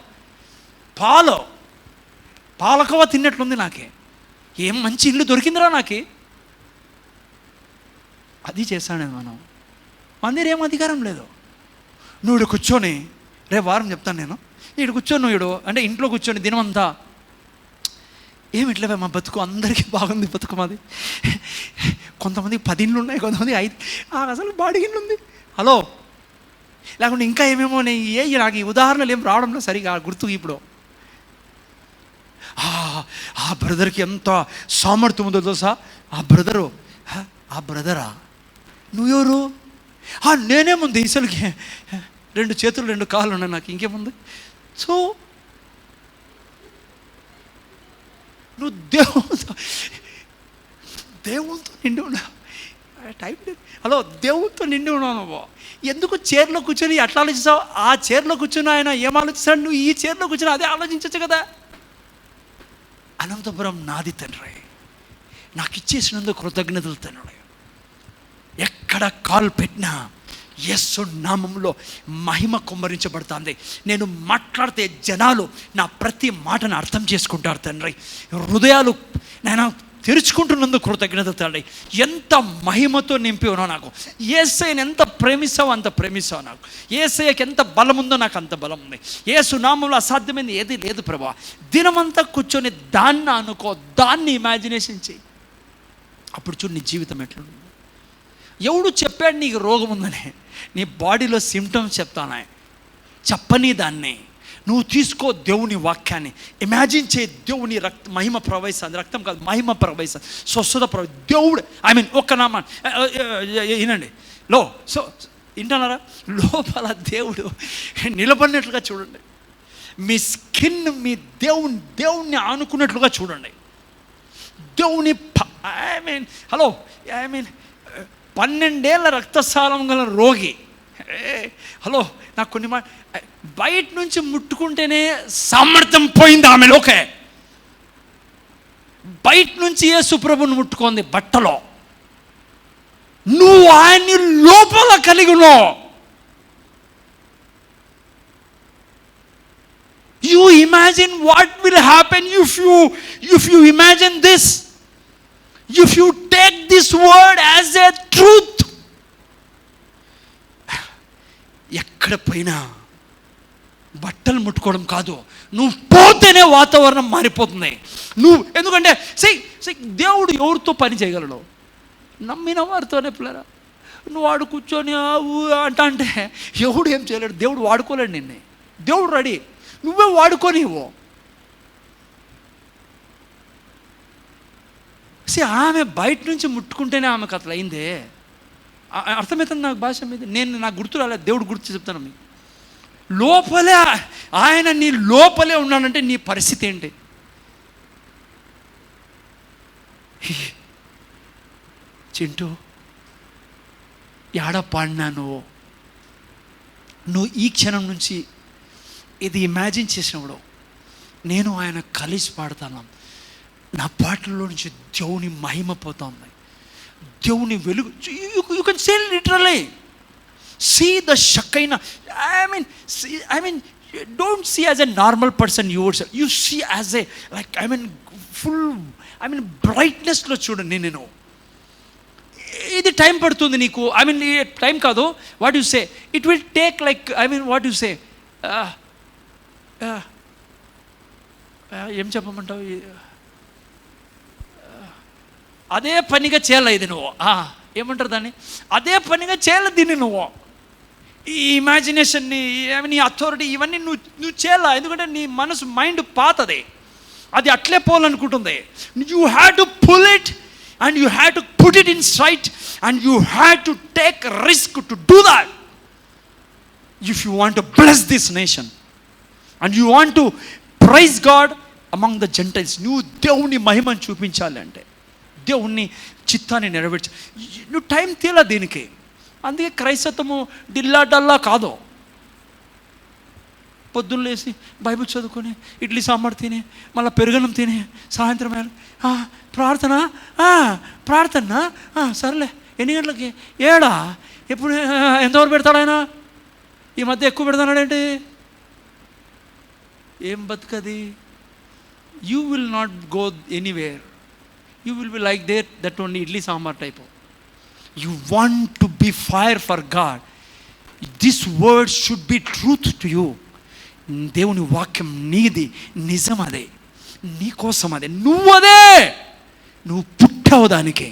పాలకోవా తిన్నట్లుంది నాకే, ఏం మంచి ఇల్లు దొరికిందిరా నాకి. అది చేస్తాను నేను. మన దగ్గర ఏం అధికారం లేదు. నువ్వు ఇక్కడ కూర్చొని, రేపు వారం చెప్తాను నేను, ఇక్కడ కూర్చొని నువ్వు ఇడు అంటే ఇంట్లో కూర్చొని దినమంతా ఏమి ఇట్లా మా బతుకు అందరికీ బాగుంది బతుకు మాది, కొంతమందికి 10 ఇండ్లు ఉన్నాయి, కొంతమంది 5, అసలు బాడీ ఇండ్లు ఉంది. హలో, లేకుంటే ఇంకా ఏమేమో నాకు ఈ ఉదాహరణలు ఏం రావడంలో సరిగా గుర్తు. ఇప్పుడు ఆ బ్రదర్కి ఎంత సామర్థ్యం ఉందో తెలుసా, ఆ బ్రదరా నువ్వెవరు? నేనేముంది ఇసలుకి 2 చేతులు 2 కాళ్ళు ఉన్నాయి, నాకు ఇంకేముంది. సో నువ్వు దేవునితో నిండి ఉన్నావు. టైం లేదు. హలో, దేవునితో నిండి ఉన్నావు. నువ్వు ఎందుకు చైర్లో కూర్చొని ఎట్లా ఆలోచిస్తావు? ఆ చైర్లో కూర్చొని ఆయన ఏం ఆలోచిస్తాడు, నువ్వు ఈ చైర్లో కూర్చొని అదే ఆలోచించవచ్చు కదా. అనంతపురం నాది తండ్రి, నాకు ఇచ్చేసినందుకు కృతజ్ఞతలు తండ్రి. ఎక్కడ కాలు పెట్టినా యేసు నామములో మహిమ కుమ్మరించబడుతుంది. నేను మాట్లాడితే జనాలు నా ప్రతి మాటను అర్థం చేసుకుంటారు తండ్రి. హృదయాలు నేను తెరుచుకుంటున్నందుకు కృతజ్ఞత తండ్రి. ఎంత మహిమతో నింపి ఉన్నావు. నాకు యేసయ్యని ఎంత ప్రేమిస్తావో అంత ప్రేమిస్తావు. నాకు యేసయ్యకి ఎంత బలం ఉందో నాకు అంత బలం ఉంది. యేసు నామంలో అసాధ్యమైంది ఏది లేదు ప్రభా. దినమంతా కూర్చొని దాన్ని అనుకో, దాన్ని ఇమాజినేషన్ చేయి. అప్పుడు చూడు నీ జీవితం ఎట్లుంది. ఎవడు చెప్పాడు నీకు రోగం ఉందని? నీ బాడీలో సిమ్టమ్స్ చెప్తానా? చెప్పని దాన్ని నువ్వు తీసుకో. దేవుని వాక్యాన్ని ఇమాజిన్ చేయి. దేవుని మహిమ ప్రవహిస్తుంది. రక్తం కాదు, మహిమ ప్రవహిస్తుంది, స్వస్థత దేవుడు ఒక్క నామా వినండి. వింటున్నారా? లోపల దేవుడు నిలబడినట్లుగా చూడండి. మీ స్కిన్ మీ దేవుణ్ణి ఆనుకున్నట్లుగా చూడండి. దేవుని హలో 12 ఏళ్ళ రక్తస్రావం గల రోగి, హలో నాకు కొన్ని బయట నుంచి ముట్టుకుంటేనే సామర్థ్యం పోయింది ఆమెలోకే. బయట నుంచి యేసు ప్రభువుని ముట్టుకుంది బట్టలో. నువ్వు ఆయన్ని లోపల కలిగి ఉన్నావు. You imagine what will happen if you imagine this. If you take this word as a truth, ఎక్కడ పోయినా బట్టలు ముట్టుకోవడం కాదు, నువ్వు పోతేనే వాతావరణం మారిపోతుంది. నువ్వు ఎందుకంటే దేవుడు ఎవరితో పని చేయగలడు? నమ్మిన వారితోనే పిల్లరా. నువ్వు వాడు కూర్చొని అంటే ఎవడు ఏం చేయలేడు. దేవుడు వాడుకోలేడు నిన్నే. దేవుడు రెడీ, నువ్వే వాడుకోనివ్వు. ఆమె బయట నుంచి ముట్టుకుంటేనే ఆమెకు అట్లా అయిందే. అర్థమవుతుంది నాకు భాష మీద. నాకు గుర్తు రాలేదు, దేవుడు గుర్తు చెప్తాను మీకు. లోపలే ఆయన నీ లోపలే ఉన్నాడంటే నీ పరిస్థితి ఏంటి? చింటూ ఏడ పాడినా నువ్వు ఈ క్షణం నుంచి ఇది ఇమాజిన్ చేసినప్పుడు నేను ఆయన కలిసి పాడతాను. నా పాటల్లో నుంచి దేవుని మహిమ పోతా ఉంది, దేవుని వెలుగు. You can say literally see the shekinah. I mean don't see as a normal person yourself. You see as a full brightness లో చూడండి. నేను ఇది టైం పడుతుంది నీకు. టైం కాదు, what you say, it will take what you say, ఏం చెప్పమంటావు? అదే పనిగా చేయాలి ఇది నువ్వు. ఏమంటారు దాన్ని? అదే పనిగా చేయాలి దీన్ని నువ్వు. ఈ ఇమాజినేషన్ని, నీ అథారిటీ, ఇవన్నీ నువ్వు చేయాలా. ఎందుకంటే నీ మనసు మైండ్ పాతది, అది అట్లే పోవాలనుకుంటుంది. You have to pull it and you have to put it in sight and you have to take risk to do that if you want to bless this nation and you want to praise God among the gentiles. నువ్వు దేవుని మహిమను చూపించాలి అంటే, దేవుణ్ణి చిత్తాన్ని నెరవేర్చ, నువ్వు time తీలా దీనికి. అందుకే క్రైస్తవము డిల్లా డల్లా కాదు. పొద్దున్న లేసి బైబిల్ చదువుకొని ఇడ్లీ సాంబార్ తిని మళ్ళీ పెరుగన్నం తిని సాయంత్రం ప్రార్థన సరేలే ఎన్ని గంటలకి? 7 ఎప్పుడు ఎంతవరకు పెడతాడు ఆయన? ఈ మధ్య ఎక్కువ పెడతానాడేంటి? ఏం బతుకది? You will not go anywhere. You will be like that only idli sambar type. You want to be fire for God. This word should be truth to you. దేవుని వాక్యం నీది, నిజం అదే, నీ కోసం అదే, నువ్వు అదే, నువ్వు పుట్టావు దానికి.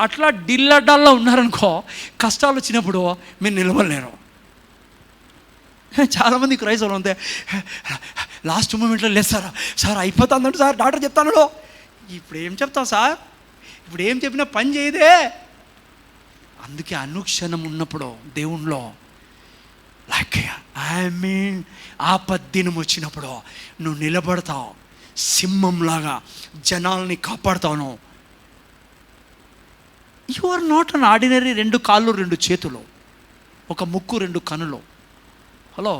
అట్లా డిల్లడల్లా ఉన్నారనుకో, కష్టాలు వచ్చినప్పుడు మీరు నిలవలేరు. చాలామంది క్రైస్తవులు అంతే, లాస్ట్ మూమెంట్లో లేదు సార్ అయిపోతుందంటే సార్ డాక్టర్ చెప్తాను, ఇప్పుడు ఏం చెప్తావు సార్, ఇప్పుడు ఏం చెప్పినా పని చేయదే. అందుకే అనుక్షణం ఉన్నప్పుడు దేవునిలో లైక్ ఆపద్దినం వచ్చినప్పుడు నువ్వు నిలబడతావు, సింహంలాగా జనాల్ని కాపాడుతావు. You are not an ordinary 2 కాళ్ళు 2 చేతులు, ఒక ముక్కు 2 కనులు. Hello,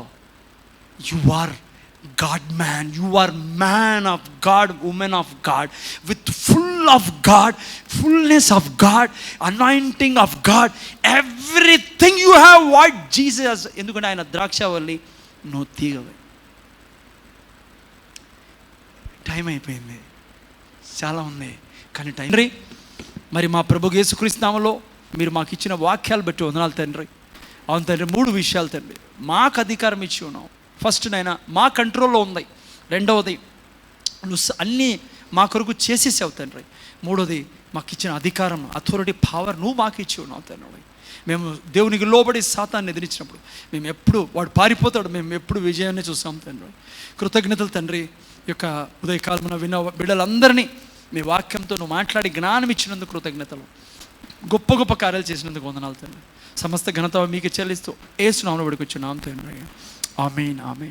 you are God man, you are man of God, woman of God, with full of God, fullness of God, anointing of God, everything you have what Jesus. ఎందుకంటే ఆయన ద్రాక్షవల్లి, నువ్వు తీగవే. Time అయిపోయింది, చాలా ఉంది కానీ టైం. మరి మా ప్రభు యేసుక్రీస్తు నామములో మీరు మాకు ఇచ్చిన వాక్యాలు బట్టి వందనాలు తండ్రి. అవును తండ్రి, 3 విషయాలు తండ్రి మాకు అధికారం ఇచ్చి ఉన్నావు. ఫస్ట్ నైనా మా కంట్రోల్లో ఉంది. రెండవది నువ్వు అన్నీ మా కొరకు చేసేసావు తండ్రి. మూడోది మాకు ఇచ్చిన అధికారం, అథారిటీ, పవర్ నువ్వు మాకు ఇచ్చి ఉన్నావు తండ్రి. మేము దేవునికి లోబడి సాతాన్ని ఎదిరించినప్పుడు మేము ఎప్పుడు వాడు పారిపోతాడు, మేము ఎప్పుడు విజయాన్ని చూస్తాం తండ్రి. కృతజ్ఞతలు తండ్రి. యొక్క ఉదయకాలమున విన్న బిడ్డలందరినీ మీ వాక్యంతో నువ్వు మాట్లాడి జ్ఞానం ఇచ్చినందుకు కృతజ్ఞతలు. గొప్ప గొప్ప కార్యాలు చేసినందుకు వందనాలు తండ్రి. సమస్త ఘనత మీకు చెల్లిస్తూ యేసు నామములో వేడుకొచ్చున్నాం తండ్రి. ఆమేన్, ఆమేన్.